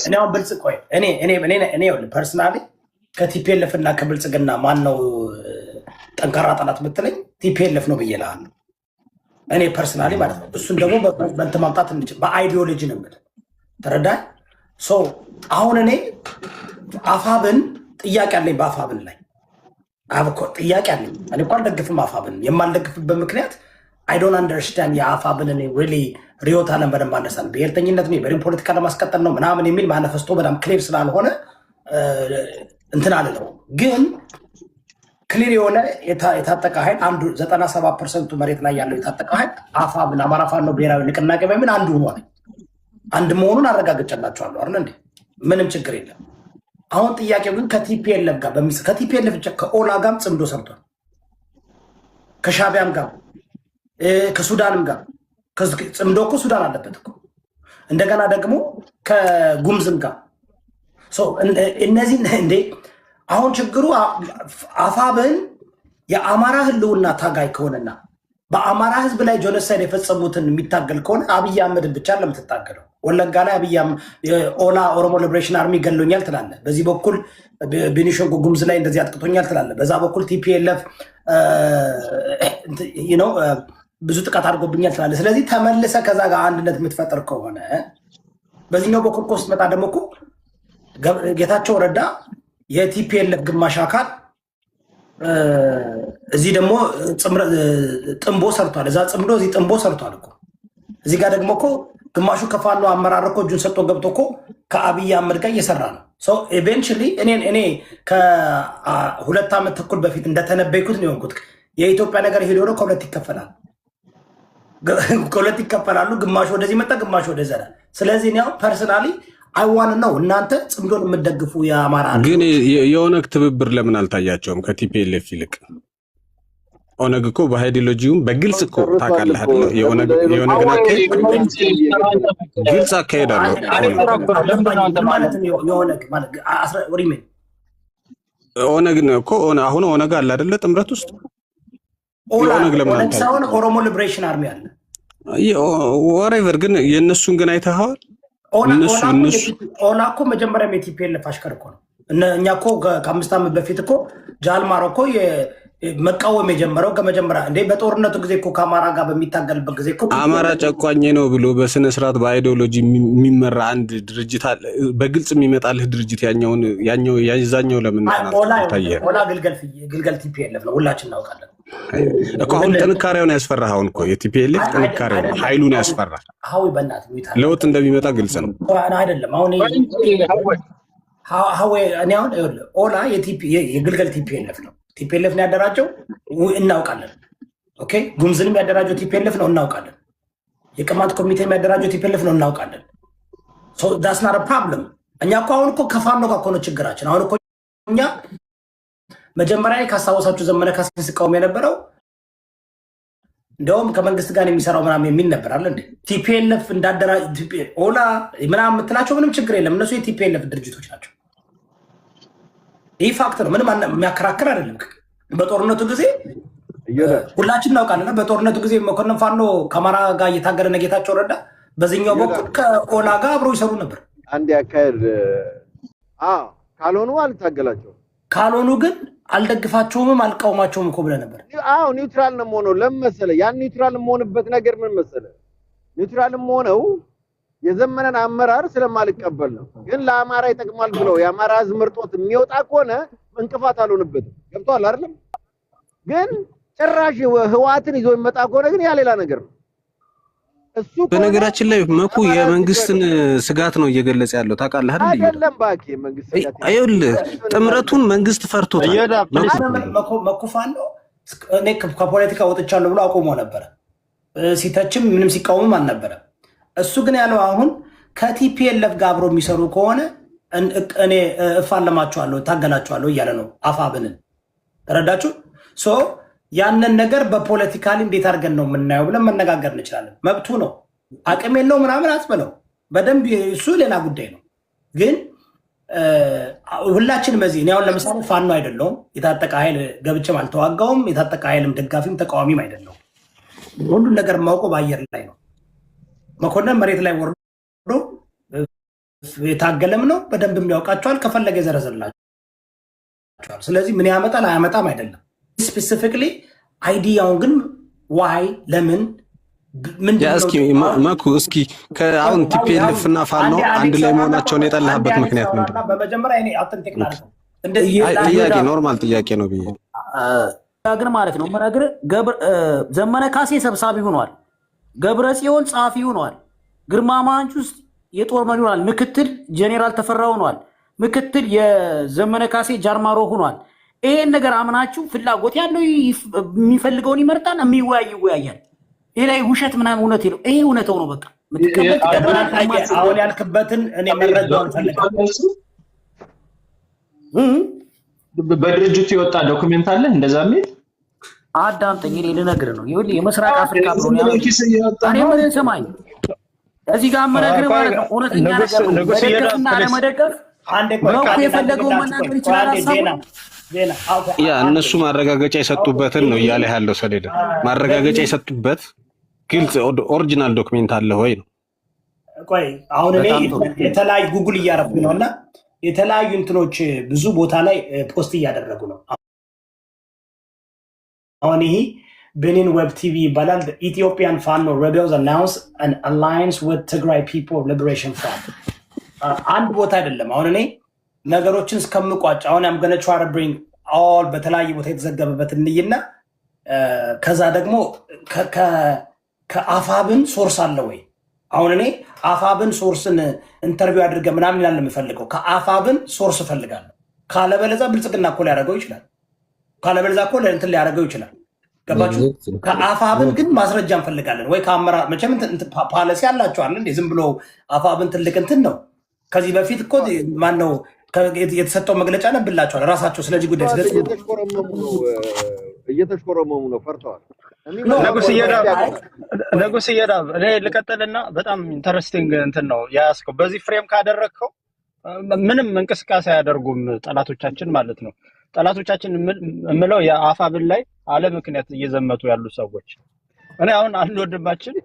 እኔ አሁን ብልጽ ቆይ እኔ ፐርሰናሊ ከቲፒኤልኤፍ እና ከብልጽግና ማን ነው ጠንካራ ጠላት ብትለኝ ቲፒኤልኤፍ ነው ብዬ እልሃለሁ። እኔ ፐርሰናሊ ማለት ነው። እሱን ደግሞ በእንትን ማምጣት እንችል በአይዲዮሎጂ ነው የምልህ። ተረዳኝ። አሁን እኔ አፋብን ጥያቄ አለኝ። በአፋብን ላይ ጥያቄ አለኝ። እኔ እኮ አልደግፍም አፋብን። የማልደግፍበት ምክንያት አይ ዶንት አንደርስታንድ የአፋብን ሪሊ ሪዮት አለም በደንብ አንደሳል ብሔርተኝነት በደንብ ፖለቲካ ለማስቀጠል ነው ምናምን የሚል ማነፈስቶ በጣም ክሊር ስላልሆነ እንትን አልለው። ግን ክሊር የሆነ የታጠቀ ኃይል አንዱ 97% መሬት ላይ ያለው የታጠቀ ኃይል አፋብን አማራ ፋኖ ብሔራዊ ንቅናቄ በሚል አንዱ ሆኗል። አንድ መሆኑን አረጋግጬላችኋለሁ አይደል እንዴ? ምንም ችግር የለም። አሁን ጥያቄው ግን ከቲፒኤልኤፍ ጋር ከቲፒኤልኤፍ ብቻ ከኦላ ጋርም ጽምዶ ሰርቷል። ከሻቢያም ጋር ከሱዳንም ጋር ጽምዶ እኮ ሱዳን አለበት እኮ። እንደገና ደግሞ ከጉምዝም ጋር እነዚህ እንዴ አሁን ችግሩ አፋብን የአማራ ህልውና ታጋይ ከሆነና በአማራ ህዝብ ላይ ጆኖሳይድ የፈጸሙትን የሚታገል ከሆነ አብይ አህመድን ብቻ ለምትታገለው ወለጋ ላይ ኦላ ኦሮሞ ሊበሬሽን አርሚ ገሎኛል ትላለ። በዚህ በኩል ቤኒሻንጉል ጉሙዝ ላይ እንደዚህ አጥቅቶኛል ትላለ። በዛ በኩል ቲፒኤልኤፍ ብዙ ጥቃት አድርጎብኛል ትላለ። ስለዚህ ተመልሰ ከዛ ጋር አንድነት የምትፈጥር ከሆነ በዚህኛው በኩል እኮ ስትመጣ ደግሞ እኮ ጌታቸው ረዳ የቲፒኤልኤፍ ግማሽ አካል እዚህ ደግሞ ጥንቦ ሰርቷል። እዛ ጽምዶ እዚህ ጥንቦ ሰርቷል እኮ። እዚህ ጋር ደግሞ እኮ ግማሹ ከፋኖ አመራር እኮ እጁን ሰጥቶ ገብቶ እኮ ከአብይ አህመድ ጋር እየሰራ ነው። ኢቬንቹሊ እኔ ከ2 ዓመት ተኩል በፊት እንደተነበይኩት ነው የሆንኩት። የኢትዮጵያ ነገር ሄዶ ነው ከሁለት ይከፈላል። ከሁለት ይከፈላሉ። ግማሹ ወደዚህ መጣ፣ ግማሹ ወደዛ። ስለዚህ ነው ፐርሰናሊ አይዋን ነው እናንተ ጽምዶን የምትደግፉ የአማራ ግን የኦነግ ትብብር ለምን አልታያቸውም? ከቲፒኤልኤፍ ይልቅ ኦነግ እኮ በአይዲዮሎጂውም በግልጽ እኮ ታውቃለህ አይደል? የኦነግ አካሄድ ግልጽ አካሄድ አለው። ኦነግ እኮ አሁን ኦነግ አለ አይደለ? ጥምረት ውስጥ ኦነግ ለምን አልታየም? ኦሮሞ ሊበሬሽን አርሚ አለ ወሬቨር። ግን የእነሱን ግን አይተኸዋል? ኦላ እኮ መጀመሪያም የቲፒኤልኤፍ አሽከር እኮ ነው። እኛ እኮ ከ5 ዓመት በፊት እኮ ጃልማሮ እኮ መቃወም የጀመረው ከመጀመሪያ እንዴ በጦርነቱ ጊዜ እኮ ከአማራ ጋር በሚታገልበት ጊዜ እኮ አማራ ጨቋኝ ነው ብሎ በስነ ስርዓት በአይዲዮሎጂ የሚመራ አንድ ድርጅት አለ። በግልጽ የሚመጣልህ ድርጅት ያኛው ለምን ታየ? ኦላ ግልገል ቲፒኤልኤፍ ነው፣ ሁላችን እናውቃለን እኮ። አሁን ጥንካሬውን ያስፈራህ። አሁን እኮ የቲፒኤልኤፍ ጥንካሬው ኃይሉን ያስፈራህ። ለውጥ እንደሚመጣ ግልጽ ነው አይደለም? አሁን ኦላ የግልገል ቲፒኤልኤፍ ነው። ቲፒኤልኤፍ ነው ያደራጀው እናውቃለን። ኦኬ ጉምዝንም ያደራጀው ቲፒኤልኤፍ ነው እናውቃለን። የቅማንት ኮሚቴ ያደራጀው ቲፒኤልኤፍ ነው እናውቃለን። ዳስ ናት ፕሮብለም። እኛ እኮ አሁን እኮ ከፋኖ ጋር እኮ ነው ችግራችን። አሁን እኮ እኛ መጀመሪያ ካስታወሳችሁ ዘመነ ካሴን ሲቃወም የነበረው እንደውም ከመንግስት ጋር የሚሰራው ምናምን የሚል ነበር አለ እንዴ። ቲፒኤልኤፍ እንዳደራ ኦላ ምናምን የምትላቸው ምንም ችግር የለም። እነሱ የቲፒኤልኤፍ ድርጅቶች ናቸው። ይህ ፋክት ነው። ምንም የሚያከራክር አይደለም። በጦርነቱ ጊዜ ሁላችን እናውቃለን። በጦርነቱ ጊዜ መኮንን ፋኖ ከአማራ ጋር እየታገለ ጌታቸው ረዳ በዚህኛው በኩል ከኦላ ጋር አብረው ይሰሩ ነበር። አንድ ያካሄድ ካልሆኑ አልታገላቸውም፣ ካልሆኑ ግን አልደግፋቸውም አልቃወማቸውም እኮ ብለህ ነበር። ኒውትራል ነው የምሆነው። ለምን መሰለህ? ያን ኒውትራል የምሆንበት ነገር ምን መሰለህ? ኒውትራል የምሆነው የዘመነን አመራር ስለማልቀበል ነው። ግን ለአማራ ይጠቅማል ብለው የአማራ ህዝብ ምርጦት የሚወጣ ከሆነ እንቅፋት አልሆንበትም። ገብቶሃል አይደለም? ግን ጭራሽ ህዋትን ይዞ የሚመጣ ከሆነ ግን ያ ሌላ ነገር ነው። እሱ በነገራችን ላይ መኩ የመንግስትን ስጋት ነው እየገለጸ ያለው ታውቃለህ አይደል? አይደለም ባኪ መንግስት ስጋት አይደለም። ጥምረቱን መንግስት ፈርቶታል። መኩፋን ነው እኔ ከፖለቲካ ወጥቻለሁ ብሎ አቆሞ ነበር። ሲተችም ምንም ሲቃወምም አልነበረም። እሱ ግን ያለው አሁን ከቲፒኤልኤፍ ጋር አብሮ የሚሰሩ ከሆነ እኔ እፋለማቸዋለሁ ታገላቸዋለሁ እያለ ነው አፋብንን። ተረዳችሁ? ያንን ነገር በፖለቲካሊ እንዴት አድርገን ነው የምናየው ብለን መነጋገር እንችላለን። መብቱ ነው። አቅም የለው ምናምን አትበለው በደንብ እሱ ሌላ ጉዳይ ነው። ግን ሁላችንም በዚህ እኔ አሁን ለምሳሌ ፋኖ አይደለሁም። የታጠቀ ኃይል ገብቼም አልተዋጋውም። የታጠቀ ኃይልም ደጋፊም ተቃዋሚም አይደለሁም። ሁሉን ነገር የማውቀው በአየር ላይ ነው። መኮንን መሬት ላይ ወርዶ የታገለም ነው በደንብ የሚያውቃቸዋል ከፈለገ ይዘረዝርላቸዋል። ስለዚህ ምን ያመጣል አያመጣም አይደለም ስፔሲፊክሊ አይዲያውን ግን ዋይ ለምን እስኪ ማኩ እስኪ ከአሁን ቲፒኤልኤፍ እና ፋኖ አንድ ላይ መሆናቸውን የጠላህበት ምክንያት ምንድን ነው? በመጀመሪያ እኔ አውተንቲክ ላድርገው ጥያቄ ኖርማል ጥያቄ ነው ብዬ ግን ማለት ነው መነግርህ ዘመነ ካሴ ሰብሳቢ ሆኗል፣ ገብረ ጽዮን ጸሐፊ ሆኗል፣ ግርማ ማንጁስ የጦር መሪ ሆኗል፣ ምክትል ጄኔራል ተፈራ ሆኗል፣ ምክትል የዘመነ ካሴ ጃርማሮ ሆኗል። ይሄን ነገር አምናችሁ ፍላጎት ያለው የሚፈልገውን ይመርጣል፣ የሚወያይ ይወያያል። ይሄ ላይ ውሸት ምናምን እውነት ነው። ይሄ እውነታው ነው። በቃ አሁን ያልክበትን እኔ መረጃውን ፈልጋለሁ። በድርጅቱ የወጣ ዶክመንት አለ እንደዛ የሚል አዳምጠኝ፣ እኔ ልነግርህ ነው። ይኸውልህ የምስራቅ አፍሪካ ብሎ ነው እኔ ምን ሰማኝ እዚህ ጋር መነግርህ ማለት ነው። እውነተኛ ነገር ነው። መደገፍና አለመደገፍ ነው የፈለገው መናገር ይችላል። ያ እነሱ ማረጋገጫ የሰጡበትን ነው እያለ ያለው ሰሌዳ ማረጋገጫ የሰጡበት ግልጽ ኦሪጂናል ዶክመንት አለ ወይ ነው። ቆይ አሁን እኔ የተለያዩ ጉግል እያረኩኝ ነውና የተለያዩ እንትኖች ብዙ ቦታ ላይ ፖስት እያደረጉ ነው። አሁን ይሄ ቤኒን ዌብ ቲቪ ይባላል። ኢትዮጵያን ፋኖ ሬቤልስ አናውንስ አን አላይንስ ዊዝ ትግራይ ፒፕል ሊበሬሽን ፍሮንት አንድ ቦታ አይደለም። አሁን እኔ ነገሮችን እስከምቋጭ አሁን አም ገነ ትራይ ቱ ብሪንግ ኦል በተለያየ ቦታ የተዘገበበት እንይና ከዛ ደግሞ ከአፋብን ሶርስ አለ ወይ? አሁን እኔ አፋብን ሶርስን ኢንተርቪው አድርገ ምናምን ይላል የምፈልገው ከአፋብን ሶርስ እፈልጋለሁ። ካለበለዛ ብልጽግና እኮ ሊያደርገው ይችላል። ካለበለዛ እኮ ለእንትን ሊያደርገው ይችላል። ገባችሁ? ከአፋብን ግን ማስረጃ እንፈልጋለን ወይ ከአመራር መቼም ፓሊሲ አላቸዋል እንዴ? ዝም ብሎ አፋብን ትልቅ እንትን ነው። ከዚህ በፊት እኮ ማነው የተሰጠው መግለጫ ነብላቸዋል ራሳቸው ስለዚህ ጉዳይ እየተሽኮረመሙ ነው ፈርተዋል። ንጉስ እየዳብ እኔ ልቀጥልና በጣም ኢንተረስቲንግ እንትን ነው ያስከው በዚህ ፍሬም ካደረግከው ምንም እንቅስቃሴ አያደርጉም ጠላቶቻችን ማለት ነው። ጠላቶቻችን የምለው የአፋብን ላይ አለ ምክንያት እየዘመቱ ያሉ ሰዎች እኔ አሁን አንድ ወንድማችን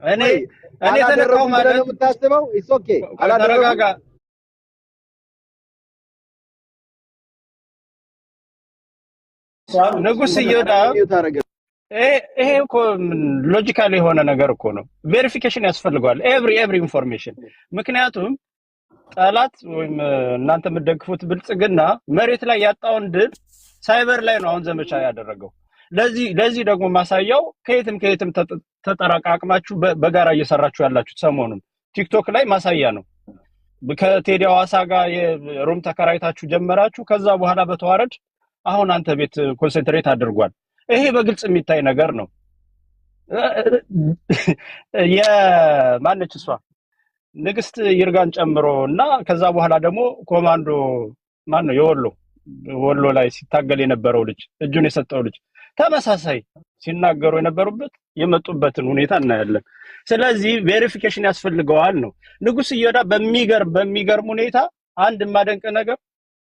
እኔ ተነካው ማለት ነው የምታስበው ኢትስ ኦኬ አላደረጋጋ ንጉስ እየዳብ ይሄ እኮ ሎጂካል የሆነ ነገር እኮ ነው። ቬሪፊኬሽን ያስፈልገዋል ኤቭሪ ኢንፎርሜሽን። ምክንያቱም ጠላት ወይም እናንተ የምትደግፉት ብልጽግና መሬት ላይ ያጣውን ድል ሳይበር ላይ ነው አሁን ዘመቻ ያደረገው። ለዚህ ደግሞ ማሳያው ከየትም ተጠራቃቅማችሁ በጋራ እየሰራችሁ ያላችሁት ሰሞኑን ቲክቶክ ላይ ማሳያ ነው። ከቴዲ አዋሳ ጋር የሩም ተከራይታችሁ ጀመራችሁ። ከዛ በኋላ በተዋረድ አሁን አንተ ቤት ኮንሰንትሬት አድርጓል። ይሄ በግልጽ የሚታይ ነገር ነው። የማነች እሷ ንግስት ይርጋን ጨምሮ እና ከዛ በኋላ ደግሞ ኮማንዶ ማን ነው የወሎ ላይ ሲታገል የነበረው ልጅ እጁን የሰጠው ልጅ ተመሳሳይ ሲናገሩ የነበሩበት የመጡበትን ሁኔታ እናያለን። ስለዚህ ቬሪፊኬሽን ያስፈልገዋል ነው። ንጉስ እየዳ በሚገርም ሁኔታ አንድ ማደንቅ ነገር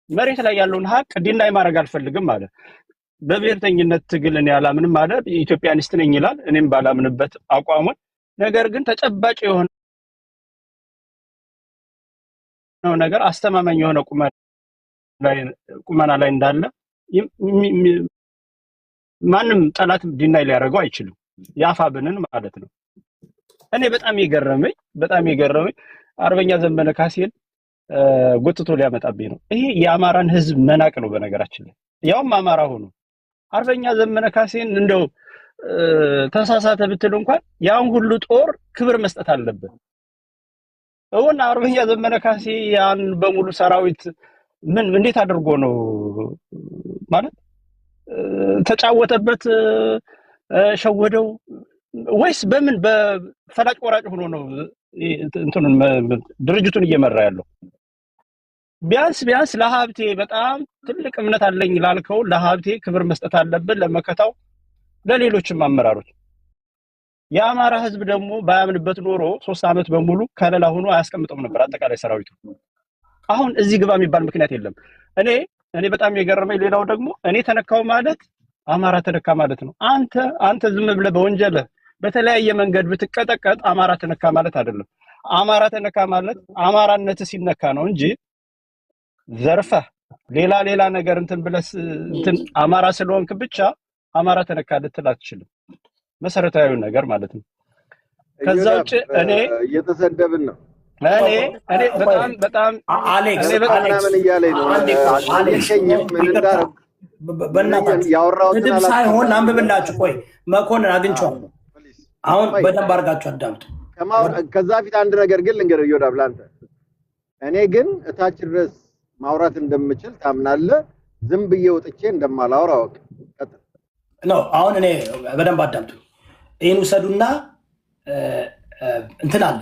መሬት ላይ ያለውን ሀቅ ዲናይ ማድረግ አልፈልግም ማለት በብሔርተኝነት ትግል እኔ አላምንም ማለት ኢትዮጵያኒስት ነኝ ይላል። እኔም ባላምንበት አቋሙን ነገር ግን ተጨባጭ የሆነ ነገር አስተማማኝ የሆነ ቁመና ላይ እንዳለ ማንም ጠላት ዲናይ ሊያደርገው አይችልም። ያፋብንን ማለት ነው። እኔ በጣም የገረመኝ አርበኛ ዘመነ ካሴን ጎትቶ ሊያመጣብኝ ነው። ይሄ የአማራን ህዝብ መናቅ ነው። በነገራችን ላይ ያውም አማራ ሆኖ አርበኛ ዘመነ ካሴን እንደው ተሳሳተ ብትል እንኳን ያን ሁሉ ጦር ክብር መስጠት አለበት። እውን አርበኛ ዘመነ ካሴ ያን በሙሉ ሰራዊት እንዴት አድርጎ ነው ማለት ተጫወተበት፣ ሸወደው ወይስ በምን በፈላጭ ቆራጭ ሆኖ ነው እንትኑን ድርጅቱን እየመራ ያለው? ቢያንስ ለሀብቴ በጣም ትልቅ እምነት አለኝ ላልከው ለሀብቴ ክብር መስጠት አለብን፣ ለመከታው ለሌሎችም አመራሮች። የአማራ ህዝብ ደግሞ ባያምንበት ኖሮ 3 አመት በሙሉ ከለላ ሆኖ አያስቀምጠውም ነበር አጠቃላይ ሰራዊቱ። አሁን እዚህ ግባ የሚባል ምክንያት የለም። እኔ በጣም የገረመኝ ሌላው ደግሞ እኔ ተነካው ማለት አማራ ተነካ ማለት ነው። አንተ ዝም ብለህ በወንጀል በተለያየ መንገድ ብትቀጠቀጥ አማራ ተነካ ማለት አይደለም። አማራ ተነካ ማለት አማራነት ሲነካ ነው እንጂ ዘርፈህ ሌላ ነገር እንትን ብለስ እንትን አማራ ስለሆንክ ብቻ አማራ ተነካ ልትል አትችልም። መሰረታዊ ነገር ማለት ነው። ከዛ ውጭ እኔ እየተሰደብን ነው። እኔ በጣም አሌክስ ምን እያለኝ ነው? አልሸኝም ምን እንዳረግ በእናትህ ያወራሁትን ስድብ ሳይሆን አንብብላችሁ። ቆይ መኮንን አግኝቼዋለሁ። አሁን በደንብ አድርጋችሁ አዳምጡ። ከዛ ፊት አንድ ነገር ግን ልንገርህ ዮዳብ ላንተ። እኔ ግን እታች ድረስ ማውራት እንደምችል ታምናለህ። ዝም ብዬ ወጥቼ እንደማላወራ አውቅ። ነው አሁን እኔ በደንብ አዳምጡ። ይህን ውሰዱና እንትን አለ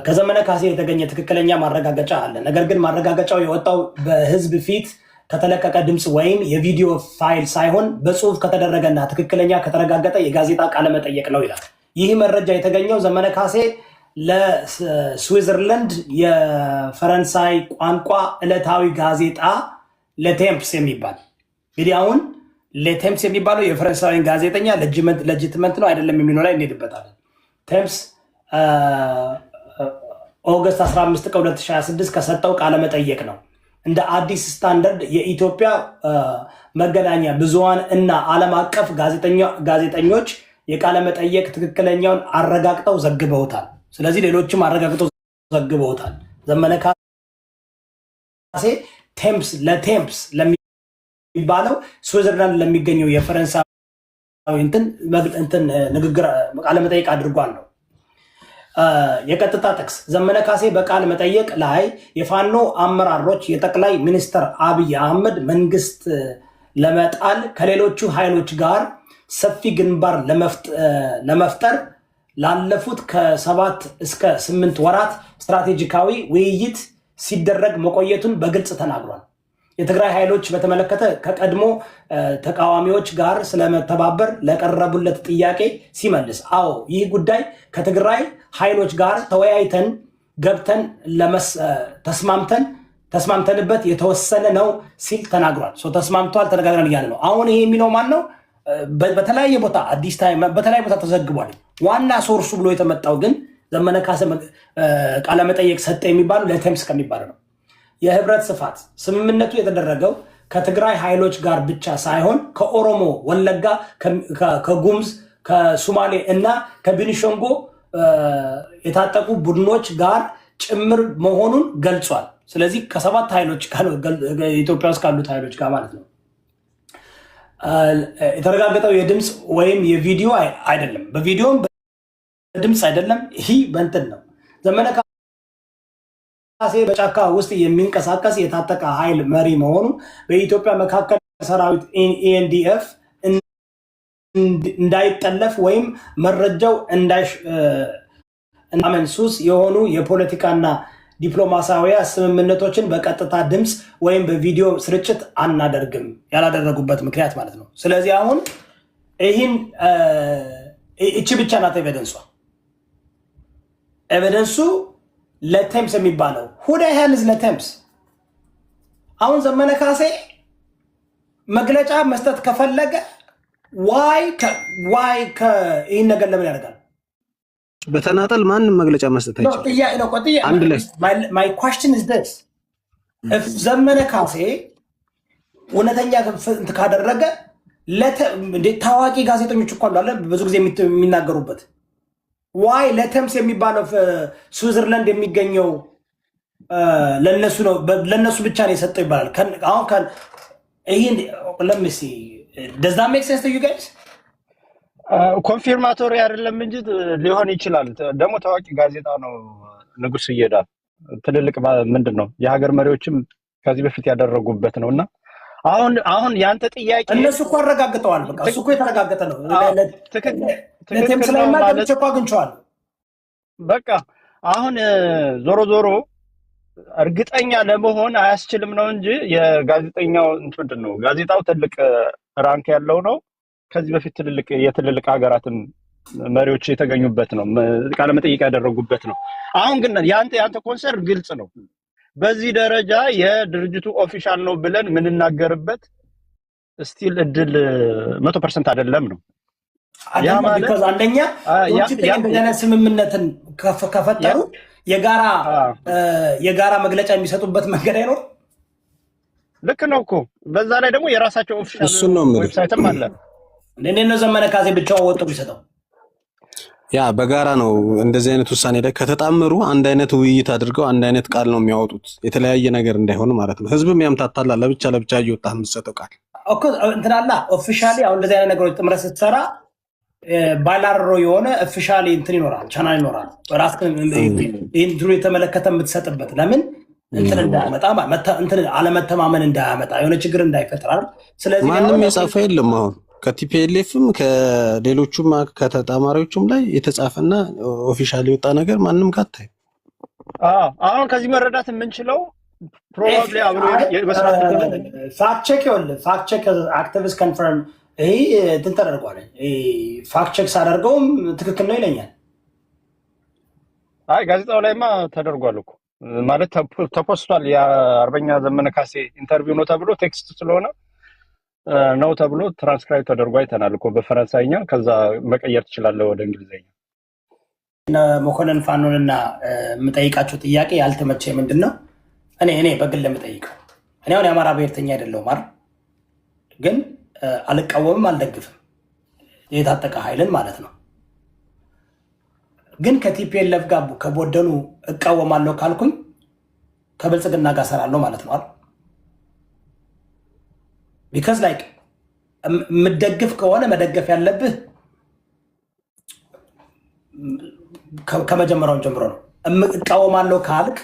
ከዘመነ ካሴ የተገኘ ትክክለኛ ማረጋገጫ አለ። ነገር ግን ማረጋገጫው የወጣው በህዝብ ፊት ከተለቀቀ ድምፅ ወይም የቪዲዮ ፋይል ሳይሆን በጽሁፍ ከተደረገና ትክክለኛ ከተረጋገጠ የጋዜጣ ቃለመጠየቅ ነው ይላል። ይህ መረጃ የተገኘው ዘመነ ካሴ ለስዊዘርላንድ የፈረንሳይ ቋንቋ ዕለታዊ ጋዜጣ ለቴምፕስ የሚባል እንግዲህ አሁን ለቴምፕስ የሚባለው የፈረንሳዊን ጋዜጠኛ ለጅትመንት ነው አይደለም የሚለው ላይ እንሄድበታለን። ቴምፕስ ኦገስት 15 ቀን 2026 ከሰጠው ቃለመጠየቅ ነው። እንደ አዲስ ስታንዳርድ የኢትዮጵያ መገናኛ ብዙሃን እና ዓለም አቀፍ ጋዜጠኞች የቃለመጠየቅ ትክክለኛውን አረጋግጠው ዘግበውታል። ስለዚህ ሌሎችም አረጋግጠው ዘግበውታል። ዘመነ ካሴ ለቴምፕስ ለሚባለው ስዊዘርላንድ ለሚገኘው የፈረንሳዊ እንትን ንግግር ቃለመጠይቅ አድርጓል ነው። የቀጥታ ጥቅስ ዘመነ ካሴ በቃለ መጠይቅ ላይ የፋኖ አመራሮች የጠቅላይ ሚኒስትር አብይ አህመድ መንግስት ለመጣል ከሌሎቹ ኃይሎች ጋር ሰፊ ግንባር ለመፍጠር ላለፉት ከ7 እስከ 8 ወራት ስትራቴጂካዊ ውይይት ሲደረግ መቆየቱን በግልጽ ተናግሯል። የትግራይ ኃይሎች በተመለከተ ከቀድሞ ተቃዋሚዎች ጋር ስለመተባበር ለቀረቡለት ጥያቄ ሲመልስ አዎ ይህ ጉዳይ ከትግራይ ኃይሎች ጋር ተወያይተን ገብተን ተስማምተንበት የተወሰነ ነው ሲል ተናግሯል። ተስማምቷል፣ ተነጋግረን እያለ ነው። አሁን ይሄ የሚለው ማን ነው? በተለያየ ቦታ አዲስ ታይም በተለያየ ቦታ ተዘግቧል። ዋና ሶርሱ ብሎ የተመጣው ግን ዘመነ ካሴ ቃለመጠየቅ ሰጠ የሚባለው ለቴምስ ከሚባለው ነው። የህብረት ስፋት ስምምነቱ የተደረገው ከትግራይ ኃይሎች ጋር ብቻ ሳይሆን ከኦሮሞ፣ ወለጋ፣ ከጉምዝ፣ ከሱማሌ እና ከቤኒሻንጉ የታጠቁ ቡድኖች ጋር ጭምር መሆኑን ገልጿል። ስለዚህ ከ7 ኃይሎች ኢትዮጵያ ውስጥ ካሉት ኃይሎች ጋር ማለት ነው። የተረጋገጠው የድምፅ ወይም የቪዲዮ አይደለም፣ በቪዲዮም በድምፅ አይደለም። ይህ በእንትን ነው። ዘመነ ካሴ በጫካ ውስጥ የሚንቀሳቀስ የታጠቀ ኃይል መሪ መሆኑ በኢትዮጵያ መካከል ሰራዊት ኤንዲኤፍ እንዳይጠለፍ ወይም መረጃው እንዳይመንሱስ የሆኑ የፖለቲካና ዲፕሎማሲያዊ ስምምነቶችን በቀጥታ ድምፅ ወይም በቪዲዮ ስርጭት አናደርግም ያላደረጉበት ምክንያት ማለት ነው። ስለዚህ አሁን ይህን እቺ ብቻ ናት ኤቪደንሱ ለቴምስ የሚባለው ሁዳ ያህልዝ ለቴምስ አሁን ዘመነ ካሴ መግለጫ መስጠት ከፈለገ ዋይ ይህን ነገር ለምን ያደርጋል? በተናጠል ማንም መግለጫ መስጠት አይችልም። ማይ ኳስችን ኢዝ ዲስ ኢፍ ዘመነ ካሴ እውነተኛ እንትን ካደረገ ታዋቂ ጋዜጠኞች እኮ አሉ ብዙ ጊዜ የሚናገሩበት ዋይ ለቴምስ የሚባለው ስዊዘርላንድ የሚገኘው ለነሱ ብቻ ነው የሰጠው ይባላል። አሁን ይሄን ለምሲ does that make sense to you guys? ኮንፊርማቶሪ አይደለም እንጂ ሊሆን ይችላል። ደግሞ ታዋቂ ጋዜጣ ነው ንጉስ ይሄዳል። ትልልቅ ምንድነው የሀገር መሪዎችም ከዚህ በፊት ያደረጉበት ነውና አሁን ያንተ ጥያቄ እነሱ እኮ አረጋግጠዋል። በቃ እሱ እኮ የተረጋገጠ ነው። ለቴምስ ላይ ማለት እኮ አግኝቼዋለሁ። በቃ አሁን ዞሮ እርግጠኛ ለመሆን አያስችልም ነው እንጂ የጋዜጠኛው ምንድነው ጋዜጣው ትልቅ ራንክ ያለው ነው። ከዚህ በፊት የትልልቅ ሀገራትም መሪዎች የተገኙበት ነው፣ ቃለ መጠይቅ ያደረጉበት ነው። አሁን ግን ያንተ ኮንሰርን ግልጽ ነው። በዚህ ደረጃ የድርጅቱ ኦፊሻል ነው ብለን ምንናገርበት ስቲል እድል 100% አይደለም ነው። ቢኮዝ አንደኛ የሆነ ስምምነትን ከፈጠሩ የጋራ መግለጫ የሚሰጡበት መንገድ አይኖር። ልክ ነው እኮ። በዛ ላይ ደግሞ የራሳቸው ኦፊሻል ዌብሳይትም አለ። እኔ ነው ዘመነ ካሴ ብቻውን ወጥቶ ቢሰጠው ያ በጋራ ነው። እንደዚህ አይነት ውሳኔ ላይ ከተጣመሩ አንድ አይነት ውይይት አድርገው አንድ አይነት ቃል ነው የሚያወጡት፣ የተለያየ ነገር እንዳይሆን ማለት ነው። ህዝብም ያምታታላ ለብቻ እየወጣ የምትሰጠው ቃል እኮ እንትናላ ኦፊሻሊ። አሁን እንደዚህ አይነት ነገሮች ጥምረት ስትሰራ ባይላሮ የሆነ ኦፊሻሊ እንትን ይኖራል፣ ቻናል ይኖራል። ራስህን ድሮ የተመለከተ የምትሰጥበት ለምን እንትን እንዳያመጣ እንትን አለመተማመን እንዳያመጣ የሆነ ችግር እንዳይፈጥራል። ስለዚህ ማንም የጻፈ የለም አሁን ከቲፒኤልኤፍም ከሌሎቹም ከተጣማሪዎቹም ላይ የተጻፈና ኦፊሻሊ የወጣ ነገር ማንም ካታይ። አሁን ከዚህ መረዳት የምንችለው ፕሮባብሊ አብሮ የመስራት ፋክት ቼክ አክቲቪስት ኮንፈርም ይሄ እንትን ተደርጓል። ፋክት ቼክ ሳደርገውም ትክክል ነው ይለኛል። አይ ጋዜጣው ላይማ ተደርጓል እኮ ማለት ተፖስቷል። የአርበኛ ዘመነ ካሴ ኢንተርቪው ነው ተብሎ ቴክስት ስለሆነ ነው ተብሎ ትራንስክራይብ ተደርጎ አይተናል እኮ በፈረንሳይኛ። ከዛ መቀየር ትችላለህ ወደ እንግሊዝኛ። መኮንን ፋኖንና የምጠይቃቸው ጥያቄ ያልተመቸ ምንድን ነው? እኔ በግል የምጠይቀው እኔ አሁን የአማራ ብሔርተኛ አይደለሁም አይደል? ግን አልቃወምም አልደግፍም የታጠቀ ኃይልን ማለት ነው። ግን ከቲፒኤልኤፍ ጋር ከቦደኑ እቃወማለሁ ካልኩኝ ከብልጽግና ጋር ሰራለሁ ማለት ነው አይደል? ቢካዝ ላይክ የምደግፍ ከሆነ መደገፍ ያለብህ ከመጀመሪያውን ጀምሮ ነው። እቃወማለሁ ካልክ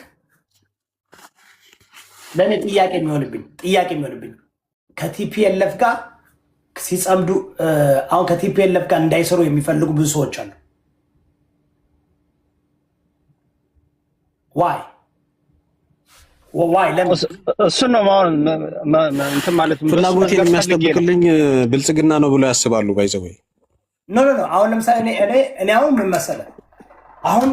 ለእኔ ጥያቄ የሚሆንብኝ ከቲፒኤልኤፍ ጋር ሲጸምዱ አሁን ከቲፒኤልኤፍ ጋር እንዳይሰሩ የሚፈልጉ ብዙ ሰዎች አሉ። ዋይ እሱን ነው እንትን ማለት ፍላጎቴን የሚያስጠብቅልኝ ብልጽግና ነው ብሎ ያስባሉ። ባይዘወይ ኖ አሁን ለምሳሌ እኔ አሁን ምን መሰለህ፣ አሁን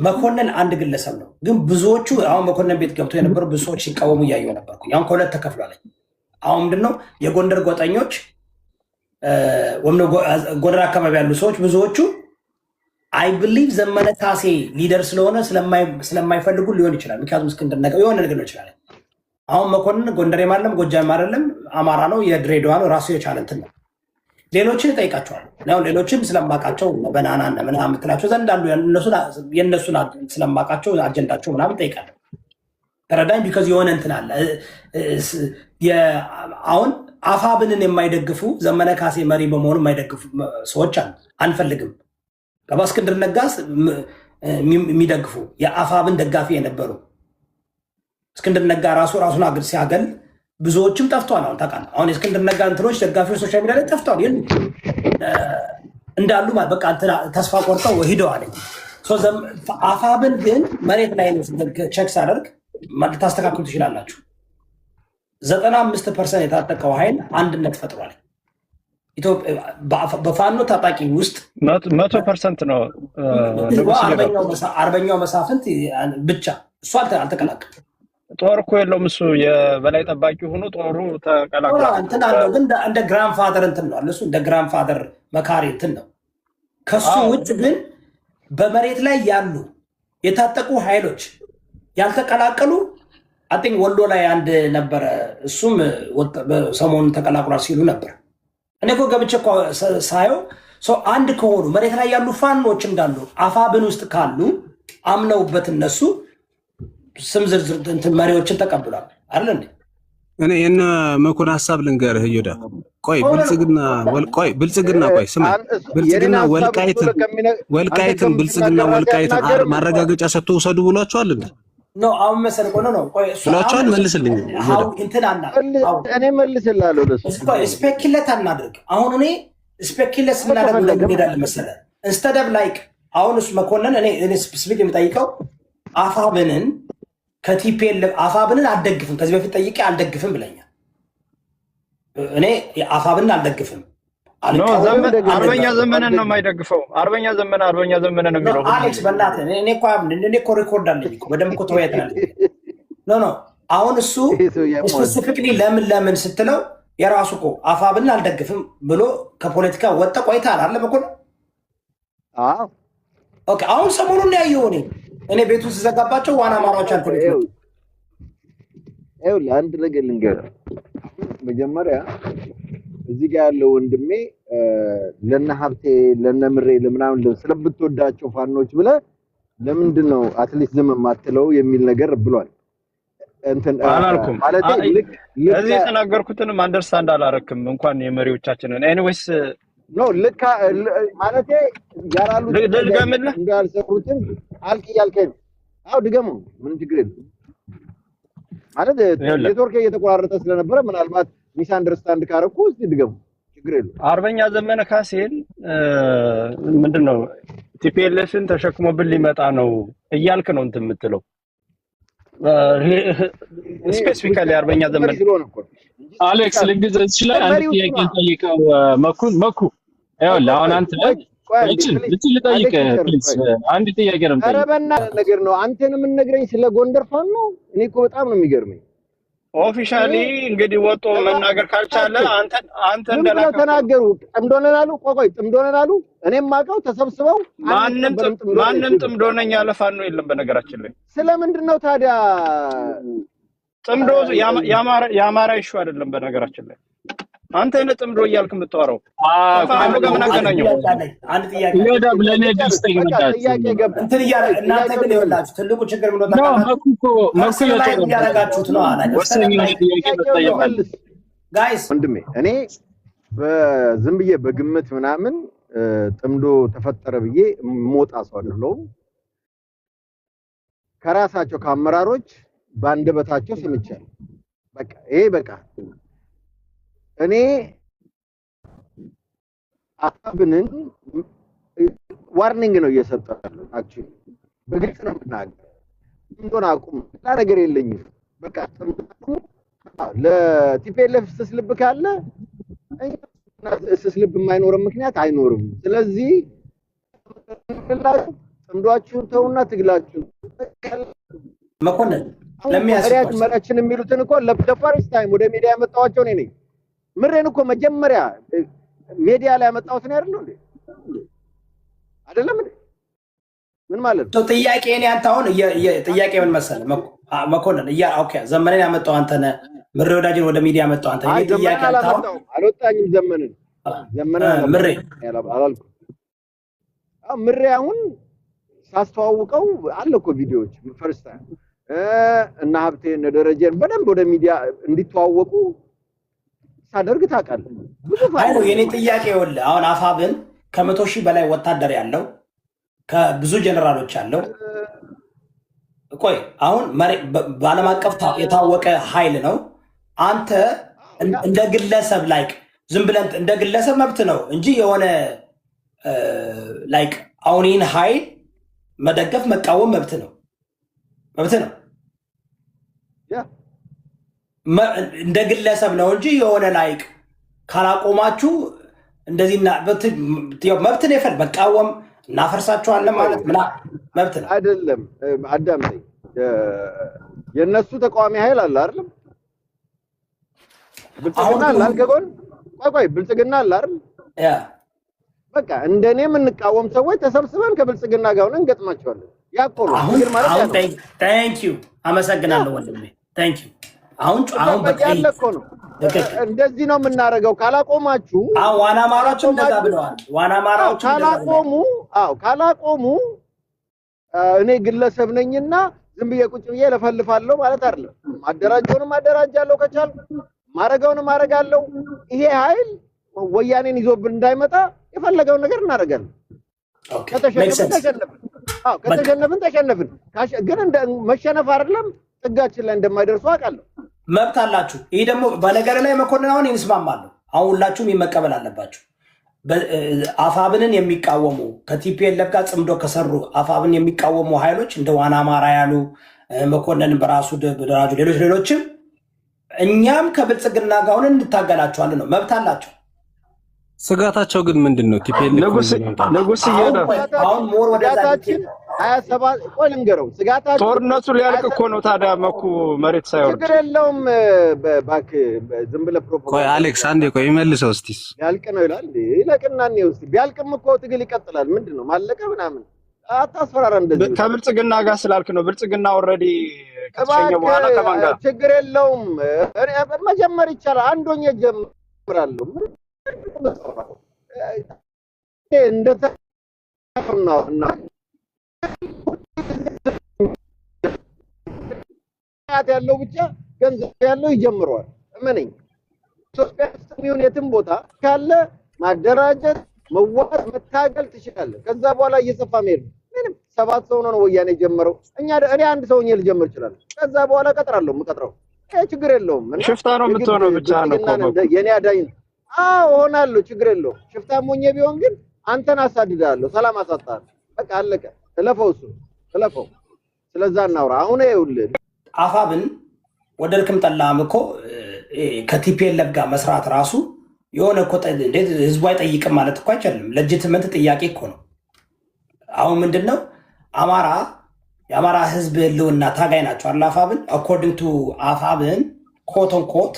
መኮንን አንድ ግለሰብ ነው፣ ግን ብዙዎቹ አሁን መኮንን ቤት ገብቶ የነበሩ ብዙ ሰዎች ሲቃወሙ እያየሁ ነበርኩ። አሁን ከሁለት ተከፍሏል። አሁን ምንድነው የጎንደር ጎጠኞች ወይም ጎንደር አካባቢ ያሉ ሰዎች ብዙዎቹ አይ ብሊቭ ዘመነ ካሴ ሊደር ስለሆነ ስለማይፈልጉ ሊሆን ይችላል። ምክንያቱም እስክንድር ነጋ የሆነ ነገር ነው ይችላል። አሁን መኮንን ጎንደሬም አይደለም ጎጃም አይደለም አማራ ነው፣ የድሬዳዋ ነው፣ ራሱ የቻለ እንትን ነው። ሌሎችን እጠይቃቸዋለሁ። ሌሎችን ስለማውቃቸው በናና ምናምን የምትላቸው ዘንድ አሉ። የእነሱን ስለማውቃቸው አጀንዳቸው ምናምን እጠይቃለሁ። ተረዳኝ። ቢካዝ የሆነ እንትን አለ። አሁን አፋብንን የማይደግፉ ዘመነ ካሴ መሪ በመሆኑ የማይደግፉ ሰዎች አሉ። አንፈልግም እስክንድር ነጋስ የሚደግፉ የአፋብን ደጋፊ የነበሩ እስክንድር ነጋ ራሱን አግል ሲያገል ብዙዎችም ጠፍተዋል። አሁን ታውቃለህ። አሁን የእስክንድር ነጋ እንትኖች ደጋፊዎች ሶሻል ሚዲያ ላይ ጠፍተዋል እንዳሉ በቃ ተስፋ ቆርጠው ሂደዋል። አፋብን ግን መሬት ላይ ቼክ ሳደርግ ልታስተካክሉ ትችላላችሁ። 95% የታጠቀው ኃይል አንድነት ፈጥሯል። በፋኖ ታጣቂ ውስጥ 100% ነው። አርበኛው መሳፍንት ብቻ እሱ አልተቀላቀለም። ጦር እኮ የለውም እሱ የበላይ ጠባቂ ሆኖ ጦሩ ተቀላቅሏል። እንትን አለው ግን እንደ ግራንድፋዘር እንትን ነው እሱ እንደ ግራንድፋዘር መካሪ እንትን ነው። ከሱ ውጭ ግን በመሬት ላይ ያሉ የታጠቁ ኃይሎች ያልተቀላቀሉ አጥኝ ወሎ ላይ አንድ ነበረ። እሱም ሰሞኑን ተቀላቅሏል ሲሉ ነበር። እኔ እኮ ገብቼ እኮ ሳየው አንድ ከሆኑ መሬት ላይ ያሉ ፋኖች እንዳሉ አፋብን ውስጥ ካሉ አምነውበት እነሱ ስም ዝርዝር እንትን መሪዎችን ተቀብሏል አይደል እንዴ? እኔ የነ መኮን ሀሳብ ልንገርህ ይወዳ ቆይ ብልጽግና ቆይ ስማ ብልጽግና ወልቃይትን ብልጽግና ወልቃይትን ማረጋገጫ ሰጥቶ ውሰዱ ብሏቸዋል እንዴ? ነው አሁን መሰለህ ነው ቆይ እሱ ብሏቸዋል። መልስልኝ እንትን እኔ መልስልሃለሁ። ለሱ ስፔኪሌት አናድርግ። አሁን እኔ ስፔኪሌት ስናደርግ እንሄዳለን መሰለህ ኢንስተድ ኦፍ ላይክ አሁን እሱ መኮንን እኔ ስፔሲፊክ የምጠይቀው አፋብንን ከቲፒኤልኤፍ አፋብንን አልደግፍም። ከዚህ በፊት ጠይቄ አልደግፍም ብለኛል። እኔ አፋብንን አልደግፍም። አርበኛ ዘመነን ነው የማይደግፈው። አርበኛ ዘመነ ነው የሚለው። አሌክስ በእናትህ እኔ እኮ ሪኮርድ አለኝ እኮ በደምብ እኮ ተወያይተናል። ኖ አሁን እሱ ስፔሲፊክሊ ለምን ስትለው የራሱ እኮ አፋብን አልደግፍም ብሎ ከፖለቲካ ወጣ ቆይታል አለ መኮንን። ኦኬ አሁን ሰሞኑን ያየው እኔ ቤቱ ሲዘጋባቸው ዋና አማራዎች አንተ ቤት ነው። አንድ ነገር ልንገርህ። መጀመሪያ እዚህ ጋር ያለው ወንድሜ ለነ ሀብቴ ለነ ምሬ ለምናምን ስለምትወዳቸው ፋኖች ብለህ ለምንድን ነው አትሊስት ዝም የማትለው የሚል ነገር ብሏል። እንትን አላልኩም ማለት እዚህ የተናገርኩትንም አንደርስታንድ አላረክም እንኳን የመሪዎቻችንን ኤኒዌይስ ኖ ልካ ማለት ያራሉ ድገምልህ እንዳልሰሩትን አልቅ እያልከኝ አው ድገሙ ምን ችግር የለም ማለት ኔትወርክ እየተቆራረጠ ስለነበረ ምናልባት ሚስ አንደርስታንድ ካረኩ እስቲ ድገሙ ችግር የለም። አርበኛ ዘመነ ካሴን ምንድነው ቲፒኤልኤፍን ተሸክሞብን ሊመጣ ነው እያልክ ነው እንትን የምትለው ስፔሲፊካሊ አርበኛ ዘመነ አሌክስ ልግዝ ይችላል። አንድ ጥያቄ ጠይቀው መኩ ይኸውልህ አሁን አንተ ልጠይቅ ፕሊዝ አንድ ጥያቄ ነው። ኧረ በእናትህ ነገር ነው አንተን የምንነግረኝ ስለ ጎንደር ፋኖ ነው። እኔ እኮ በጣም ነው የሚገርመኝ። ኦፊሻሊ እንግዲህ ወጦ መናገር ካልቻለ አንተ እንደናከ ተናገሩ። ጥምዶነን አሉ ቆይ ጥምዶነን አሉ። እኔም ማቀው ተሰብስበው ማንም ጥምዶነኝ ያለ ፋኖ የለም። በነገራችን ላይ ስለምንድን ነው ታዲያ ጥምዶ ያማራ ኢሹ አይደለም። በነገራችን ላይ አንተ እነ ጥምዶ እያልክ የምታወራው ፋኖ ጋር ምን አገናኘው? አንድ ጥያቄ ለኔ ደስተኛ እንትን እናንተ ግን ይኸውላችሁ ትልቁ ችግር ምን ነው ያደረጋችሁት ነው አላ ጋይስ ወንድሜ እኔ በዝም ብዬ በግምት ምናምን ጥምዶ ተፈጠረ ብዬ ሞጣ ሰው አይደለሁም። ከራሳቸው ከአመራሮች ባንደበታቸው ሰምቻለሁ። በቃ ይሄ በቃ እኔ አፋብንን ዋርኒንግ ነው እየሰጠው ያለው። አክቹሊ በግልጽ ነው የምናገር። እንደሆነ አቁም ነገር የለኝም። በቃ ለቲፒኤልኤፍ ስስልብ ካለ ስስልብ የማይኖርም ምክንያት አይኖርም። ስለዚህ ጥምዷችሁን ተውና ትግላችሁ መኮንን ለሚያስፈልግ መራችን የሚሉትን እኮ ለፈርስት ታይም ወደ ሚዲያ ያመጣዋቸው እኔ ነኝ። ምሬን እኮ መጀመሪያ ሚዲያ ላይ ያመጣሁት ነው አይደለም እንዴ? ምን ማለት ነው? ጥያቄ እኔ አንተ አሁን ጥያቄ ምን መሰለህ መኮንን ኦኬ ዘመነን ያመጣው አንተ ነህ። ምሬ ወዳጅን ወደ ሚዲያ ያመጣው አንተ ነህ። ጥያቄ አንተ አልወጣኝም። ዘመነ ምሬ አላልኩም። ምሬ አሁን ሳስተዋውቀው አለ እኮ ቪዲዮዎች ፈርስት ታይም እና ሀብቴ እነ ደረጀን በደንብ ወደ ሚዲያ እንዲተዋወቁ ሳደርግ ታውቃለህ። ብዙ ፋይል የኔ ጥያቄ ይኸውልህ አሁን አፋብን ከ100,000 በላይ ወታደር ያለው ከብዙ ጀነራሎች ያለው ቆይ አሁን በዓለም አቀፍ የታወቀ ኃይል ነው። አንተ እንደ ግለሰብ ላይክ ዝም ብለን እንደ ግለሰብ መብት ነው እንጂ የሆነ ላይክ አሁን ይህን ኃይል መደገፍ መቃወም መብት ነው እንደ ግለሰብ ነው እንጂ የሆነ ላይክ ካላቆማችሁ እንደዚህና መብትን ይፈል መቃወም እናፈርሳቸዋለን ማለት መብት ነው አይደለም። አዳምጠኝ። የነሱ ተቃዋሚ ኃይል አለ አይደል? ብልጽግና አለ አልከጎን ቆይ ብልጽግና አለ አይደል? ያ በቃ እንደኔ የምንቃወም ሰዎች ተሰብስበን ከብልጽግና ጋር ሆነን እንገጥማቸዋለን። ያቆሉ ግን ማለት አሁን ታንክ ዩ አመሰግናለሁ ወንድሜ ታንክ ዩ አሁን በቃ ያለኮ ነው። እንደዚህ ነው የምናደርገው። ካላቆማችሁ ዋና አማራዎች እንደዛ ብለዋል። ዋና አማራዎች ካላቆሙ እኔ ግለሰብ ነኝና ዝም ብዬ ቁጭ ብዬ ለፈልፋለሁ ማለት አይደለም። ማደራጀውንም አደራጃለሁ፣ ከቻልኩ ማረጋውንም አረጋለሁ። ይሄ ኃይል ወያኔን ይዞብን እንዳይመጣ የፈለገውን ነገር እናደርጋለን። ከተሸነፍን ተሸነፍን። ግን መሸነፍ አይደለም ጥጋችን ላይ እንደማይደርሱ አውቃለሁ። መብት አላችሁ። ይሄ ደግሞ በነገር ላይ መኮንን አሁን ይስማማሉ። አሁን ሁላችሁም መቀበል አለባችሁ። አፋብንን የሚቃወሙ ከቲፒኤልኤፍ ጋር ጽምዶ ከሰሩ አፋብን የሚቃወሙ ኃይሎች እንደ ዋና አማራ ያሉ መኮንን በራሱ ደራጁ ሌሎችም እኛም ከብልጽግና ጋር ሆነን እንታገላቸዋለን ነው። መብት አላቸው። ስጋታቸው ግን ምንድን ነው? ቲፒኤልኤፍ ንጉስ አሁን ሞር ወደዛችን 27 ቆይ ልንገረው ስጋታቸው ጦርነቱ ሊያልቅ እኮ ነው ታዲያ መኩ መሬት ሳይወርድ ችግር የለውም ባክ ዝም ብለህ ፕሮፖጋንዳ ቆይ አሌክስ አንዴ ቆይ ይመልሰው እስቲ ያልቅ ነው ይላል እንዴ ይለቅና ነው እስቲ ቢያልቅም እኮ ትግል ይቀጥላል ምንድነው ማለቀ ምናምን አታስፈራራ እንደዚህ ከብልጽግና ጋር ስላልክ ነው ብልጽግና ኦሬዲ ከተሸኘ በኋላ ከማን ጋር ችግር የለውም መጀመር ይቻላል አንዶኛ ጀምራለሁ እንደ ተፈናውና ያለው ብቻ ገንዘብ ያለው ይጀምረዋል እመነኝ ኢትዮጵያ ውስጥ የሚሆን የትም ቦታ ካለ ማደራጀት መዋጥ መታገል ትችላለህ ከዛ በኋላ እየሰፋ መሄድ ምንም 7 ሰው ነው ወያኔ ጀመረው እኔ አንድ ሰው ሆኜ ልጀምር ይችላል ከዛ በኋላ ቀጥራለሁ የምቀጥረው ችግር የለውም ሽፍታ ነው የምትሆነው ብቻ ነው እኮ የኔ አዳኝ ሆናለሁ ችግር የለውም ሽፍታም ሆኜ ቢሆን ግን አንተን አሳድዳለሁ ሰላም አሳጣለሁ በቃ አለቀ ተለፈው ስለዛ እናውራ አሁን ይኸውልህ አፋብን ወደልክም ጠላም እኮ ከቲፒኤልኤፍ ጋር መስራት ራሱ የሆነ እኮ እንዴት ህዝቡ አይጠይቅም ማለት እኮ አይቻልም ለጅትመንት ጥያቄ እኮ ነው አሁን ምንድነው የአማራ ህዝብ ህልውና ታጋይ ናቸው አይደል አፋብን አኮርዲንግ ቱ አፋብን ኮቶን ኮት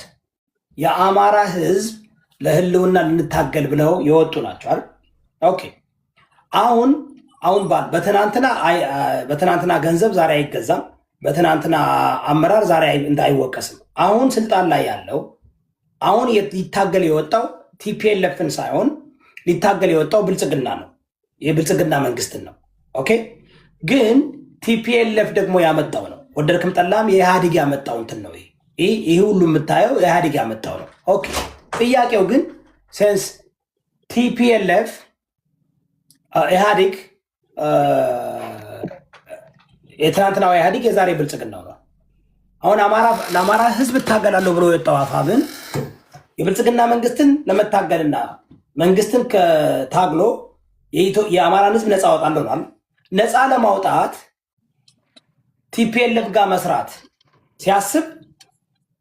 የአማራ ህዝብ ለህልውና ልንታገል ብለው የወጡ ናቸው አይደል ኦኬ አሁን በትናንትና ገንዘብ ዛሬ አይገዛም በትናንትና አመራር ዛሬ አይወቀስም አሁን ስልጣን ላይ ያለው አሁን ሊታገል የወጣው ቲፒኤልኤፍን ሳይሆን ሊታገል የወጣው ብልጽግና ነው የብልጽግና መንግስትን ነው ኦኬ ግን ቲፒኤልኤፍ ደግሞ ያመጣው ነው ወደድክም ጠላም የኢህአዴግ ያመጣው እንትን ነው ይሄ ሁሉ የምታየው ኢህአዴግ ያመጣው ነው ኦኬ ጥያቄው ግን ሴንስ ቲፒኤልኤፍ ኢህአዴግ የትናንትናው ኢህአዴግ የዛሬ ብልጽግና ነው አሁን ለአማራ ህዝብ እታገላለሁ ብሎ የወጣው አፋብን የብልጽግና መንግስትን ለመታገልና መንግስትን ከታግሎ የአማራን ህዝብ ነፃ አወጣለሁ ነው ነፃ ለማውጣት ቲፒኤልኤፍ ጋር መስራት ሲያስብ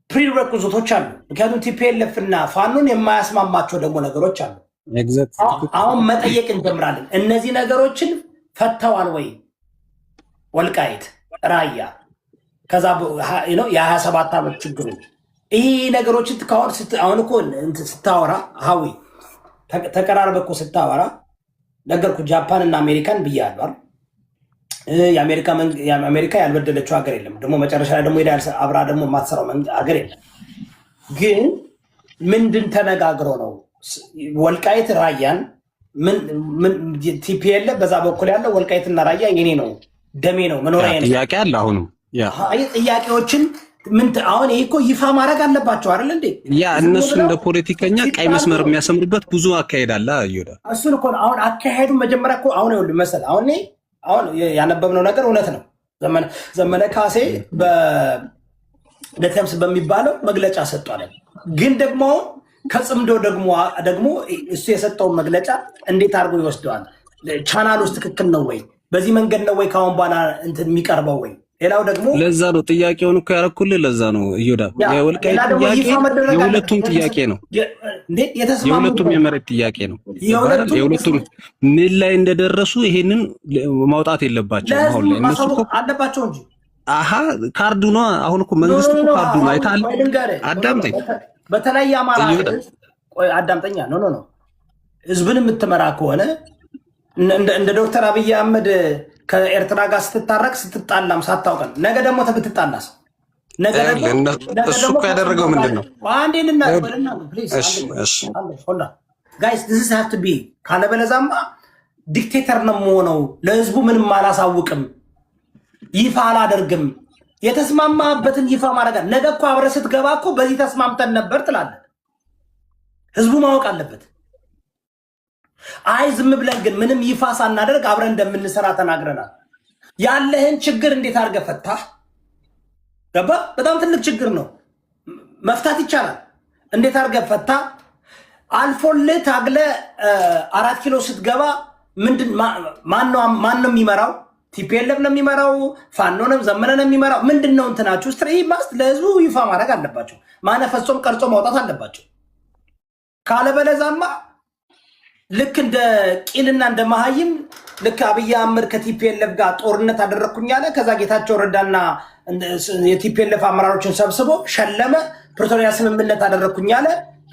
ፕሪሬኩዚቶች አሉ ምክንያቱም ቲፒኤልኤፍ እና ፋኖን የማያስማማቸው ደግሞ ነገሮች አሉ አሁን መጠየቅ እንጀምራለን እነዚህ ነገሮችን ፈተዋል ወይ ወልቃይት ራያ ከዛ የ27 ዓመት ችግሩ ይሄ ነገሮችን አሁን እኮ ስታወራ ሀዊ ተቀራርበ እኮ ስታወራ ነገርኩ ጃፓን እና አሜሪካን ብያለሁ የአሜሪካ ያልበደለችው ሀገር የለም ደግሞ መጨረሻ ላይ ደግሞ አብራ ደግሞ የማትሰራው ሀገር የለም ግን ምንድን ተነጋግረው ነው ወልቃይት ራያን ቲፒኤልኤፍ በዛ በኩል ያለው ወልቃይትና ራያ የኔ ነው ደሜ ነው መኖሪያ ነው ጥያቄ አለ አሁንም ጥያቄዎችን አሁን ይሄ እኮ ይፋ ማድረግ አለባቸው አይደል እንዴ እነሱ እንደ ፖለቲከኛ ቀይ መስመር የሚያሰምሩበት ብዙ አካሄድ አለ አይዮዳ እሱን እኮ አሁን አካሄዱ መጀመሪያ እኮ አሁን ይኸውልህ መሰለህ አሁን ያነበብነው ነገር እውነት ነው ዘመነ ካሴ በደተምስ በሚባለው መግለጫ ሰጥቷል ግን ደግሞ ከጽምዶ ደግሞ እሱ የሰጠውን መግለጫ እንዴት አድርጎ ይወስደዋል ቻናል ውስጥ ትክክል ነው ወይ በዚህ መንገድ ነው ወይ ካሁን በኋላ እንትን የሚቀርበው ወይ ሌላው ደግሞ ለዛ ነው ጥያቄውን እኮ ያረኩልህ ለዛ ነው እዮዳ የወልቃይት ጥያቄ የሁለቱም ጥያቄ ነው የሁለቱም የመሬት ጥያቄ ነው የሁለቱም ምን ላይ እንደደረሱ ይሄንን ማውጣት የለባቸው አሁን ላይ እነሱ እኮ አለባቸው እንጂ ካርዱ ነው አሁን እኮ መንግስት እኮ ካርዱ ነው አይታል አዳምጠኝ በተለይ አማራ አዳምጠኛ ኖ ህዝብን የምትመራ ከሆነ እንደ ዶክተር አብይ አህመድ ከኤርትራ ጋር ስትታረቅ ስትጣላም ሳታውቀን ነገ ደግሞ ብትጣላስ ነገ ደግሞ እሱ እኮ ያደረገው ምንድነው አንዴንና ጋይስ this has to be ካለበለዛማ ዲክቴተር ነው የምሆነው ለህዝቡ ምንም አላሳውቅም ይፋ አላደርግም የተስማማበትን ይፋ ማድረግ ነገ እኮ አብረህ ስትገባ እኮ በዚህ ተስማምተን ነበር ትላለህ ህዝቡ ማወቅ አለበት አይ ዝም ብለን ግን ምንም ይፋ ሳናደርግ አብረን እንደምንሰራ ተናግረናል ያለህን ችግር እንዴት አድርገህ ፈታህ ገባ በጣም ትልቅ ችግር ነው መፍታት ይቻላል እንዴት አድርገህ ፈታህ አልፎልህ ታግለህ 4 ኪሎ ስትገባ ምንድን ማን ነው የሚመራው ቲፒኤልኤፍ ነው የሚመራው ፋኖ ነው ዘመነ ነው የሚመራው ምንድነው እንትናችሁ ስትሪ ማስት ለህዝቡ ይፋ ማድረግ አለባቸው ማነፈሶም ቀርጾ ማውጣት አለባቸው ካለበለዛማ ልክ እንደ ቂልና እንደ መሀይም ልክ አብይ አህመድ ከቲፒኤልኤፍ ጋር ጦርነት አደረኩኝ አለ። ከዛ ጌታቸው ረዳና የቲፒኤልኤፍ አመራሮችን ሰብስቦ ሸለመ። ፕሪቶሪያ ስምምነት አደረኩኝ አለ።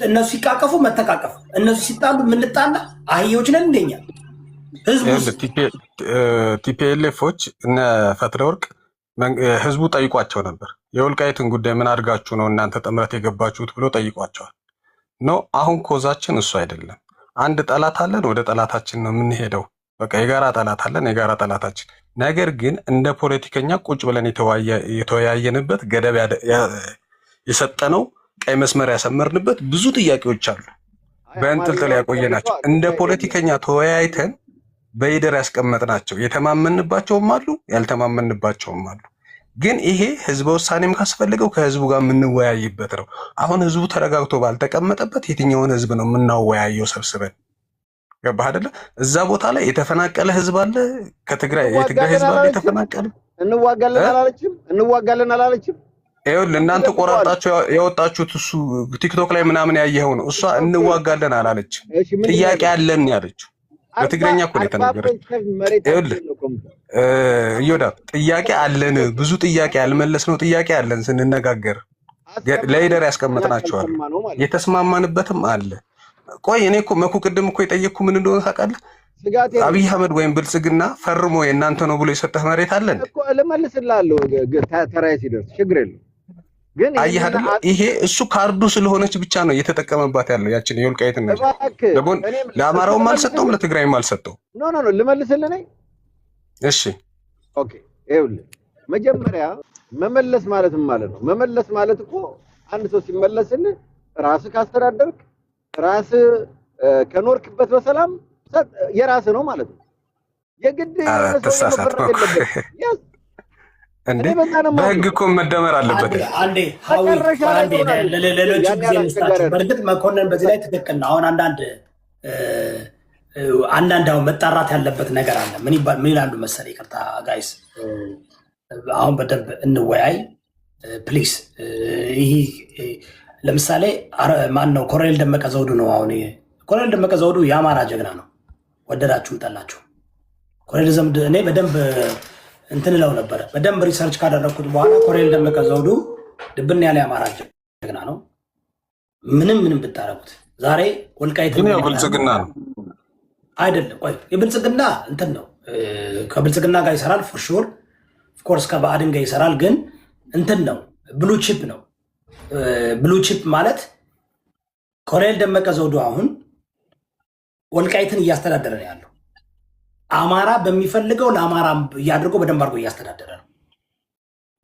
እነሱ ሲቃቀፉ መተቃቀፍ፣ እነሱ ሲጣሉ ምንጣላ አህዮች ነን እንደኛ ህዝቡ። ቲፒኤልኤፎች እነ ፈትለወርቅ ህዝቡ ጠይቋቸው ነበር። የወልቃይትን ጉዳይ ምን አድርጋችሁ ነው እናንተ ጥምረት የገባችሁት ብሎ ጠይቋቸዋል። ኖ አሁን ኮዛችን እሱ አይደለም። አንድ ጠላት አለን፣ ወደ ጠላታችን ነው የምንሄደው። በቃ የጋራ ጠላት አለን፣ የጋራ ጠላታችን። ነገር ግን እንደ ፖለቲከኛ ቁጭ ብለን የተወያየንበት ገደብ የሰጠነው ቀይ መስመር ያሰመርንበት ብዙ ጥያቄዎች አሉ፣ በእንጥልጥል ያቆየናቸው። እንደ ፖለቲከኛ ተወያይተን በይደር ያስቀመጥናቸው የተማመንባቸውም አሉ፣ ያልተማመንባቸውም አሉ። ግን ይሄ ህዝበ ውሳኔም ካስፈልገው ከህዝቡ ጋር የምንወያይበት ነው። አሁን ህዝቡ ተረጋግቶ ባልተቀመጠበት የትኛውን ህዝብ ነው የምናወያየው ሰብስበን? ገባህ አይደለ? እዛ ቦታ ላይ የተፈናቀለ ህዝብ አለ፣ የትግራይ ህዝብ አለ የተፈናቀለ። እንዋጋለን አላለችም። ይኸውልህ እናንተ ቆራጣችሁ ያወጣችሁት እሱ ቲክቶክ ላይ ምናምን ያየኸው ነው። እሷ እንዋጋለን አላለችም፣ ጥያቄ አለን ያለችው። በትግረኛ እኮ ነው የተናገረችው። ይኸውልህ እዮዳ ጥያቄ አለን፣ ብዙ ጥያቄ ያልመለስነው ጥያቄ አለን። ስንነጋገር ለይደር ያስቀመጥናቸዋል፣ የተስማማንበትም አለ። ቆይ እኔ እኮ መኩ ቅድም እኮ የጠየቅኩ ምን እንደሆነ ታውቃለህ? አብይ አህመድ ወይም ብልጽግና ፈርሞ የእናንተ ነው ብሎ የሰጠህ መሬት አለን እኮ ልመልስልሃለሁ፣ ተራዬ ሲደርስ ችግር የለም። ግን አየህ አይደል? ይሄ እሱ ካርዱ ስለሆነች ብቻ ነው እየተጠቀመባት ያለው ያችን የወልቃይትን ነው። ለአማራውም አልሰጠውም፣ ለትግራይም አልሰጠውም። ኖ ልመልስልህ ነኝ። እሺ ኦኬ፣ ይኸውልህ መጀመሪያ መመለስ ማለት ምን ማለት ነው? መመለስ ማለት እኮ አንድ ሰው ሲመለስልህ ራስህ ካስተዳደርክ ራስህ ከኖርክበት በሰላም የራስህ ነው ማለት ነው። የግድ ተሳሳት ነው እንዴ? በህግ እኮ መደመር አለበት። አንዴ ለሌሎች ጊዜ ልስጣቸው። በእርግጥ መኮንን በዚህ ላይ ትክክል ነው። አሁን አንዳንድ አሁን መጣራት ያለበት ነገር አለ። ምን ይላሉ መሰለህ? ይቅርታ ጋይስ፣ አሁን በደንብ እንወያይ ፕሊስ። ይህ ለምሳሌ ማን ነው? ኮሎኔል ደመቀ ዘውዱ ነው። አሁን ኮሎኔል ደመቀ ዘውዱ የአማራ ጀግና ነው፣ ወደዳችሁም ጠላችሁ። ኮሎኔል ዘምድ እኔ በደንብ እንትን እለው ነበረ። በደንብ ሪሰርች ካደረግኩት በኋላ ኮሎኔል ደመቀ ዘውዱ ድብን ያለ የአማራ ጀግና ነው። ምንም ብታረጉት ዛሬ ወልቃይት ብልጽግና ነው አይደለም። ቆይ የብልጽግና እንትን ነው፣ ከብልጽግና ጋር ይሰራል ፎር ሹር ኦፍኮርስ፣ ከብአዴን ጋር ይሰራል። ግን እንትን ነው፣ ብሉ ቺፕ ነው። ብሉ ቺፕ ማለት ኮሎኔል ደመቀ ዘውዱ አሁን ወልቃይትን እያስተዳደረ ነው ያለው። አማራ በሚፈልገው ለአማራ እያድርገው በደንብ አድርጎ እያስተዳደረ ነው።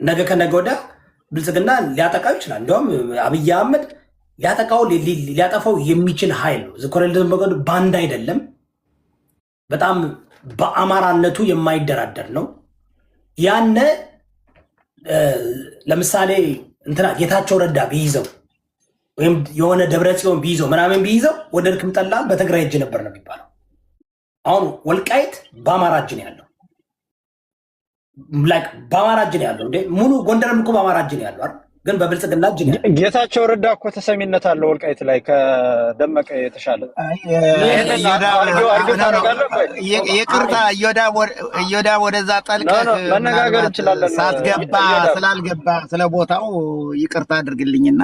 ነገ ከነገ ወዲያ ብልጽግና ሊያጠቃው ይችላል። እንዲሁም አብይ አህመድ ሊያጠፋው የሚችል ኃይል ነው። ኮሎኔል ደመቀ ዘውዱ ባንድ አይደለም፣ በጣም በአማራነቱ የማይደራደር ነው። ያነ ለምሳሌ እንትና ጌታቸው ረዳ ቢይዘው ወይም የሆነ ደብረ ጽዮን ቢይዘው ምናምን ቢይዘው ወደ ልክም ጠላ በትግራይ እጅ ነበር ነው የሚባለው። አሁን ወልቃይት በአማራ እጅ ነው ያለው። ላይክ በአማራ እጅ ነው ያለው እንዴ! ሙሉ ጎንደርም እኮ በአማራ እጅ ነው ያለው አይደል? ግን በብልጽግና እጅ ነው። ጌታቸው ረዳ እኮ ተሰሚነት አለው ወልቃይት ላይ ከደመቀ የተሻለ። ይቅርታ እዮዳ ወደዛ ጠልቀህ መነጋገር እንችላለን። ሳትገባ ስላልገባ ስለ ቦታው ይቅርታ አድርግልኝና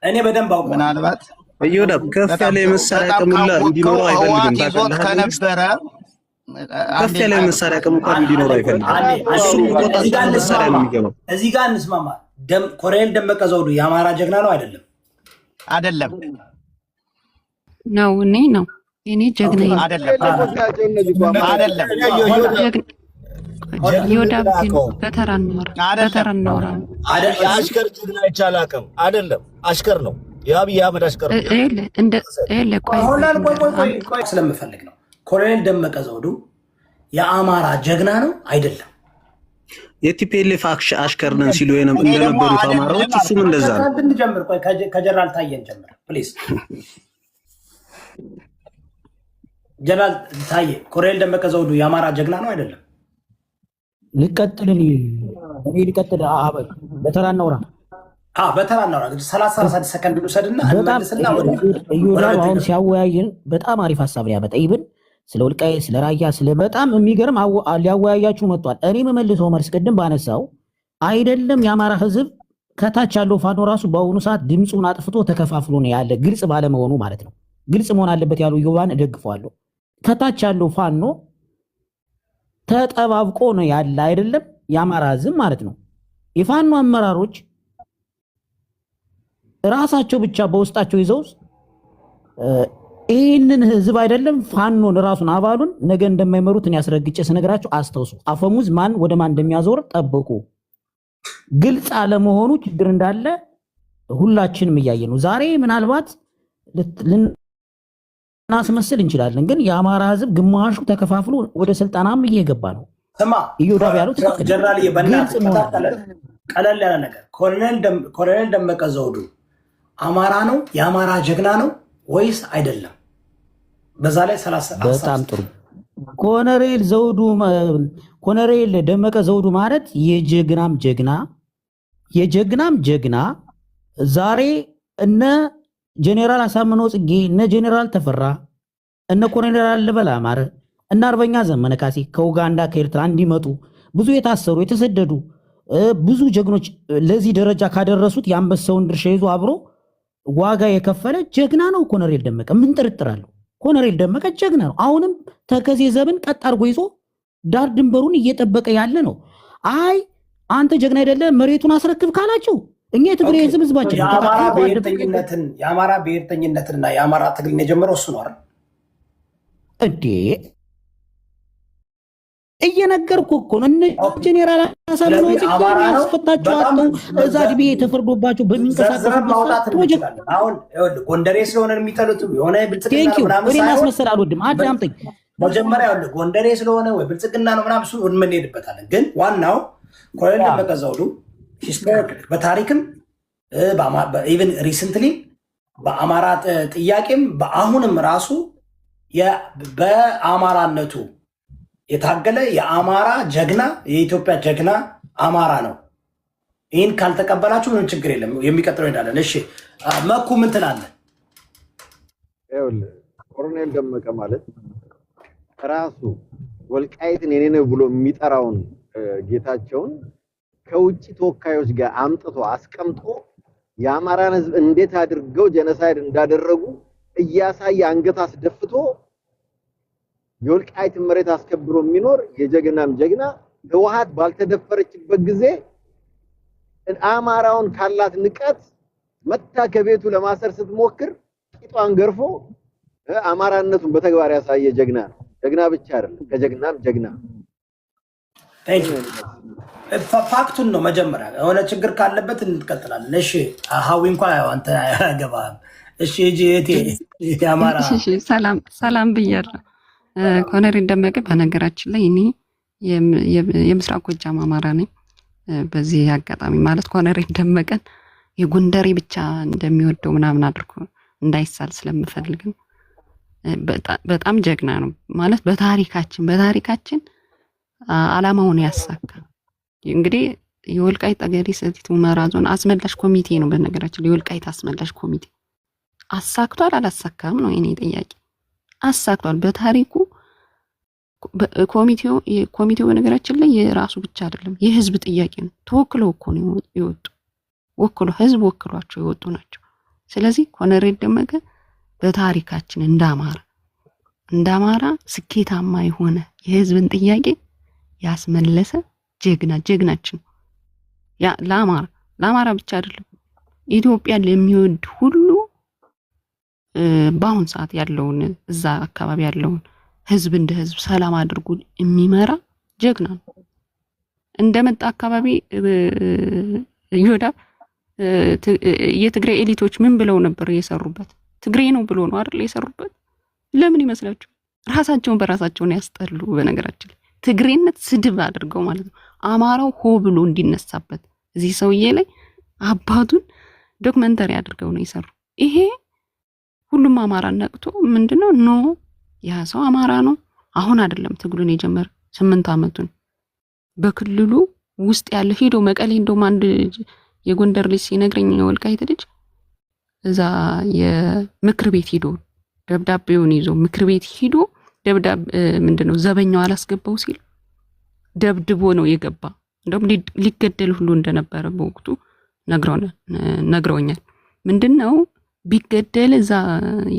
እኔ በደንብ አውቀዋለሁ። ምናልባት እዮዳ ከፍ ያለ የመሳሪያ አቅም እንዲኖረው አይፈልግም። ይዞት ከነበረ ከፍ ያለ የመሳሪያ አቅም እንኳን እንዲኖረው አይፈልግም። እሱም ቆጣጣ መሳሪያ ነው የሚገባው። እዚህ ጋር እንስማማ። ኮሎኔል ደመቀ ዘውዱ የአማራ ጀግና ነው አይደለም? አይደለም ነው እኔ ጀግና አይደለም። ይወዳብ ግን በተራ እናወራ። አሽከር ጀግና ይቻል አቅም አይደለም፣ አሽከር ነው። የአብይ አህመድ አሽከር ነው። ቆይ ስለምፈልግ ነው። ኮሎኔል ደመቀ ዘውዱ የአማራ ጀግና ነው አይደለም? የቲፒኤልኤፍ አሽከር ነን ሲሉ እንደነበሩት አማራዎች እሱም እንደዛ ነው። እንጀምር። ቆይ ከጀነራል ታዬን ጀምር ፕሊዝ። ጀነራል ታዬ ኮሎኔል ደመቀ ዘውዱ የአማራ ጀግና ነው አይደለም? ልቀጥል በተራ እናውራ። በተራ ነው 30 ሰከንድ ልውሰድና እንመልስና እዮዳብ አሁን ሲያወያየን በጣም አሪፍ ሀሳብ ያመጣ ይብን ስለ ወልቃይት ስለ ራያ ስለ በጣም የሚገርም ሊያወያያችሁ መጥቷል። እኔ የምመልሰው መልስ ቅድም ባነሳው አይደለም የአማራ ህዝብ ከታች ያለው ፋኖ ራሱ በአሁኑ ሰዓት ድምፁን አጥፍቶ ተከፋፍሎ ነው ያለ፣ ግልጽ ባለመሆኑ ማለት ነው። ግልጽ መሆን አለበት ያሉ ዮባን እደግፈዋለሁ። ከታች ያለው ፋኖ ተጠባብቆ ነው ያለ አይደለም የአማራ ህዝብ ማለት ነው። የፋኖ አመራሮች ራሳቸው ብቻ በውስጣቸው ይዘው ይህንን ህዝብ አይደለም ፋኖን ራሱን አባሉን ነገ እንደማይመሩት እኔ አስረግጬ ስነግራቸው አስተውሱ። አፈሙዝ ማን ወደ ማን እንደሚያዞር ጠብቁ። ግልጽ አለመሆኑ ችግር እንዳለ ሁላችንም እያየ ነው። ዛሬ ምናልባት ልናስመስል እንችላለን፣ ግን የአማራ ህዝብ ግማሹ ተከፋፍሎ ወደ ስልጣናም እየገባ ነው። እዮዳብ ያሉት ጀነራል ቀለል ያለ ነገር ኮሎኔል ደመቀ ዘውዱ አማራ ነው የአማራ ጀግና ነው ወይስ አይደለም? በዛ ላይ 30 በጣም ጥሩ። ኮሎኔል ደመቀ ዘውዱ ማለት የጀግናም ጀግና ዛሬ እነ ጄኔራል አሳምነው ጽጌ እነ ጄኔራል ተፈራ እነ ኮሎኔል አለበል አማረ እና አርበኛ ዘመነ ካሴ ከኡጋንዳ ከኤርትራ እንዲመጡ ብዙ የታሰሩ የተሰደዱ ብዙ ጀግኖች ለዚህ ደረጃ ካደረሱት የአንበሳውን ድርሻ ይዞ አብሮ ዋጋ የከፈለ ጀግና ነው ኮሎኔል ደመቀ። ምን ጥርጥር አለው? ኮሎኔል ደመቀ ጀግና ነው። አሁንም ተከዜ ዘብን ቀጥ አድርጎ ይዞ ዳር ድንበሩን እየጠበቀ ያለ ነው። አይ አንተ ጀግና አይደለ መሬቱን አስረክብ ካላቸው እኛ የትግራይ ህዝባችን የአማራ ብሔርተኝነትና የአማራ ትግልን የጀመረው እሱ ነው አይደል እንዴ? እየነገርኩ እኮ ነው። እነ ጄኔራል አሳምነው ጽጌ ያስፈታቸው አጥተው እዛ ድቤ ተፈርዶባቸው በሚንቀሳቀሱበት ፕሮጀክት አሁን ጎንደሬ ስለሆነ የሚጠሉት የሆነ ብልጽግና ነው ምናምን ሳይሆን ማስመሰል አልወድም። አዳምጠኝ መጀመሪያ ጎንደሬ ስለሆነ ወይ ብልጽግና ነው ምናምን እሱ እንሄድበታለን። ግን ዋናው ኮሎኔል ደመቀ ዘውዱ በታሪክም ኢቨን ሪሰንትሊ በአማራ ጥያቄም በአሁንም ራሱ በአማራነቱ የታገለ የአማራ ጀግና የኢትዮጵያ ጀግና አማራ ነው። ይህን ካልተቀበላችሁ ምንም ችግር የለም። የሚቀጥለው እንዳለን። እሺ መኩ ምን ትላለህ? ኮሎኔል ደመቀ ማለት ራሱ ወልቃይትን የኔ ነው ብሎ የሚጠራውን ጌታቸውን ከውጭ ተወካዮች ጋር አምጥቶ አስቀምጦ የአማራን ህዝብ እንዴት አድርገው ጀነሳይድ እንዳደረጉ እያሳየ አንገት አስደፍቶ የወልቃይትን መሬት አስከብሮ የሚኖር የጀግናም ጀግና ህወሓት ባልተደፈረችበት ጊዜ አማራውን ካላት ንቀት መታ ከቤቱ ለማሰር ስትሞክር ቂጧን ገርፎ አማራነቱን በተግባር ያሳየ ጀግና ነው። ጀግና ብቻ አይደለም ከጀግናም ጀግና። ፋክቱን ነው መጀመሪያ የሆነ ችግር ካለበት እንቀጥላለን። እሺ ሀዊ እንኳን አንተ አያገባህም። እሺ እጂ አማራ ሰላም ብያለሁ። ኮሎኔል ደመቀ በነገራችን ላይ እኔ የምስራቅ ጎጃም አማራ ነኝ። በዚህ አጋጣሚ ማለት ኮሎኔል ደመቀን የጎንደሬ ብቻ እንደሚወደው ምናምን አድርጎ እንዳይሳል ስለምፈልግ በጣም ጀግና ነው ማለት በታሪካችን አላማውን ያሳካ። እንግዲህ የወልቃይት ጠገዴ ሰቲት ሁመራ ዞን አስመላሽ ኮሚቴ ነው። በነገራችን ላይ የወልቃይት አስመላሽ ኮሚቴ አሳክቷል አላሳካም ነው የኔ ጥያቄ። አሳክቷል። በታሪኩ ኮሚቴው በነገራችን ላይ የራሱ ብቻ አይደለም የህዝብ ጥያቄ ነው። ተወክለው እኮ ነው የወጡ ህዝብ ወክሏቸው የወጡ ናቸው። ስለዚህ ኮሎኔል ደመቀ በታሪካችን እንዳማራ ስኬታማ የሆነ የህዝብን ጥያቄ ያስመለሰ ጀግናችን ያ ለአማራ ብቻ አይደለም ኢትዮጵያን ለሚወድ ሁሉ በአሁን ሰዓት ያለውን እዛ አካባቢ ያለውን ህዝብ እንደ ህዝብ ሰላም አድርጎ የሚመራ ጀግና ነው። እንደመጣ አካባቢ ይወዳብ የትግራይ ኤሊቶች ምን ብለው ነበር የሰሩበት? ትግሬ ነው ብሎ ነው አይደል የሰሩበት? ለምን ይመስላችሁ? ራሳቸውን በራሳቸውን ያስጠሉ። በነገራችን ላይ ትግሬነት ስድብ አድርገው ማለት ነው። አማራው ሆ ብሎ እንዲነሳበት እዚህ ሰውዬ ላይ አባቱን ዶክመንተሪ አድርገው ነው የሰሩ። ይሄ ሁሉም አማራ ነቅቶ ምንድነው ኖ ያ ሰው አማራ ነው። አሁን አይደለም ትግሉን የጀመረ 8 አመቱን በክልሉ ውስጥ ያለ ሄዶ መቀሌ እንደውም አንድ የጎንደር ልጅ ሲነግረኝ የወልቃይት ልጅ እዛ የምክር ቤት ሂዶ ደብዳቤውን ይዞ ምክር ቤት ሂዶ ምንድነው ዘበኛው አላስገባው ሲል ደብድቦ ነው የገባ። እንደውም ሊገደል ሁሉ እንደነበረ በወቅቱ ነግረውኛል። ምንድነው ቢገደል እዛ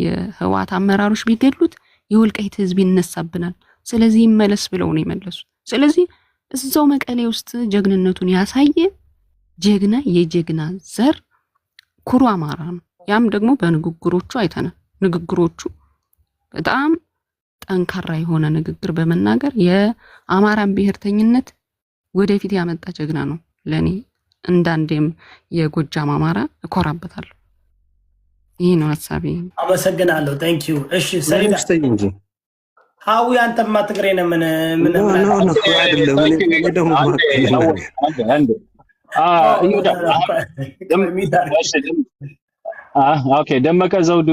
የህዋት አመራሮች ቢገድሉት የወልቃይት ህዝብ ይነሳብናል፣ ስለዚህ ይመለስ ብለው ነው የመለሱት። ስለዚህ እዛው መቀሌ ውስጥ ጀግንነቱን ያሳየ ጀግና የጀግና ዘር ኩሩ አማራ ነው። ያም ደግሞ በንግግሮቹ አይተናል። ንግግሮቹ በጣም ጠንካራ የሆነ ንግግር በመናገር የአማራን ብሔርተኝነት ወደፊት ያመጣ ጀግና ነው። ለኔ እንዳንዴም የጎጃም አማራ እኮራበታለሁ። ይሄ ነው ሐሳቤ። አመሰግናለሁ። ታንክ ዩ። እሺ ሰሊዳ እንጂ ሀዊ አንተማ ትግሬ ነህ። ምን አይደለም እኔ ደግሞ ኦኬ ደመቀ ዘውዱ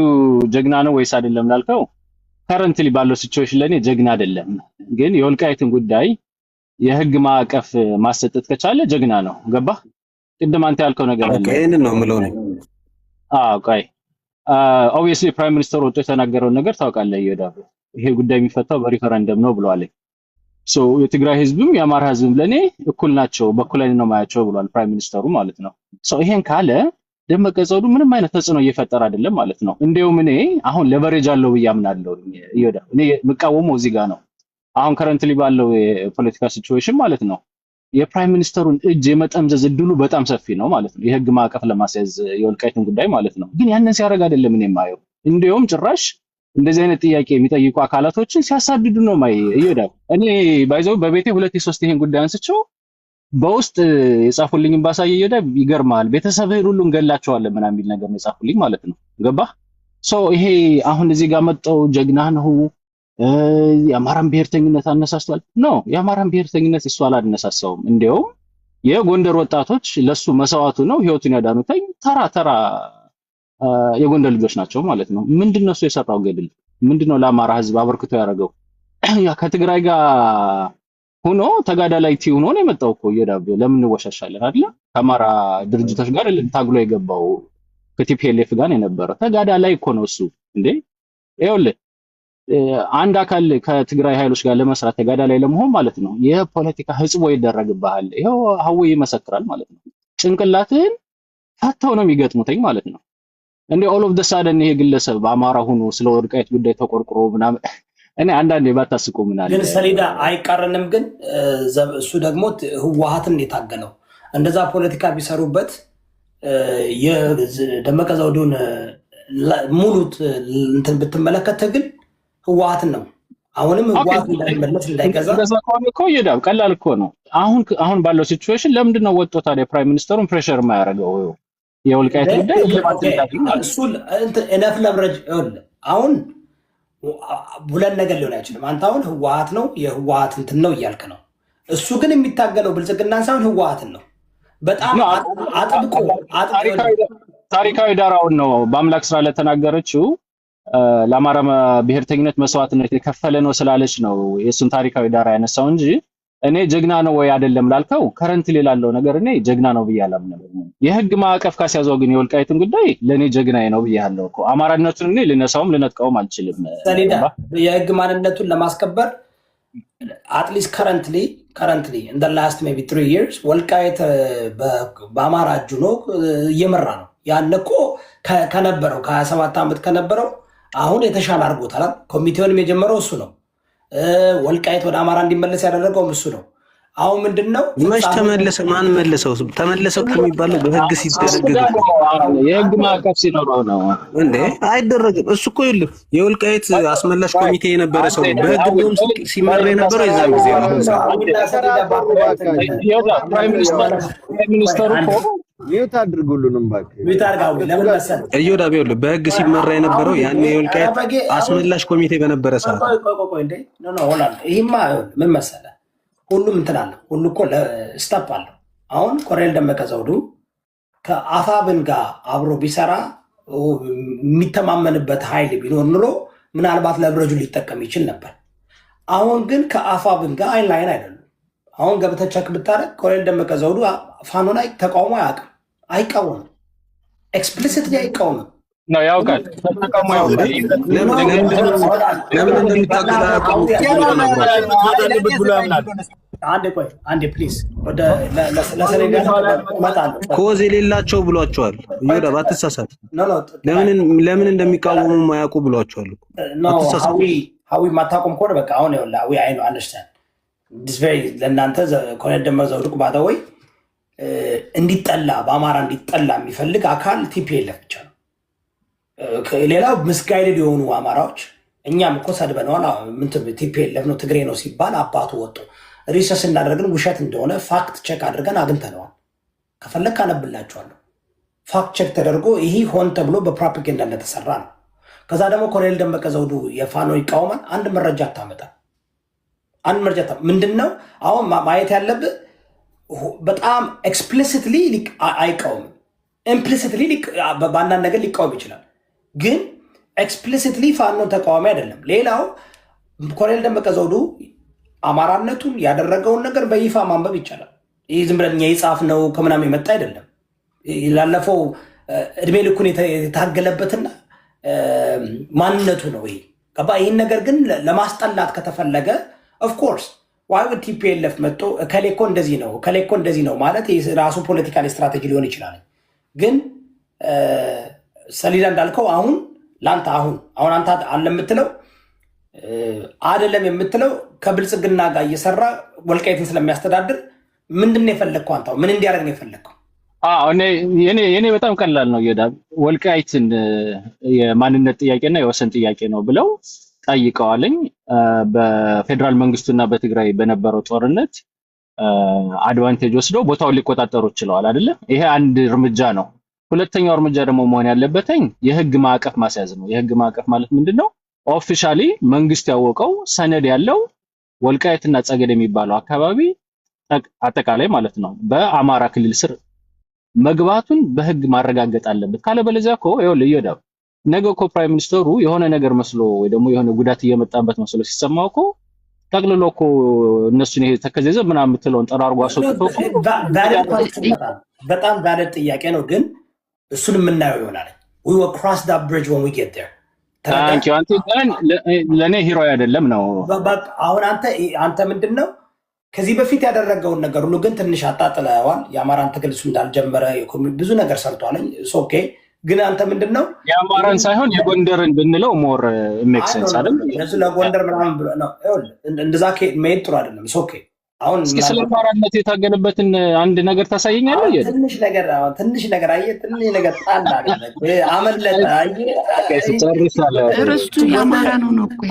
ጀግና ነው ወይስ አይደለም ላልከው ከረንትሊ ባለው ሲቹዌሽን ለኔ ጀግና አይደለም። ግን የወልቃይትን ጉዳይ የህግ ማዕቀፍ ማሰጠት ከቻለ ጀግና ነው። ገባህ? ቅድም አንተ ያልከው ነገር አለ። ይሄንን ነው የምለው ነው። ቆይ ኦብቪየስሊ ፕራይም ሚኒስተር ወጥቶ የተናገረውን ነገር ታውቃለህ ይወዳሉ። ይሄ ጉዳይ የሚፈታው በሪፈረንደም ነው ብሏል። ሶ የትግራይ ህዝብም የአማራ ህዝብም ለኔ እኩል ናቸው፣ በኩል ላይ ነው ማያቸው ብሏል ፕራይም ሚኒስተሩ ማለት ነው። ሶ ይሄን ካለ ደመቀ ዘውዱ ምንም አይነት ተጽዕኖ እየፈጠረ አይደለም ማለት ነው። እንደውም እኔ አሁን ለቨሬጅ አለው ብዬ አምናለሁ። ይወዳሉ እኔ የምቃወመው እዚህ ጋር ነው። አሁን ከረንትሊ ባለው የፖለቲካ ሲቹዌሽን ማለት ነው የፕራይም ሚኒስተሩን እጅ የመጠምዘዝ እድሉ በጣም ሰፊ ነው ማለት ነው። የህግ ማዕቀፍ ለማስያዝ የወልቃይትን ጉዳይ ማለት ነው። ግን ያንን ሲያደርግ አይደለም እኔ የማየው። እንደውም ጭራሽ እንደዚህ አይነት ጥያቄ የሚጠይቁ አካላቶችን ሲያሳድዱ ነው ይወዳሉ። እኔ ባይዘው በቤቴ 2-3 ይሄን ጉዳይ አንስቼው በውስጥ የጻፉልኝን ባሳየ ይወዳል። ይገርማል። ቤተሰብህን ሁሉ እንገላቸዋለን ምናምን የሚል ነገር ነው የጻፉልኝ ማለት ነው። ገባህ? ሶ ይሄ አሁን እዚህ ጋር መጣው ጀግና ነው የአማራን ብሔርተኝነት አነሳስቷል። ኖ የአማራን ብሔርተኝነት እሱ አላነሳሳውም። እንደውም የጎንደር ወጣቶች ለሱ መስዋዕቱ ነው ህይወቱን ያዳኑተኝ ተራ የጎንደር ልጆች ናቸው ማለት ነው። ምንድነው እሱ የሰራው ገድል? ምንድነው ለአማራ ህዝብ አበርክቶ ያደረገው? ያ ከትግራይ ጋር ሆኖ ተጋዳላይ ሆኖ ነው የመጣው እኮ ይወዳሉ። ለምን እንወሻሻለን አይደል? ከአማራ ድርጅቶች ጋር ታግሎ የገባው ከቲፒኤልኤፍ ጋር የነበረው ተጋዳላይ እኮ ነው እሱ እንዴ። ይኸውልህ አንድ አካል ከትግራይ ኃይሎች ጋር ለመስራት ተጋዳላይ ለመሆን ማለት ነው የፖለቲካ ህጽቦ ይደረግብሃል። ይሄው ሀዊ ይመሰክራል ማለት ነው። ጭንቅላትን ፈተው ነው የሚገጥሙትኝ ማለት ነው። እንዴ ኦል ኦፍ ዘ ሳደን ይሄ ግለሰብ በአማራ ሆኖ ስለ ወልቃይት ጉዳይ ተቆርቆሮ ምናምን እኔ አንዳንዴ ባታስቁ ምናምን ግን ሰሊዳ አይቃረንም። ግን እሱ ደግሞ ህወሓትን የታገለው እንደዛ ፖለቲካ ቢሰሩበት የደመቀ ዘውዱን ሙሉት እንትን ብትመለከት ግን ህወሓትን ነው። አሁንም ህወሓት እንዳይመለስ እንዳይገዛ እኮ ይሄዳል። ቀላል እኮ ነው። አሁን ባለው ሲቹዌሽን ለምንድን ነው ወጥቶ ታዲያ ፕራይም ሚኒስተሩን ፕሬሸር የማያደርገው? የወልቃይት ጉዳይ እሱ እነፍ ለብረጅ አሁን ሁለት ነገር ሊሆን አይችልም። አንተ አሁን ህወሓት ነው የህወሓት እንትን ነው እያልክ ነው። እሱ ግን የሚታገለው ብልጽግናን ሳይሆን ህወሓትን ነው። በጣም አጥብቆ ታሪካዊ ዳራውን ነው በአምላክ ስራ ለተናገረችው ለአማራ ብሔርተኝነት መስዋዕትነት የከፈለ ነው ስላለች ነው የእሱን ታሪካዊ ዳራ ያነሳው እንጂ እኔ ጀግና ነው ወይ አይደለም ላልከው ከረንትሊ ላለው ነገር እኔ ጀግና ነው ብዬ አላምንም። የህግ ማዕቀፍ ካስያዘው ግን የወልቃይትን ጉዳይ ለኔ ጀግናዬ ነው ብዬሃለሁ እኮ። አማራነቱን እኔ ልነሳውም ልነጥቀውም አልችልም። ሰሊዳ የህግ ማንነቱን ለማስከበር አትሊስት ከረንትሊ in the last maybe 3 years ወልቃይት በአማራ እጁ ነው እየመራ ነው። ያን እኮ ከነበረው ከ27 ዓመት ከነበረው አሁን የተሻለ አድርጎታል። ኮሚቴውንም የጀመረው እሱ ነው። ወልቃይት ወደ አማራ እንዲመለስ ያደረገው እሱ ነው። አሁን ምንድነው መች ተመለሰ? ማን መለሰው? ተመለሰው የሚባለው በህግ ሲደረግ የህግ ማዕቀፍ ሲኖረው ነው እንዴ? አይደረግም። እሱ እኮ ይልህ የወልቃይት አስመላሽ ኮሚቴ የነበረ ሰው በህግ ነው ሲመራ የነበረው የዛን ጊዜ ፕራይም ሚኒስተሩ እኮ ሚውት አድርጉልንም እባክህ። ሚውት አድርጋው። ለምን መሰለህ እዮዳብ ይኸውልህ በህግ ሲመራ የነበረው ያን የወልቃይት አስመላሽ ኮሚቴ በነበረ ሰዓት ቆይ እንዴ ኖ ሆላል። ይሄማ ምን መሰለህ ሁሉም እንትን አለ። ሁሉ እኮ ስታፕ አለ። አሁን ኮሎኔል ደመቀ ዘውዱ ከአፋብን ጋር አብሮ ቢሰራ የሚተማመንበት ኃይል ቢኖር ኑሮ ምናልባት ለብረጁ ሊጠቀም ይችል ነበር። አሁን ግን ከአፋብን ጋር አይን ላይን አይደሉም። አሁን ገብተህ ቸክ ብታረግ ኮሎኔል ደመቀ ዘውዱ ፋኖ ላይ ተቃውሞ አያውቅም። አይቃወምም። ኤክስፕሊሲትሊ አይቃወምም ነው ያውቃል። ተጠቀሙ ያውቃል። ለምን እንደሚታገል አንዴ ፕሊዝ ወደ ለሰሌዳ እመጣለሁ። ኮዝ የሌላቸው ብሏቸዋል። ይወዳ ባትሳሳት ለምን እንደሚቃወሙ ማያውቁ ብሏቸዋል። አትሳሳት። ሀዊ ማታቆም ከሆነ በቃ አሁን ይኸውልህ ሀዊ አይ ነው አንደርስታንድ ዲስ ቬሪ ለእናንተ ኮነ ደመር ዘውድቁ ባደወይ እንዲጠላ በአማራ እንዲጠላ የሚፈልግ አካል ቲፒኤልኤፍ ብቻ ነው። ሌላው ምስጋይድድ የሆኑ አማራዎች እኛም እኮ ሰድበነዋል። ቲፒኤልኤፍ ነው ትግሬ ነው ሲባል አባቱ ወጡ ሪሰርች እናደርግን ውሸት እንደሆነ ፋክት ቼክ አድርገን አግኝተነዋል። ከፈለግ ካነብላችኋለሁ። ፋክት ቼክ ተደርጎ ይህ ሆን ተብሎ በፕሮፓጋንዳ እንደተሰራ ነው። ከዛ ደግሞ ኮሎኔል ደመቀ ዘውዱ የፋኖ ይቃወማል። አንድ መረጃ አታመጣ። ምንድን ነው አሁን ማየት ያለብህ? በጣም ኤክስፕሊሲትሊ አይቃወምም። ኢምፕሊሲትሊ በአንዳንድ ነገር ሊቃወም ይችላል፣ ግን ኤክስፕሊሲትሊ ፋኖ ተቃዋሚ አይደለም። ሌላው ኮሎኔል ደመቀ ዘውዱ አማራነቱን ያደረገውን ነገር በይፋ ማንበብ ይቻላል። ይህ ዝም ብለን የጻፍ ነው ከምናምን የመጣ አይደለም። ላለፈው እድሜ ልኩን የታገለበትና ማንነቱ ነው ይሄ ገባ። ይህን ነገር ግን ለማስጠላት ከተፈለገ ኦፍኮርስ ዋይ ውድ ቲፒኤልኤፍ መጥቶ ከሌኮ እንደዚህ ነው ከሌኮ እንደዚህ ነው ማለት ራሱ ፖለቲካል ስትራቴጂ ሊሆን ይችላል። ግን ሰሊዳ እንዳልከው አሁን ለአንተ አሁን አንተ አለ የምትለው አይደለም የምትለው ከብልጽግና ጋር እየሰራ ወልቃይትን ስለሚያስተዳድር ምንድን ነው የፈለግከው? አንተ ምን እንዲያደርግ ነው የፈለግከው? የኔ በጣም ቀላል ነው። ወልቃይትን የማንነት ጥያቄና የወሰን ጥያቄ ነው ብለው ጠይቀዋልኝ። በፌዴራል መንግስቱና በትግራይ በነበረው ጦርነት አድቫንቴጅ ወስደው ቦታውን ሊቆጣጠሩ ችለዋል አይደለ? ይሄ አንድ እርምጃ ነው። ሁለተኛው እርምጃ ደግሞ መሆን ያለበትኝ የህግ ማዕቀፍ ማስያዝ ነው። የህግ ማዕቀፍ ማለት ምንድነው? ኦፊሻሊ መንግስት ያወቀው ሰነድ ያለው ወልቃይትና ጸገዴ የሚባለው አካባቢ አጠቃላይ ማለት ነው በአማራ ክልል ስር መግባቱን በህግ ማረጋገጥ አለበት። ካለበለዚያ እኮ ይኸውልህ ይወዳው ነገ እኮ ፕራይም ሚኒስተሩ የሆነ ነገር መስሎ ወይ ደግሞ የሆነ ጉዳት እየመጣበት መስሎ ሲሰማው እኮ ጠቅልሎ እኮ እነሱን ይሄ ተከዘዘ ምናምን የምትለውን ጠራርጎ አስወጥቶ በጣም ቫሊድ ጥያቄ ነው፣ ግን እሱን የምናየው ይሆናል። we will cross that bridge when we get there። ታንኪ አንተ ግን ለኔ ሂሮ አይደለም ነው። አሁን አንተ ምንድነው ከዚህ በፊት ያደረገውን ነገር ሁሉ ግን ትንሽ አጣጥለዋል። የአማራን ትግል እሱ እንዳልጀመረ ብዙ ነገር ሰርቷል። ኦኬ፣ ግን አንተ ምንድነው የአማራን ሳይሆን የጎንደርን ብንለው ሞር ሜክ ሴንስ አይደል? ለዚህ ለጎንደር ምናምን ነው እንደዛ መሄድ ጥሩ አይደለም። ኦኬ፣ አሁን እስኪ ስለ አማራነት የታገለበትን አንድ ነገር ታሳየኛለህ? ትንሽ ነገር አየህ፣ ትንሽ ነገር ጣል አደረገ አመለጠ። አየህ ጨርሻለሁ። እርስቱ የአማራ ነው ነው እኮ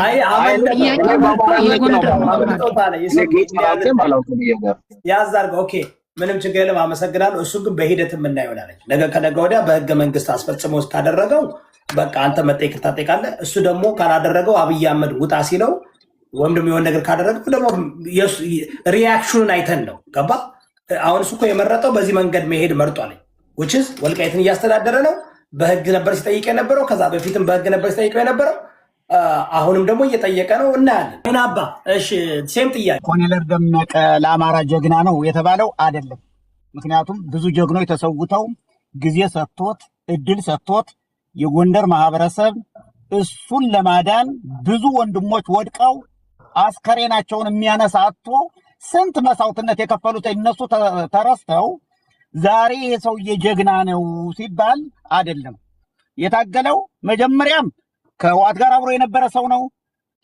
ያዛርገው። ኦኬ፣ ምንም ችግር የለም፣ አመሰግናለሁ። እሱ ግን በሂደት የምናየው ይሆናል። ነገ ከነገ ወዲያ በህገ መንግስት አስፈጽሞ ካደረገው በቃ አንተ መጠየቅ ታጠቃለህ። እሱ ደግሞ ካላደረገው አብይ አህመድ ውጣ ሲለው ወይም ደግሞ የሆነ ነገር ካደረገው ደግሞ ሪያክሽኑን አይተን ነው ገባ። አሁን እሱ እኮ የመረጠው በዚህ መንገድ መሄድ መርጧል። which is ወልቃይትን እያስተዳደረ ነው። በህግ ነበር ሲጠይቅ የነበረው፣ ከዛ በፊትም በህግ ነበር ሲጠይቅ የነበረው፣ አሁንም ደግሞ እየጠየቀ ነው። እናያለን። ግን አባ እሺ፣ ሴም ጥያቄ ኮሎኔል ደመቀ ለአማራ ጀግና ነው የተባለው አይደለም። ምክንያቱም ብዙ ጀግኖች ተሰውተው ጊዜ ሰጥቶት እድል ሰጥቶት የጎንደር ማህበረሰብ እሱን ለማዳን ብዙ ወንድሞች ወድቀው አስከሬናቸውን የሚያነሳ አጥቶ ስንት መስዋዕትነት የከፈሉት እነሱ ተረስተው ዛሬ የሰውዬ ጀግና ነው ሲባል አይደለም የታገለው። መጀመሪያም ከህወሓት ጋር አብሮ የነበረ ሰው ነው።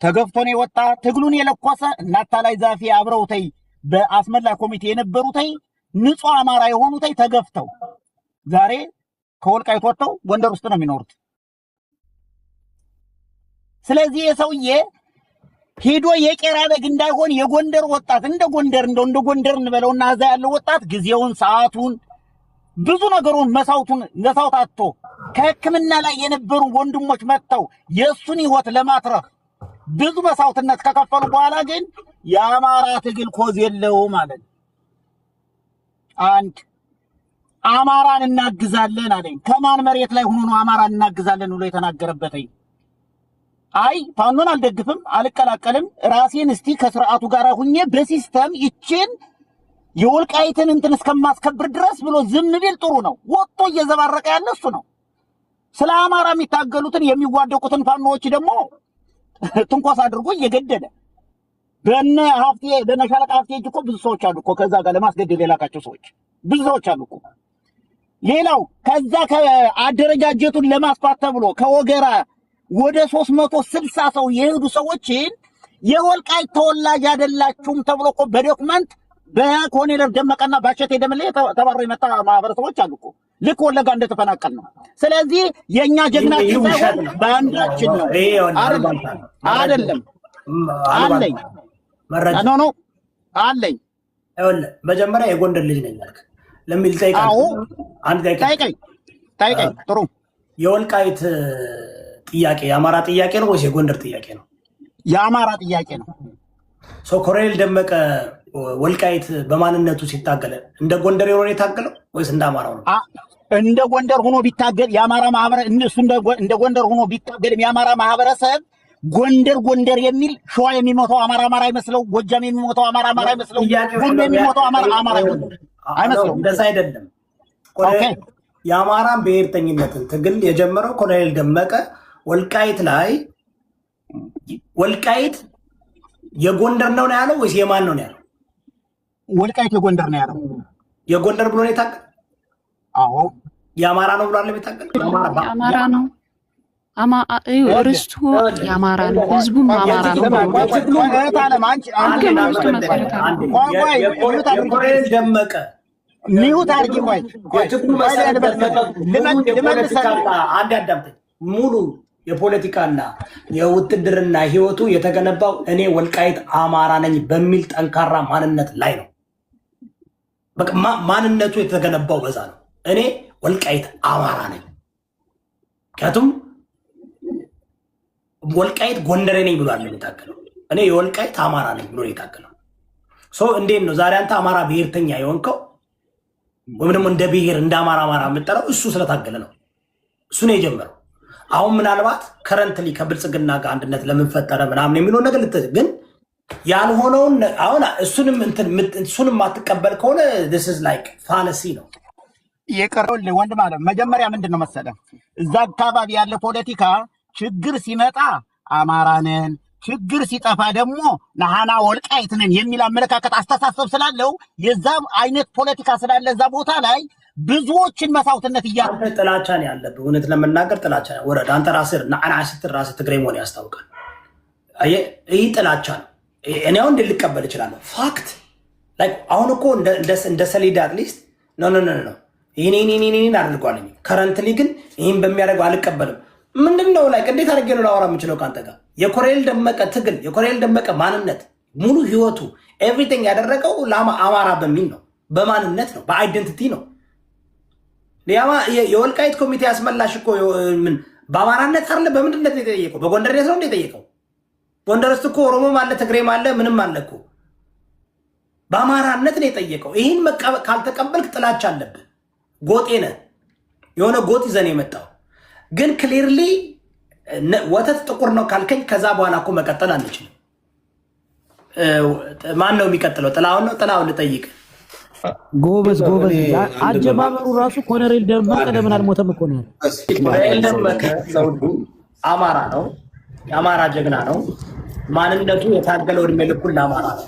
ተገፍቶ ነው የወጣ። ትግሉን የለኮሰ እናታ ላይ ዛፊ አብረውተይ በአስመላ ኮሚቴ የነበሩተይ ንጹህ አማራ የሆኑተይ ተገፍተው ዛሬ ከወልቃይት ወጥተው ጎንደር ውስጥ ነው የሚኖሩት። ስለዚህ የሰውዬ ሄዶ የቄራ በግ እንዳይሆን የጎንደር ወጣት እንደ ጎንደር እንበለውና እዛ ያለው ወጣት ጊዜውን ሰዓቱን ብዙ ነገሩን መስዋዕታቶ ከሕክምና ላይ የነበሩ ወንድሞች መጥተው የእሱን ህይወት ለማትረፍ ብዙ መስዋዕትነት ከከፈሉ በኋላ ግን የአማራ ትግል ኮዝ የለውም ማለት አንድ አማራን እናግዛለን አለኝ። ከማን መሬት ላይ ሆኖ ነው አማራን እናግዛለን ብሎ የተናገረበትኝ? አይ ፋኖን አልደግፍም አልቀላቀልም፣ ራሴን እስቲ ከስርዓቱ ጋር ሁኜ በሲስተም ይችን የወልቃይትን እንትን እስከማስከብር ድረስ ብሎ ዝም ቢል ጥሩ ነው። ወጥቶ እየዘባረቀ ያለ እሱ ነው። ስለ አማራ የሚታገሉትን የሚዋደቁትን ፋኖዎች ደግሞ ትንኮሳ አድርጎ እየገደለ በነ ሻለቃ ሀብቴ እኮ ብዙ ሰዎች አሉ እኮ ከዛ ጋር ለማስገደል የላካቸው ሰዎች ብዙ ሰዎች አሉ እኮ። ሌላው ከዛ ከአደረጃጀቱን ለማስፋት ተብሎ ከወገራ ወደ 360 ሰው የሄዱ ሰዎችን የወልቃይት ተወላጅ አይደላችሁም ተብሎ እኮ በዶክመንት በኮሎኔል ደመቀና ባሸቴ ደምሌ ተባረው የመጣ ማህበረሰቦች አሉ እኮ ልክ ወለጋ እንደተፈናቀል ነው። ስለዚህ የኛ ጀግናችን ሳይሆን ባንዳችን ነው። አይደለም አለኝ መረጃ ኖ አለኝ። መጀመሪያ የጎንደር ልጅ ነኝ አልክ ለሚል ጠይቃ አንድ ጠይቀኝ። ጥሩ የወልቃይት ጥያቄ የአማራ ጥያቄ ነው ወይስ የጎንደር ጥያቄ ነው? የአማራ ጥያቄ ነው። ኮሎኔል ደመቀ ወልቃይት በማንነቱ ሲታገለ እንደ ጎንደር የሆነ የታገለው ወይስ እንደ አማራው ነው? እንደ ጎንደር ሆኖ ቢታገል የአማራ ማህበረ እነሱ እንደ ጎንደር ሆኖ ቢታገል የአማራ ማህበረሰብ ጎንደር የሚል ሸዋ የሚሞተው አማራ አይመስለው፣ ጎጃም የሚሞተው አማራ አይመስለው፣ ጎንደር የሚሞተው አማራ አይመስለው። እንደዛ አይደለም። የአማራን ብሔርተኝነትን ትግል የጀመረው ኮሎኔል ደመቀ ወልቃይት የጎንደር ነው ያለው ወይስ የማን ነው ያለው? ወልቃይት የጎንደር ነው ያለው። የጎንደር ብሎ ነው የታገለው? አዎ። የአማራ ነው ብሎ አለ የታገለው? የአማራ ነው። ርስቱ የአማራ ነው። ህዝቡም አማራ ነው። የኮሎኔል ደመቀ ሚሁት አርጊ አንድ አዳምጠኝ። ሙሉ የፖለቲካና የውትድርና ህይወቱ የተገነባው እኔ ወልቃይት አማራ ነኝ በሚል ጠንካራ ማንነት ላይ ነው። በቃ ማንነቱ የተገነባው በዛ ነው። እኔ ወልቃይት አማራ ነኝ። ምክንያቱም ወልቃይት ጎንደሬ ነኝ ብሎ አለ የታገለው። እኔ የወልቃይት አማራ ነኝ ብሎ የታገለው። እንዴት ነው ዛሬ አንተ አማራ ብሔርተኛ የሆንከው? ወይም ደግሞ እንደ ብሔር እንደ አማራ የምጠራው እሱ ስለታገለ ነው። እሱ ነው የጀመረው። አሁን ምናልባት ከረንትሊ ከብልጽግና ጋር አንድነት ለምንፈጠረ ምናምን የሚለው ነገር ግን ያልሆነውን አሁን እሱንም ማትቀበል ከሆነ this is like fallacy ነው የቀረው። ወንድም አለ መጀመሪያ ምንድን ነው መሰለህ እዛ አካባቢ ያለ ፖለቲካ ችግር ሲመጣ አማራንን ችግር ሲጠፋ ደግሞ ነሃና ወልቃይት ነን የሚል አመለካከት አስተሳሰብ ስላለው የዛ አይነት ፖለቲካ ስላለ እዛ ቦታ ላይ ብዙዎችን መስዋዕትነት አንተ ጥላቻ ነው ያለብህ። እውነት ለመናገር ጥላቻ ነው ወረድ። አንተ ራስህ ነዓና ስትል ራስህ ትግሬ መሆን ያስታውቃል። ይህ ጥላቻ ነው። እኔ አሁን እንዴት ልቀበል እችላለሁ? ፋክት ላይክ አሁን እኮ እንደ ሰሌዳ አትሊስት ኖ ይህን አድርጓለኝ። ከረንትሊ ግን ይህን በሚያደርገው አልቀበልም። ምንድነው ላይ እንዴት አድርጌ ነው ላወራ የምችለው ከአንተ ጋር? የኮሎኔል ደመቀ ትግል የኮሎኔል ደመቀ ማንነት ሙሉ ህይወቱ ኤቭሪቲንግ ያደረገው አማራ በሚል ነው፣ በማንነት ነው፣ በአይደንቲቲ ነው። የወልቃይት ኮሚቴ አስመላሽ እኮ ምን በአማራነት አይደለ በምንድነት ነው የጠየቀው? በጎንደርነት ነው የጠየቀው? ጎንደር ውስጥ እኮ ኦሮሞም አለ ትግሬም አለ ምንም አለ እኮ። በአማራነት ነው የጠየቀው። ይህን ካልተቀበልክ ጥላቻ አለብህ። ጎጤ ነህ፣ የሆነ ጎጥ ይዘን የመጣው ግን ክሊርሊ ወተት ጥቁር ነው ካልከኝ ከዛ በኋላ እኮ መቀጠል አንችልም። ማን ነው የሚቀጥለው? ጥላሁን ነው። ጥላሁን ልጠይቅ። ጎበዝ አጀማመሩ ራሱ ኮሎኔል ደመቀ ለምን አልሞተም እኮ ነው። ኮሎኔል ደመቀ ዘውዱ አማራ ነው፣ የአማራ ጀግና ነው። ማንነቱ የታገለው እድሜ ልኩን ለአማራ ነው።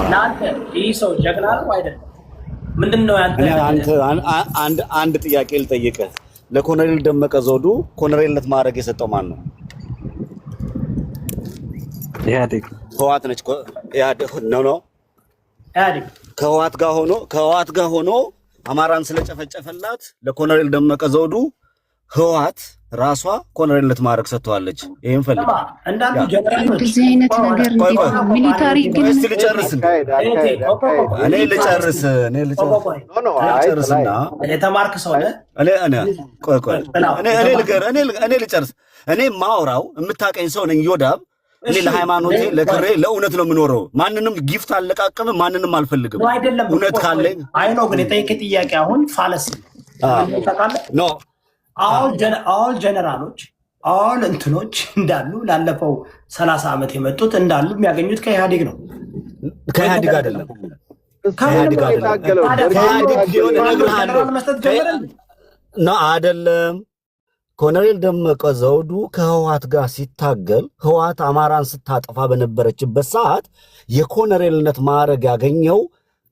እናንተ ይህ ሰው ጀግና ነው አይደለም? ምንድነው አንድ ጥያቄ ልጠይቅህ። ለኮሎኔል ደመቀ ዘውዱ ኮሎኔልነት ማዕረግ የሰጠው ማን ነው? ኢህአዴግ። ህወሓት ነች። ኢህአዴግ ነው። ኢህአዴግ ከህወሓት ጋር ሆኖ አማራን ስለጨፈጨፈላት ለኮሎኔል ደመቀ ዘውዱ ህወሓት ራሷ ኮሎኔልነት ማዕረግ ሰጥተዋለች። ይሄን ፈልግ እንዳንዱ ጀነራል እንደዚህ አይነት ነገር እንዴት ነው ሚሊታሪ ግን እስቲ ልጨርስና የተማርክ ሰው ነህ። እኔ ልጨርስ። እኔ ማውራው የምታቀኝ ሰው ነኝ ዮዳብ። እኔ ለሃይማኖቴ ለክሬ ለእውነት ነው የምኖረው። ማንንም ጊፍት አልለቃቀምም፣ ማንንም አልፈልግም። እውነት ካለኝ አይ ነው። ግን የጠየቀኝ ጥያቄ አሁን ፋለሲ ነው። አሁን ጀነራሎች እንትኖች እንዳሉ ላለፈው 30 ዓመት የመጡት እንዳሉ የሚያገኙት ከኢህአዴግ ነው። ከኢህአዴግ አይደለም ከኢህአዴግ ቢሆን እነግርሃለሁ ነው አይደለም። ኮሎኔል ደመቀ ዘውዱ ከህወሓት ጋር ሲታገል ህወሓት አማራን ስታጠፋ በነበረችበት ሰዓት የኮሎኔልነት ማዕረግ ያገኘው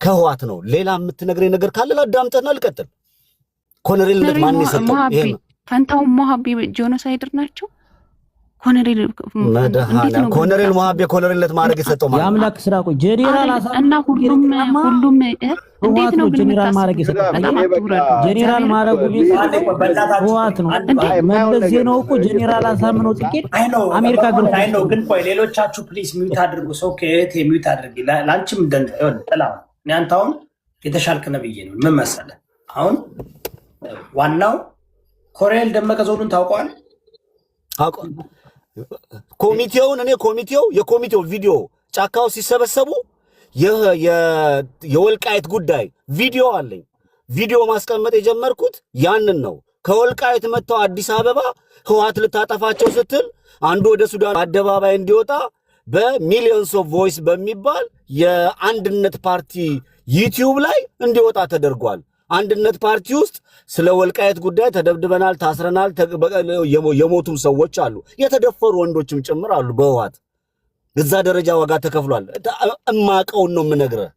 ከህወሓት ነው። ሌላ የምትነግረኝ ነገር ካለ ላዳምጠና ልቀጥል። ኮሎኔልነት ማን የሰጠው? ይሄ ነው። ፈንታው ሞሐቢ ጄኖሳይደር ናቸው። ኮሎኔል ኮሎኔል ሞሐቢ ኮሎኔልነት ማዕረግ የሰጠው ማለት የአምላክ ስራ እኮ ጄኔራል እና ሁሉም እንዴት ነው ጄኔራል ማዕረግ የሰጠው? ጄኔራል ማዕረጉ ህወሓት ነው። መለስ ዜናው እኮ ጄኔራል አሳምነው ጽጌ አሜሪካ ግን ቆይ ሌሎቻችሁ ፕሊስ ሚውት አድርጉ። ሰው ከየት ሚውት አድርጊ። ላንቺም ጥላው ያንተ አሁን የተሻልክ ነብይ ነው። ምን መሰለህ አሁን ዋናው ኮሎኔል ደመቀ ዘውዱን ታውቀዋል? የኮሚቴው ቪዲዮ ጫካው ሲሰበሰቡ የወልቃይት ጉዳይ ቪዲዮ አለኝ። ቪዲዮ ማስቀመጥ የጀመርኩት ያንን ነው። ከወልቃይት መጥተው አዲስ አበባ ህወሓት ልታጠፋቸው ስትል አንዱ ወደ ሱዳን አደባባይ እንዲወጣ በሚሊዮንስ ኦፍ ቮይስ በሚባል የአንድነት ፓርቲ ዩቲዩብ ላይ እንዲወጣ ተደርጓል። አንድነት ፓርቲ ውስጥ ስለ ወልቃይት ጉዳይ ተደብድበናል፣ ታስረናል፣ የሞቱም ሰዎች አሉ፣ የተደፈሩ ወንዶችም ጭምር አሉ። በህወሓት እዛ ደረጃ ዋጋ ተከፍሏል። እማቀውን ነው የምነግርህ፣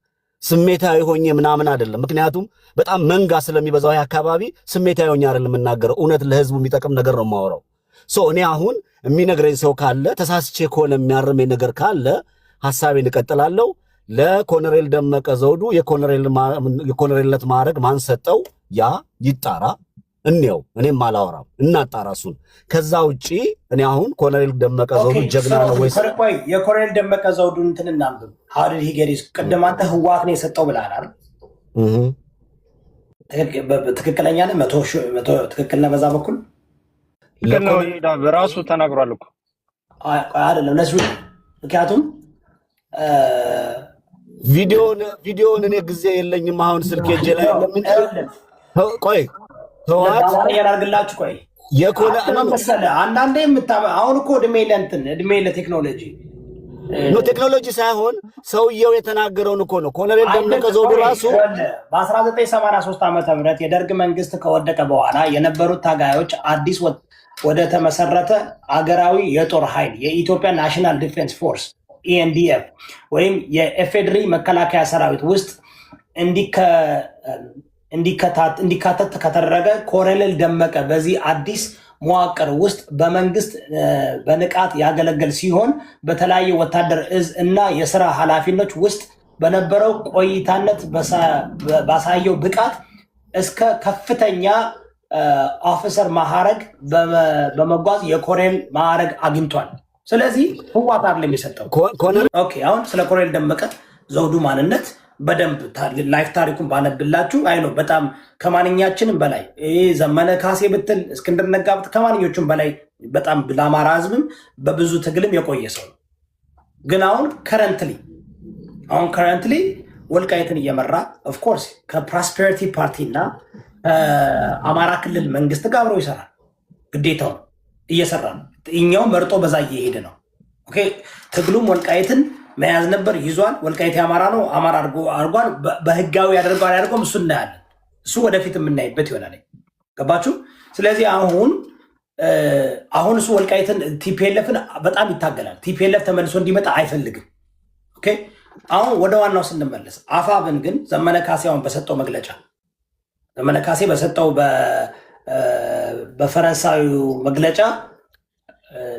ስሜታዊ ሆኜ ምናምን አይደለም። ምክንያቱም በጣም መንጋ ስለሚበዛው አካባቢ ስሜታዊ ሆኜ አይደለም የምናገረው፣ እውነት ለህዝቡ የሚጠቅም ነገር ነው የማወራው። እኔ አሁን የሚነግረኝ ሰው ካለ ተሳስቼ ከሆነ የሚያርመኝ ነገር ካለ ሐሳቤን እቀጥላለሁ። ለኮሎኔል ደመቀ ዘውዱ የኮሎኔልነት ማዕረግ ማን ሰጠው? ያ ይጣራ፣ እንየው። እኔም አላወራም፣ እናጣራ እሱን። ከዛ ውጪ እኔ አሁን ኮሎኔል ደመቀ ዘውዱ ጀግና ነው ወይስ? ቆይ የኮሎኔል ደመቀ ዘውዱ እንትን እናንብብ። how did he get his ቅድም አንተ ህወሓት ነው የሰጠው ብለሃል አይደል? ትክክለኛ ነህ? መቶ ትክክል ነህ። በዛ በኩል በራሱ ተናግሯል እኮ አይደለም ለሱ። ምክንያቱም ቪዲዮን እኔ ጊዜ የለኝም አሁን ስልክ እጄ ላይ ለምን ቆይ ህወሓት ያላርግላችሁ ቆይ የኮለ አንዳንዴ አሁን እኮ እድሜ ለቴክኖሎጂ ነው ቴክኖሎጂ ሳይሆን ሰውየው የተናገረውን እኮ ነው። ኮሎኔል ደመቀ ዘውዱ ራሱ በ1983 ዓ.ም የደርግ መንግስት ከወደቀ በኋላ የነበሩት ታጋዮች አዲስ ወደ ተመሰረተ አገራዊ የጦር ኃይል የኢትዮጵያ ናሽናል ዲፌንስ ፎርስ ኢኤንዲኤፍ ወይም የኢፌዴሪ መከላከያ ሰራዊት ውስጥ እንዲካተት ከተደረገ ኮሎኔል ደመቀ በዚህ አዲስ መዋቅር ውስጥ በመንግስት በንቃት ያገለገል ሲሆን በተለያየ ወታደር እዝ እና የሥራ ኃላፊነት ውስጥ በነበረው ቆይታነት ባሳየው ብቃት እስከ ከፍተኛ ኦፊሰር ማዕረግ በመጓዝ የኮሎኔል ማዕረግ አግኝቷል። ስለዚህ ህወሓት አይደለም የሰጠው። ኦኬ አሁን ስለ ኮሎኔል ደመቀ ዘውዱ ማንነት በደንብ ላይፍ ታሪኩን ባነብላችሁ አይ ነው በጣም ከማንኛችንም በላይ ዘመነ ካሴ ብትል እስክንድር ነጋ ብትል ከማንኞቹም በላይ በጣም ለአማራ ህዝብም በብዙ ትግልም የቆየ ሰው ነው። ግን አሁን ከረንትሊ ወልቃይትን እየመራ ኦፍ ኮርስ ከፕሮስፔሪቲ ፓርቲ እና አማራ ክልል መንግስት ጋር አብሮ ይሰራል። ግዴታው እየሰራ ነው። እኛው መርጦ በዛ እየሄደ ነው። ኦኬ ትግሉም ወልቃይትን መያዝ ነበር፣ ይዟል። ወልቃይት አማራ ነው፣ አማራ አድርጓል። በህጋዊ ያደርገው እሱ እናያለን። እሱ ወደፊት የምናይበት ይሆናል። ገባችሁ? ስለዚህ አሁን እሱ ወልቃይትን ቲፒኤልኤፍን በጣም ይታገላል። ቲፒኤልኤፍ ተመልሶ እንዲመጣ አይፈልግም። ኦኬ አሁን ወደ ዋናው ስንመለስ አፋብን ግን ዘመነ ካሴ አሁን በሰጠው መግለጫ ዘመነ ካሴ በሰጠው በፈረንሳዩ መግለጫ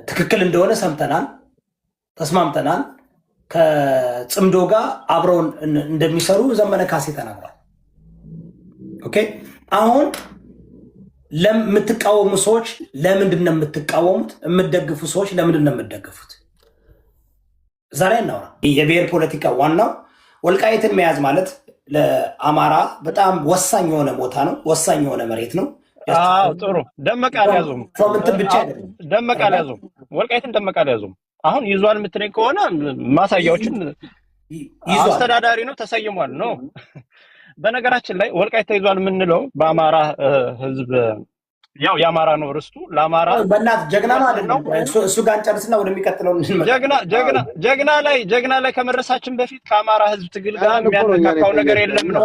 ትክክል እንደሆነ ሰምተናል፣ ተስማምተናል። ከጽምዶ ጋር አብረው እንደሚሰሩ ዘመነ ካሴ ተናግሯል። ኦኬ አሁን ለምትቃወሙ ሰዎች ለምንድን ነው የምትቃወሙት? የምትደግፉ ሰዎች ለምንድን ነው የምትደግፉት? ዛሬ እናውራ። የብሔር ፖለቲካ ዋናው ወልቃይትን መያዝ ማለት ለአማራ በጣም ወሳኝ የሆነ ቦታ ነው፣ ወሳኝ የሆነ መሬት ነው። ጥሩ ደመቀ አልያዙም፣ ደመቀ አልያዙም፣ ወልቃይትን ደመቀ አልያዙም። አሁን ይዟል የምትለኝ ከሆነ ማሳያዎችን አስተዳዳሪ ነው ተሰይሟል ነው። በነገራችን ላይ ወልቃይት ተይዟል የምንለው በአማራ ህዝብ ያው የአማራ ነው ርስቱ ለአማራ በእናትህ ጀግና ማለት ነው። እሱ ጋር እንጨርስና ወደሚቀጥለው ጀግና ላይ ከመድረሳችን በፊት ከአማራ ህዝብ ትግል ጋር የሚያነካካው ነገር የለም ነው።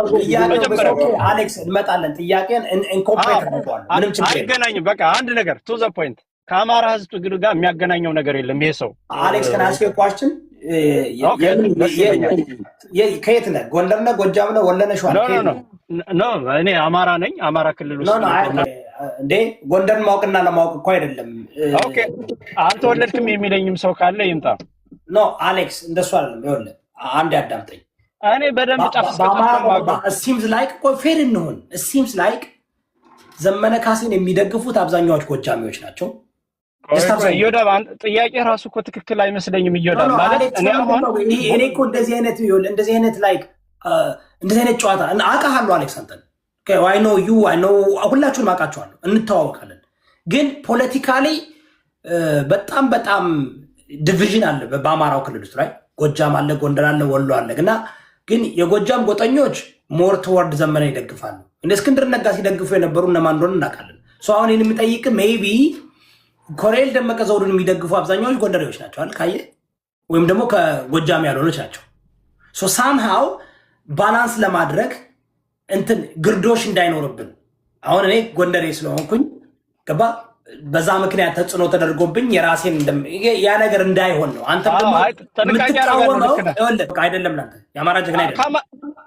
አሌክስ እንመጣለን። ጥያቄን ኢንኮምፕሌት አድርገዋል። ምንም ችግር አይገናኝም። በቃ አንድ ነገር ቱ ዘ ፖይንት ከአማራ ህዝብ ትግል ጋር የሚያገናኘው ነገር የለም ይሄ ሰው። አሌክስ ከናስኬ ኳስችን ከየት ነህ? ጎንደር ነህ? ጎጃም ነህ? ወሎ ነህ? ሸዋ ኖ እኔ አማራ ነኝ። አማራ ክልል ውስጥ እንዴ ጎንደርን ማወቅና ለማወቅ እኮ አይደለም። ኦኬ አልተወለድክም የሚለኝም ሰው ካለ ይምጣ። ኖ አሌክስ እንደሱ አይደለም። ይኸውልህ አንድ ያዳምጠኝ። እኔ በደንብ ጫፍ ሲምስ ላይክ እኮ ፌር እንሆን ሲምስ ላይክ ዘመነ ካሴን የሚደግፉት አብዛኛዎች ጎጃሚዎች ናቸው። ይወዳብ ጥያቄ ራሱ እኮ ትክክል አይመስለኝም። ይወዳብ ማለት እኔ እኮ እንደዚህ አይነት ላይክ እንደዚህ አይነት ጨዋታ አውቃለሁ አሌክስ አንተን አይ ኖ ዩ አይ ኖ ሁላችሁንም አውቃችኋለሁ፣ እንተዋወቃለን። ግን ፖለቲካሊ በጣም ዲቪዥን አለ በአማራው ክልል ውስጥ ላይ ጎጃም አለ፣ ጎንደር አለ፣ ወሎ አለ። ግን የጎጃም ጎጠኞች ሞር ተወርድ ዘመነ ይደግፋሉ። እንደ እስክንድር ነጋ ሲደግፉ የነበሩ እነማን እንደሆነ እናውቃለን። አሁን የምጠይቅ ሜይቢ ኮሎኔል ደመቀ ዘውዱን የሚደግፉ አብዛኛዎች ጎንደሬዎች ናቸው አይደል? ካየ ወይም ደግሞ ከጎጃም ያልሆነች ናቸው። ሳምሃው ባላንስ ለማድረግ እንትን ግርዶሽ እንዳይኖርብን አሁን እኔ ጎንደሬ ስለሆንኩኝ ገባ በዛ ምክንያት ተጽዕኖ ተደርጎብኝ የራሴን ያ ነገር እንዳይሆን ነው። አንተ ደግሞ የምትቃወመው አይደለም። ላንተ የአማራ ጀግና አይደለም።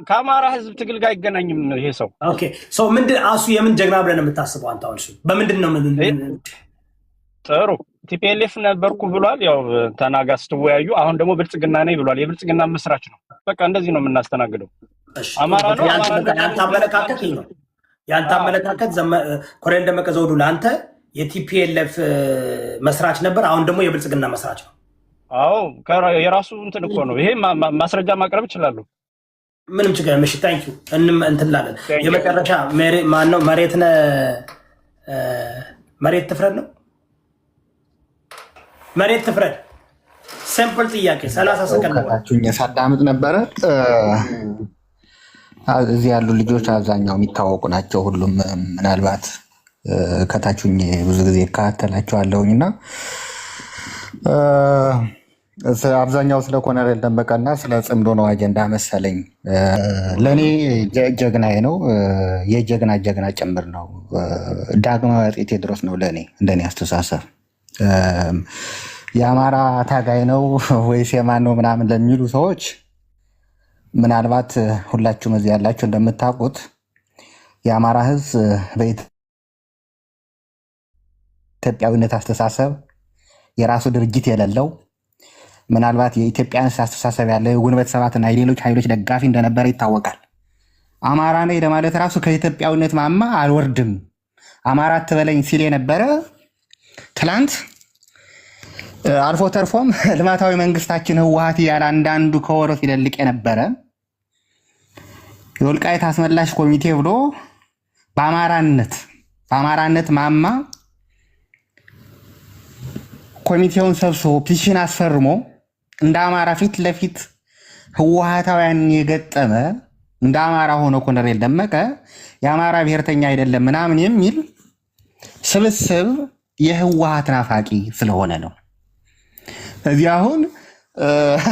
ከአማራ ህዝብ ትግል ጋር አይገናኝም ይሄ ሰው። ኦኬ ሶ ምንድን አሱ የምን ጀግና ብለን የምታስበው አንተ? አሁን እሱ በምንድን ነው ጥሩ ቲፒኤልኤፍ ነበርኩ ብሏል። ያው ተናጋ ስትወያዩ አሁን ደግሞ ብልጽግና ነኝ ብሏል። የብልጽግና መስራች ነው። በቃ እንደዚህ ነው የምናስተናግደው። አማራ ነው ያንተ አመለካከት ነው። ያንተ አመለካከት ኮሎኔል ደመቀ ዘውዱ ለአንተ የቲፒኤልኤፍ መስራች ነበር፣ አሁን ደግሞ የብልጽግና መስራች ነው። አዎ የራሱ እንትን እኮ ነው። ይሄ ማስረጃ ማቅረብ ይችላሉ። ምንም ችግር ምሽ ታንኪ እንትን ላለን የመጨረሻ ማነው መሬት ትፍረድ ነው። መሬት ትፍረድ ሲምፕል ጥያቄ 30 ሰከንድ ነው። ሳዳምጥ ነበረ። እዚህ ያሉ ልጆች አብዛኛው የሚታወቁ ናቸው። ሁሉም ምናልባት ከታችኝ ብዙ ጊዜ እከታተላቸዋለሁኝ እና አብዛኛው ስለ ኮሎኔል ደመቀና ስለ ጽምዶ ነው አጀንዳ መሰለኝ። ለእኔ ጀግናዬ ነው፣ የጀግና ጭምር ነው። ዳግማዊ አፄ ቴዎድሮስ ነው ለእኔ እንደኔ አስተሳሰብ። የአማራ ታጋይ ነው ወይስ የማን ነው ምናምን ለሚሉ ሰዎች ምናልባት ሁላችሁም እዚህ ያላችሁ እንደምታውቁት የአማራ ሕዝብ በኢትዮጵያዊነት አስተሳሰብ የራሱ ድርጅት የሌለው ምናልባት የኢትዮጵያን አስተሳሰብ ያለው የግንቦት ሰባትና የሌሎች ኃይሎች ደጋፊ እንደነበረ ይታወቃል። አማራ ነኝ ለማለት ራሱ ከኢትዮጵያዊነት ማማ አልወርድም አማራ አትበለኝ ሲል የነበረ ትላንት አልፎ ተርፎም ልማታዊ መንግስታችን ህወሓት ያለ አንዳንዱ ከወሮ ሲደልቅ የነበረ የወልቃይት አስመላሽ ኮሚቴ ብሎ በአማራነት ማማ ኮሚቴውን ሰብስቦ ፒቲሽን አስፈርሞ እንደ አማራ ፊት ለፊት ህወሓታውያን የገጠመ እንደ አማራ ሆኖ ኮሎኔል ደመቀ የአማራ ብሔርተኛ አይደለም ምናምን የሚል ስብስብ የህወሓት ናፋቂ ስለሆነ ነው። እዚህ አሁን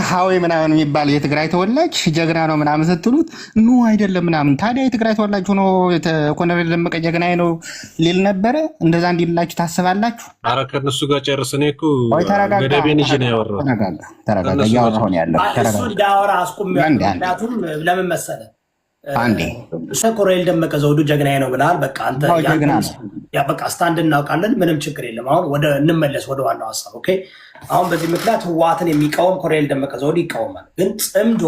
ሀዌ ምናምን የሚባል የትግራይ ተወላጅ ጀግና ነው ምናምን ስትሉት ኑ አይደለም ምናምን። ታዲያ የትግራይ ተወላጅ ሆኖ ኮሎኔል ደመቀ ጀግናዬ ነው ሊል ነበረ? እንደዛ እንዲላችሁ ታስባላችሁ? ኧረ ከእነሱ ጋር ጨርስ። እኔ እኮ ገደቤን ይዤ ነው ያወራሁት። ተረጋጋ። እያወራሁ ነው ያለው። እሱ እንዳወራ አስቁሜዋለሁ። ምክንያቱም ለምን መሰለህ ኮሎኔል ደመቀ ዘውዱ ጀግናዬ ነው ብለሃል። በቃ አንተ በቃ ስታንድ እናውቃለን። ምንም ችግር የለም። አሁን እንመለስ ወደ ዋናው ሀሳብ። ኦኬ አሁን በዚህ ምክንያት ህወሓትን የሚቃወም ኮሎኔል ደመቀ ዘውዱ ይቃወማል። ግን ጽምዶ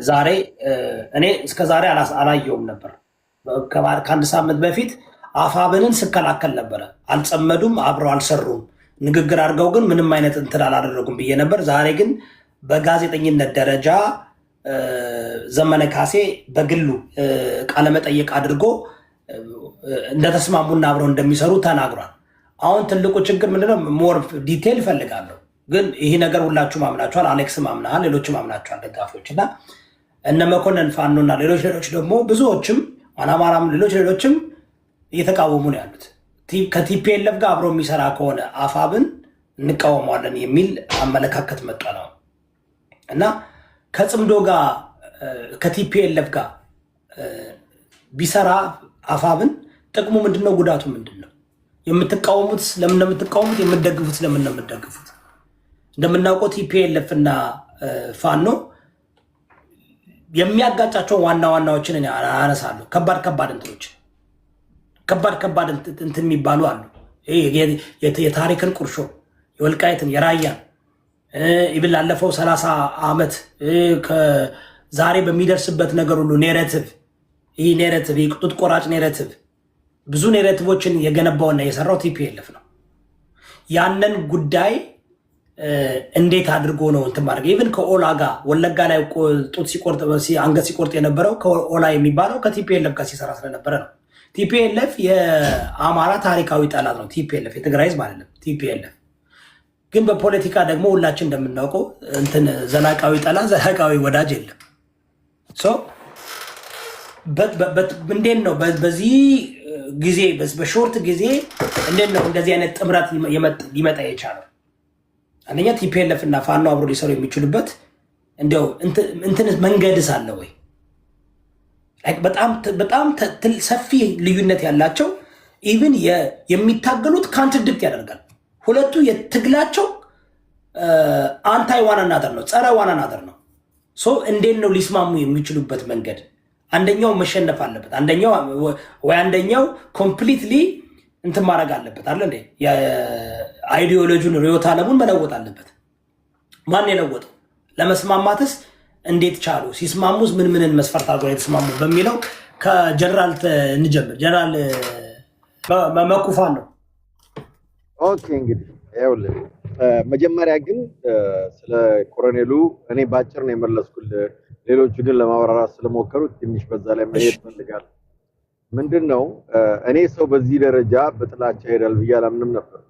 ዛሬ እኔ እስከ ዛሬ አላየውም ነበር። ከአንድ ሳምንት በፊት አፋብንን ስከላከል ነበረ። አልጸመዱም፣ አብረው አልሰሩም፣ ንግግር አድርገው ግን ምንም አይነት እንትን አላደረጉም ብዬ ነበር። ዛሬ ግን በጋዜጠኝነት ደረጃ ዘመነ ካሴ በግሉ ቃለመጠየቅ አድርጎ እንደተስማሙና አብረው እንደሚሰሩ ተናግሯል። አሁን ትልቁ ችግር ምንድነው? ሞር ዲቴል እፈልጋለሁ። ግን ይህ ነገር ሁላችሁም አምናችኋል። አሌክስም አምናሃል፣ ሌሎችም አምናችኋል ደጋፊዎች እና እነ መኮንን ፋኖና ሌሎች ደግሞ ብዙዎችም አማራም ሌሎችም እየተቃወሙ ነው ያሉት። ከቲፒኤልኤፍ ጋር አብሮ የሚሰራ ከሆነ አፋብን እንቃወመዋለን የሚል አመለካከት መጣ ነው እና ከጽምዶ ጋር ከቲፒኤልኤፍ ጋር ቢሰራ አፋብን ጥቅሙ ምንድነው? ጉዳቱ ምንድነው? የምትቃወሙት ለምን ነው የምትቃወሙት? የምትደግፉት ለምን ነው የምትደግፉት? እንደምናውቀው ቲፒኤልኤፍ እና ፋኖ የሚያጋጫቸው ዋና ዋናዎችን እኔ አነሳለሁ። ከባድ እንትን የሚባሉ አሉ። የታሪክን ቁርሾ የወልቃይትን የራያን ይብል ላለፈው 30 ዓመት ዛሬ በሚደርስበት ነገር ሁሉ ኔሬቲቭ የጡት ቆራጭ ኔሬቲቭ ብዙ ኔሬቲቮችን የገነባውና የሰራው ቲፒኤልኤፍ ነው። ያንን ጉዳይ እንዴት አድርጎ ነው እንትን ማድረግ ኢቭን ከኦላ ጋር ወለጋ ላይ ጡት ሲቆርጥ አንገት ሲቆርጥ የነበረው ከኦላ የሚባለው ከቲፒኤልኤፍ ጋር ሲሰራ ስለነበረ ነው። ቲፒኤልኤፍ የአማራ ታሪካዊ ጠላት ነው። ቲፒኤልኤፍ የትግራይ ህዝብ አይደለም። ቲፒኤልኤፍ ግን በፖለቲካ ደግሞ ሁላችን እንደምናውቀው እንትን ዘላቃዊ ጠላት ዘላቃዊ ወዳጅ የለም። እንዴት ነው በዚህ ጊዜ በሾርት ጊዜ እንዴት ነው እንደዚህ አይነት ጥምረት ሊመጣ የቻለው? አንደኛ ቲፒኤልኤፍ እና ፋኖ አብሮ ሊሰሩ የሚችሉበት እንደው እንትን መንገድስ አለ ወይ? በጣም ሰፊ ልዩነት ያላቸው ኢቭን የሚታገሉት ካንትራዲክት ያደርጋል። ሁለቱ የትግላቸው አንታይ ዋን አናዘር ነው፣ ጸረ ዋን አናዘር ነው። እንዴት ነው ሊስማሙ የሚችሉበት መንገድ? አንደኛው መሸነፍ አለበት፣ አንደኛው ኮምፕሊትሊ እንትን ማድረግ አለበት አለ እንዴ? የአይዲዮሎጂውን ርዕዮተ ዓለሙን መለወጥ አለበት። ማን የለወጠው? ለመስማማትስ እንዴት ቻሉ? ሲስማሙስ ምንን መስፈርት አድርገው የተስማሙ በሚለው ከጀነራል እንጀምር። ጀነራል መኩፋን ነው። ኦኬ እንግዲህ ይኸውልህ መጀመሪያ ግን ስለ ኮሎኔሉ እኔ ባጭር ነው የመለስኩልህ። ሌሎቹ ግን ለማብራራት ስለሞከሩ ትንሽ በዛ ላይ መሄድ ፈልጋለሁ። ምንድነው እኔ ሰው በዚህ ደረጃ በጥላቻ ሄዳል ብዬ አላምንም ነበር።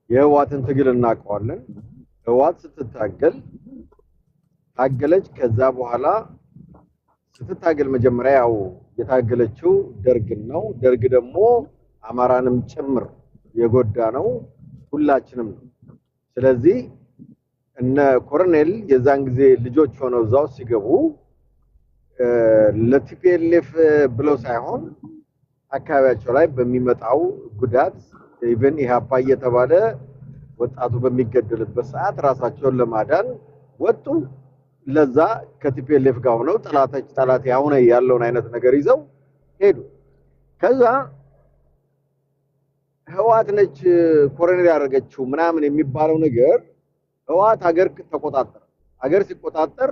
የህዋትን ትግል እናውቀዋለን። ህዋት ስትታገል ታገለች። ከዛ በኋላ ስትታገል መጀመሪያ ያው የታገለችው ደርግን ነው። ደርግ ደግሞ አማራንም ጭምር የጎዳ ነው፣ ሁላችንም ነው። ስለዚህ እነ ኮሎኔል የዛን ጊዜ ልጆች ሆነው እዛው ሲገቡ ለቲፒኤልኤፍ ብለው ሳይሆን አካባቢያቸው ላይ በሚመጣው ጉዳት ኢቨን ኢህአፓ እየተባለ ወጣቱ በሚገደልበት ሰዓት ራሳቸውን ለማዳን ወጡ። ለዛ ከቲፒኤልኤፍ ጋር ሆነው ጠላት ያሁን ያለውን አይነት ነገር ይዘው ሄዱ። ከዛ ህዋት ነች ኮሎኔል ያደረገችው ምናምን የሚባለው ነገር ህዋት ሀገር ተቆጣጠረ። ሀገር ሲቆጣጠር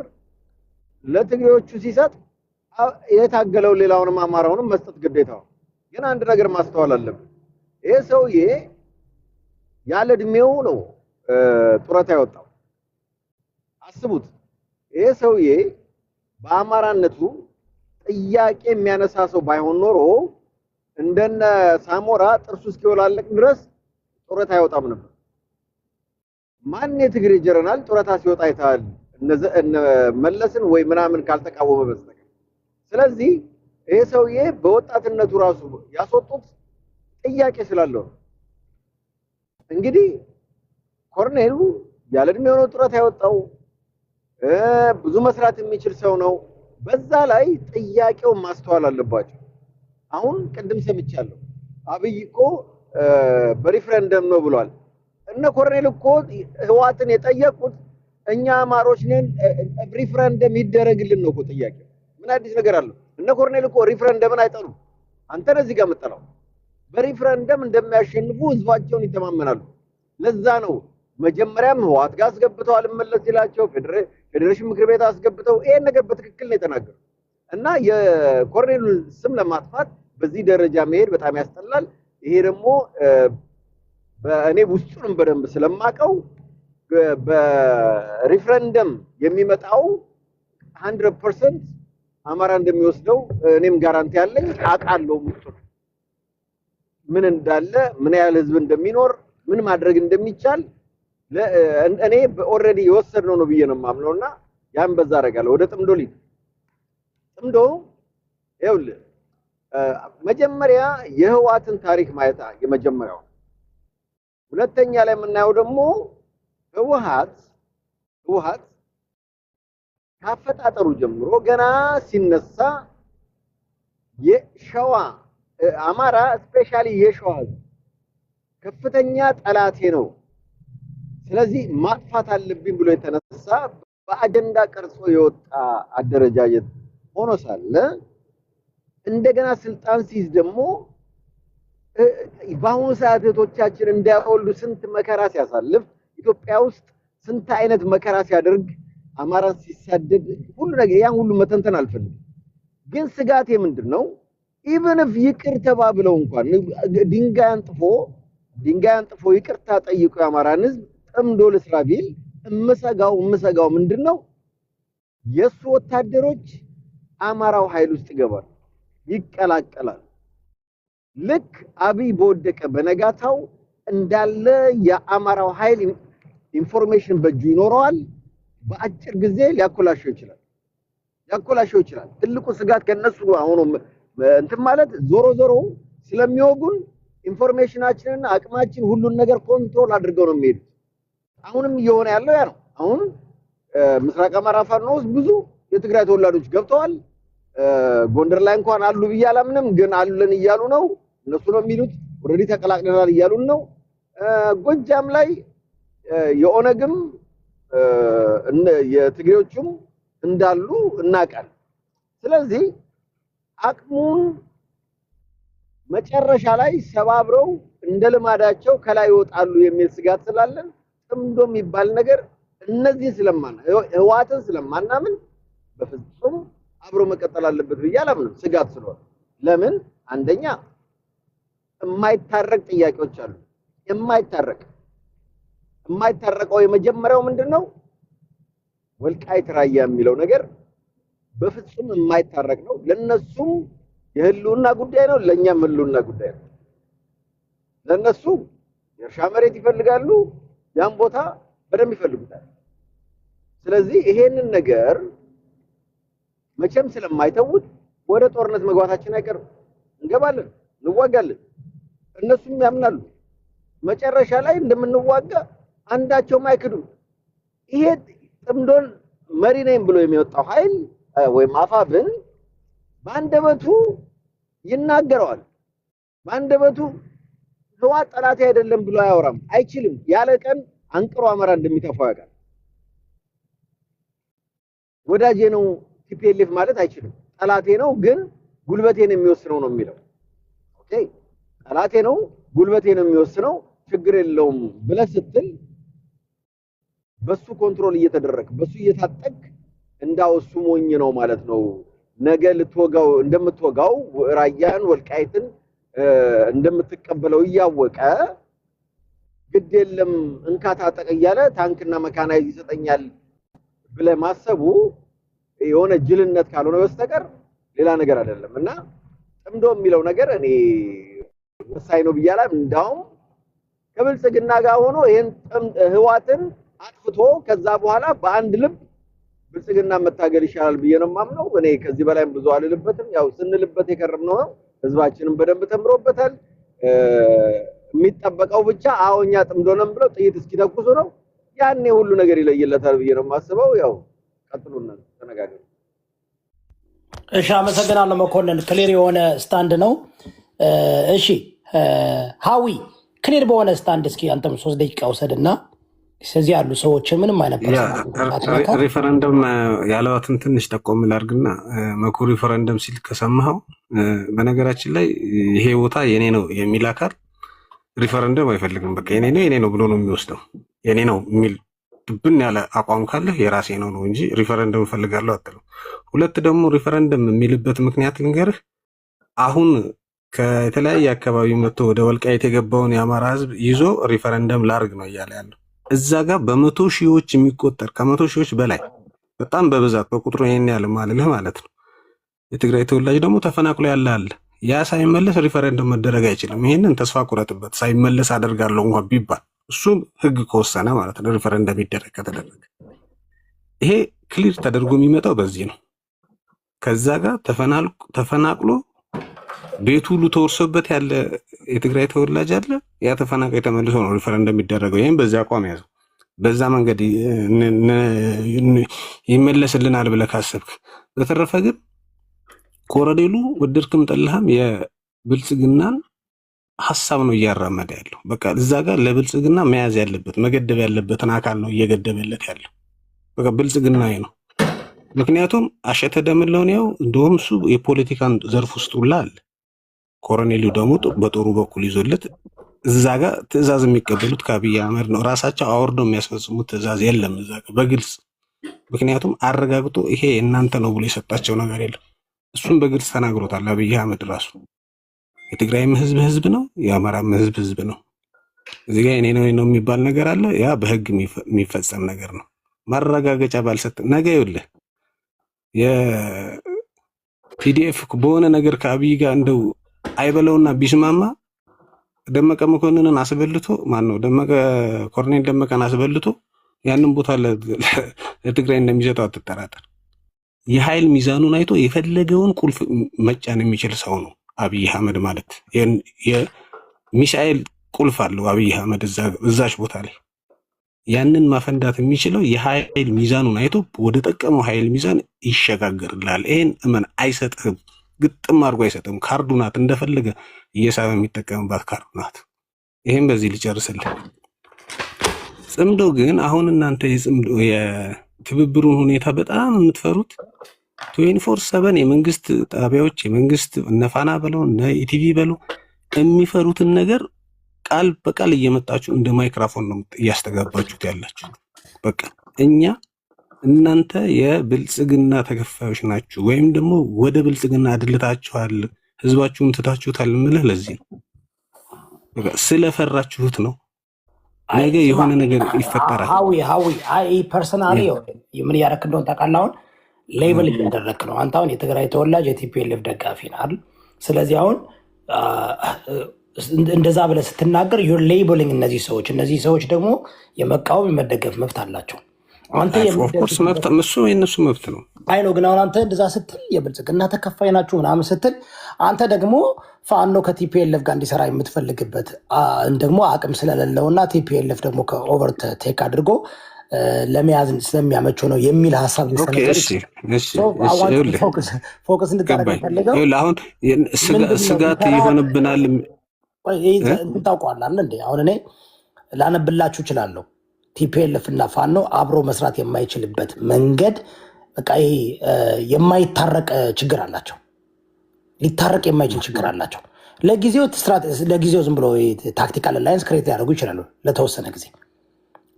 ለትግሬዎቹ ሲሰጥ የታገለው ሌላውንም አማራውንም መስጠት ግዴታው። ግን አንድ ነገር ማስተዋል አለብን። ይሄ ሰውዬ ያለ እድሜው ነው ጡረታ ያወጣው። አስቡት። ይሄ ሰውዬ በአማራነቱ ጥያቄ የሚያነሳ ሰው ባይሆን ኖሮ እንደነ ሳሞራ ጥርሱ እስኪወላለቅ ድረስ ጡረታ ያወጣም ነበር። ማን የትግሬ ጀነራል ጡረታ ሲወጣ አይተሃል? እነ መለስን ወይ ምናምን ካልተቃወመ በስተቀር። ስለዚህ ይሄ ሰውዬ በወጣትነቱ ራሱ ያስወጡት ጥያቄ ስላለው ነው። እንግዲህ ኮሎኔሉ ያለ እድሜው ነው ጡረታ ያወጣው። ብዙ መስራት የሚችል ሰው ነው። በዛ ላይ ጥያቄውን ማስተዋል አለባቸው። አሁን ቅድም ሰምቻለሁ አብይ እኮ በሪፍረንደም ነው ብሏል። እነ ኮሎኔል እኮ ህዋትን የጠየቁት እኛ አማሮች ነን ሪፍረንደም ይደረግልን ነው እኮ ጥያቄው። ምን አዲስ ነገር አለው? እነ ኮሎኔል እኮ ሪፍረንደምን አይጠሉም። አንተ ነህ እዚህ ጋር የምጠላው። በሪፍረንደም እንደሚያሸንፉ ህዝባቸውን ይተማመናሉ። ለዛ ነው መጀመሪያም ህዋት ጋር አስገብተው አልመለስ ይላቸው ፌዴሬሽን ምክር ቤት አስገብተው ይሄን ነገር በትክክል ነው የተናገሩት። እና የኮሎኔሉን ስም ለማጥፋት በዚህ ደረጃ መሄድ በጣም ያስጠላል። ይሄ ደግሞ በእኔ ውስጡንም በደንብ ስለማቀው በሪፍረንደም የሚመጣው 100% አማራ እንደሚወስደው እኔም ጋራንቲ ያለኝ አውቃለሁ። ምን እንዳለ ምን ያህል ህዝብ እንደሚኖር ምን ማድረግ እንደሚቻል እኔ ኦልሬዲ የወሰድነው ነው ብዬ ነው የማምነውና ያን በዛ አደርጋለሁ። ወደ ጥምዶ ሊድ ጥምዶ ይኸውልህ መጀመሪያ የህዋትን ታሪክ ማየት የመጀመሪያው። ሁለተኛ ላይ የምናየው ደግሞ ህወሓት ካፈጣጠሩ ጀምሮ ገና ሲነሳ የሸዋ አማራ ስፔሻሊ የሸዋ ከፍተኛ ጠላቴ ነው፣ ስለዚህ ማጥፋት አለብኝ ብሎ የተነሳ በአጀንዳ ቀርጾ የወጣ አደረጃጀት ሆኖ ሳለ እንደገና ስልጣን ሲይዝ ደግሞ በአሁኑ ሰዓት እህቶቻችን እንዳይወልዱ ስንት መከራ ሲያሳልፍ ኢትዮጵያ ውስጥ ስንት አይነት መከራ ሲያደርግ አማራ ሲሳደድ ሁሉ ነገር ያን ሁሉ መተንተን አልፈልግም። ግን ስጋቴ ምንድነው? ኢቭን if ይቅር ተባብለው እንኳን ድንጋይ አንጥፎ ይቅርታ ጠይቆ የአማራን ህዝብ ጠምዶ ለስራ ቢል እምሰጋው ምንድነው? የሱ ወታደሮች አማራው ኃይል ውስጥ ይገባል፣ ይቀላቀላል። ልክ አብይ በወደቀ በነጋታው እንዳለ የአማራው ኃይል ኢንፎርሜሽን በእጁ ይኖረዋል። በአጭር ጊዜ ሊያኮላሸው ይችላል። ትልቁ ስጋት ከነሱ አሁን እንትን ማለት ዞሮ ስለሚወጉን ኢንፎርሜሽናችንን አቅማችን ሁሉን ነገር ኮንትሮል አድርገው ነው የሚሄዱት። አሁንም እየሆነ ያለው ያ ነው። አሁን ምስራቅ አማራ ፋኖ ውስጥ ብዙ የትግራይ ተወላጆች ገብተዋል። ጎንደር ላይ እንኳን አሉ ብዬ አላምንም፣ ግን አሉልን እያሉ ነው። እነሱ ነው የሚሉት። ኦሬዲ ተቀላቅለናል እያሉን ነው። ጎጃም ላይ የኦነግም የትግሬዎቹም እንዳሉ እናውቃለን። ስለዚህ አቅሙን መጨረሻ ላይ ሰባብረው እንደ ልማዳቸው ከላይ ይወጣሉ የሚል ስጋት ስላለን ጥምዶ የሚባል ነገር እነዚህ ህወሓትን ስለማናምን በፍጹም አብሮ መቀጠል አለበት ብዬ አላምንም። ስጋት ስለሆነ ለምን አንደኛ የማይታረቅ ጥያቄዎች አሉ። የማይታረቀው የመጀመሪያው ምንድነው? ወልቃይት ራያ የሚለው ነገር በፍጹም የማይታረቅ ነው። ለነሱም የህልውና ጉዳይ ነው፣ ለኛም ህልውና ጉዳይ ነው። ለነሱ የእርሻ መሬት ይፈልጋሉ፣ ያን ቦታ በደንብ ይፈልጉታል። ስለዚህ ይሄንን ነገር መቼም ስለማይተውት ወደ ጦርነት መግባታችን አይቀርም። እንገባለን፣ እንዋጋለን። እነሱም ያምናሉ መጨረሻ ላይ እንደምንዋጋ አንዳቸውም አይክዱም። ይሄ ጥምዶን መሪ ነኝ ብሎ የሚወጣው ኃይል ወይም አፋብን በአንደበቱ ይናገረዋል። በአንደበቱ ህወሓት ጠላቴ አይደለም ብሎ አያወራም፣ አይችልም። ያለ ቀን አንቅሮ አማራ እንደሚተፋው ያውቃል። ወዳጄ ነው ቲፒኤልኤፍ ማለት አይችልም። ጠላቴ ነው ግን ጉልበቴን የሚወስነው ነው የሚለው። ኦኬ ጠላቴ ነው ጉልበቴን የሚወስነው ችግር የለውም ብለህ ስትል በሱ ኮንትሮል እየተደረገ በሱ እየታጠቅ እንዳው እሱ ሞኝ ነው ማለት ነው። ነገ ልትወጋው እንደምትወጋው ራያን ወልቃይትን እንደምትቀበለው እያወቀ ግድ የለም እንካ ታጠቅ እያለ ታንክና መካናይዝ ይሰጠኛል ብለህ ማሰቡ የሆነ ጅልነት ካልሆነ በስተቀር ሌላ ነገር አይደለም። እና ጥምዶ የሚለው ነገር እኔ ወሳኝ ነው ብያለሁ። እንዳውም ከብልጽግና ጋር ሆኖ ይሄን ህወሓትን አጥፍቶ ከዛ በኋላ በአንድ ልብ ብልጽግና መታገል ይሻላል ብዬ ነው የማምነው። እኔ ከዚህ በላይም ብዙ አልልበትም። ያው ስንልበት የከረምነው ነው። ህዝባችንም በደንብ ተምሮበታል። የሚጠበቀው ብቻ አሁኛ ጥምዶ ነን ብለው ጥይት እስኪተኩሱ ነው። ያኔ ሁሉ ነገር ይለይለታል ብዬ ነው የማስበው። ያው ቀጥሉና ተነጋገሩ። እሺ፣ አመሰግናለሁ መኮንን። ክሊር የሆነ ስታንድ ነው። እሺ ሀዊ ክሊር በሆነ ስታንድ እስኪ አንተም 3 ደቂቃ ውሰድና ስለዚህ ያሉ ሰዎች ምንም አይነት ሪፈረንደም ያለዋትን ትንሽ ጠቆም ላድርግና መኩ ሪፈረንደም ሲል ከሰማኸው፣ በነገራችን ላይ ይሄ ቦታ የኔ ነው የሚል አካል ሪፈረንደም አይፈልግም። በቃ የኔ ነው ብሎ ነው የሚወስደው። የኔ ነው የሚል ድብን ያለ አቋም ካለ የራሴ ነው እንጂ ሪፈረንደም እፈልጋለሁ አትለው። ሁለት ደግሞ ሪፈረንደም የሚልበት ምክንያት ልንገርህ። አሁን ከተለያየ አካባቢ መጥቶ ወደ ወልቃይት የገባውን የአማራ ህዝብ ይዞ ሪፈረንደም ላርግ ነው እያለ ያለው። እዛ ጋር በመቶ ሺዎች የሚቆጠር ከመቶ ሺዎች በላይ በጣም በብዛት በቁጥሩ ይሄን ያለ ማለት ነው። የትግራይ ተወላጅ ደግሞ ተፈናቅሎ ያለ አለ። ያ ሳይመለስ ሪፈረንደም መደረግ አይችልም። ይሄንን ተስፋ ቁረጥበት። ሳይመለስ አደርጋለሁ እንኳን ቢባል እሱ ህግ ከወሰነ ማለት ነው ሪፈረንደም ይደረግ ከተደረገ። ይሄ ክሊር ተደርጎ የሚመጣው በዚህ ነው። ከዛ ጋር ተፈናቅሎ ቤቱ ሁሉ ተወርሶበት ያለ የትግራይ ተወላጅ አለ። ያ ተፈናቃይ ተመልሶ ነው ሪፈረንደም የሚደረገው። ይሄን በዛ አቋም ያዘው። በዛ መንገድ ይመለስልናል ብለህ ካሰብክ፣ በተረፈ ግን ኮረዴሉ ወደድክም ጠላህም የብልጽግናን ሐሳብ ነው እያራመደ ያለው። በቃ እዛ ጋር ለብልጽግና መያዝ ያለበት መገደብ ያለበትን አካል ነው እየገደበለት ያለው። በቃ ብልጽግና ነው። ምክንያቱም አሸተ ደምለውን ያው እንደውም እሱ የፖለቲካን ዘርፍ ውስጥ ሁላ አለ። ኮሎኔሉ ደግሞ በጦሩ በኩል ይዞለት እዛ ጋር ትዕዛዝ የሚቀበሉት ከአብይ አህመድ ነው። ራሳቸው አወርደው የሚያስፈጽሙት ትዕዛዝ የለም እዛ ጋር በግልጽ። ምክንያቱም አረጋግጦ ይሄ እናንተ ነው ብሎ የሰጣቸው ነገር የለም። እሱም በግልጽ ተናግሮታል አብይ አህመድ ራሱ። የትግራይም ህዝብ ነው፣ የአማራም ህዝብ ነው። እዚህ ጋር እኔ ነው የሚባል ነገር አለ። ያ በህግ የሚፈጸም ነገር ነው። ማረጋገጫ ባልሰጥ ነገ ይኸውልህ የፒዲኤፍ በሆነ ነገር ከአብይ ጋር እንደው አይበለውና ቢስማማ ደመቀ መኮንንን አስበልቶ ደመቀ ኮሎኔል ደመቀን አስበልቶ ያንን ቦታ ለትግራይ እንደሚሰጠው አትጠራጠር። የኃይል ሚዛኑን አይቶ የፈለገውን ቁልፍ መጫን የሚችል ሰው ነው አብይ አህመድ ማለት። የሚሳኤል ቁልፍ አለው አብይ አህመድ እዛች ቦታ ላይ። ያንን ማፈንዳት የሚችለው የኃይል ሚዛኑን አይቶ ወደ ጠቀመው ኃይል ሚዛን ይሸጋገርላል። ይሄን እመን። አይሰጥህም፣ ግጥም አድርጎ አይሰጥም። ካርዱ ናት፣ እንደፈለገ እየሳበ የሚጠቀምባት ካርዱ ናት። ይሄን በዚህ ልጨርስልህ። ጽምዶ ግን አሁን እናንተ የትብብሩን ሁኔታ በጣም የምትፈሩት 24/7 የመንግስት ጣቢያዎች የመንግስት እነፋና በለው እነ ኢቲቪ በለው የሚፈሩትን ነገር ቃል በቃል እየመጣችሁ እንደ ማይክሮፎን ነው እያስተጋባችሁት ያላችሁ። በቃ እኛ እናንተ የብልጽግና ተከፋዮች ናችሁ ወይም ደግሞ ወደ ብልጽግና አድልታችኋል፣ ህዝባችሁን ትታችሁታል የምልህ ለዚህ ነው። በቃ ስለፈራችሁት ነው። ነገ የሆነ ነገር ይፈጠራል። ሀዊ ፐርሰናሊ ምን እያደረክ እንደሆነ ታውቃለህ። አሁን ሌብል እያደረክ ነው አንተ። አሁን የትግራይ ተወላጅ የቲፒኤልኤፍ ደጋፊ ነህ አይደል? ስለዚህ አሁን እንደዛ ብለህ ስትናገር ዩር ሌብሊንግ እነዚህ ሰዎች ደግሞ የመቃወም የመደገፍ መብት አላቸው። አንተ ኦፍኮርስ መብት እሱ የነሱ መብት ነው። አይ ነው ግን አሁን አንተ እንደዛ ስትል የብልጽግና ተከፋይ ናችሁ ምናምን ስትል አንተ ደግሞ ፋኖ ከቲፒኤልኤፍ ጋር እንዲሰራ የምትፈልግበት ደግሞ አቅም ስለሌለውና ቲፒኤልኤፍ ደግሞ ከኦቨር ቴክ አድርጎ ለመያዝ ስለሚያመቸው ነው የሚል ሀሳብ ፎከስ እንድታደርግ ፈልገው አሁን ስጋት ይሆንብናል። ታውቀዋለህ እንዴ? አሁን እኔ ላነብላችሁ እችላለሁ። ቲፒኤልኤፍ እና ፋኖ አብሮ መስራት የማይችልበት መንገድ በቃ ይሄ የማይታረቅ ችግር አላቸው። ሊታረቅ የማይችል ችግር አላቸው። ለጊዜው ዝም ብሎ ታክቲካል አላይንስ ክሬት ሊያደርጉ ይችላሉ ለተወሰነ ጊዜ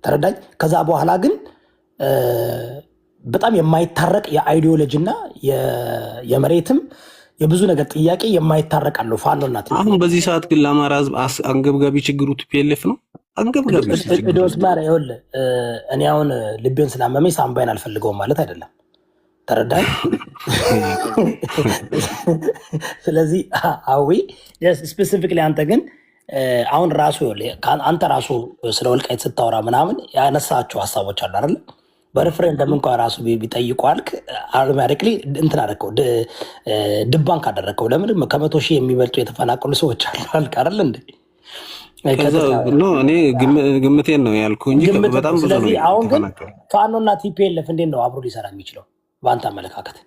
ተረዳኝ። ከዛ በኋላ ግን በጣም የማይታረቅ የአይዲዮሎጂ እና የመሬትም የብዙ ነገር ጥያቄ የማይታረቅ አለው ፋኖ እና አሁን በዚህ ሰዓት ግን ለአማራ ህዝብ አንገብጋቢ ችግሩ ቲፒኤልኤፍ ነው። አንገብጋቢ እኔ አሁን ልቤን ስላመመኝ ሳምባይን አልፈልገውም ማለት አይደለም። ተረዳኝ። ስለዚህ አዊ ስፔሲፊክሊ አንተ ግን አሁን ራሱ አንተ ራሱ ስለ ወልቃይት ስታወራ ምናምን ያነሳቸው ሀሳቦች አሉ አይደል? በሬፈረንደም እንኳን ራሱ ቢጠይቁ አልክ አውቶማቲክሊ እንትን አደረከው፣ ድባንክ አደረከው። ለምን 100,000 የሚበልጡ የተፈናቀሉ ሰዎች አሉ አልክ አይደል እንዴ? እኔ ግምቴን ነው ያልኩ እንጂ በጣም ብዙ ነው። አሁን ግን ፋኖና ቲፒኤልኤፍ እንዴት ነው አብሮ ሊሰራ የሚችለው? በአንተ አመለካከት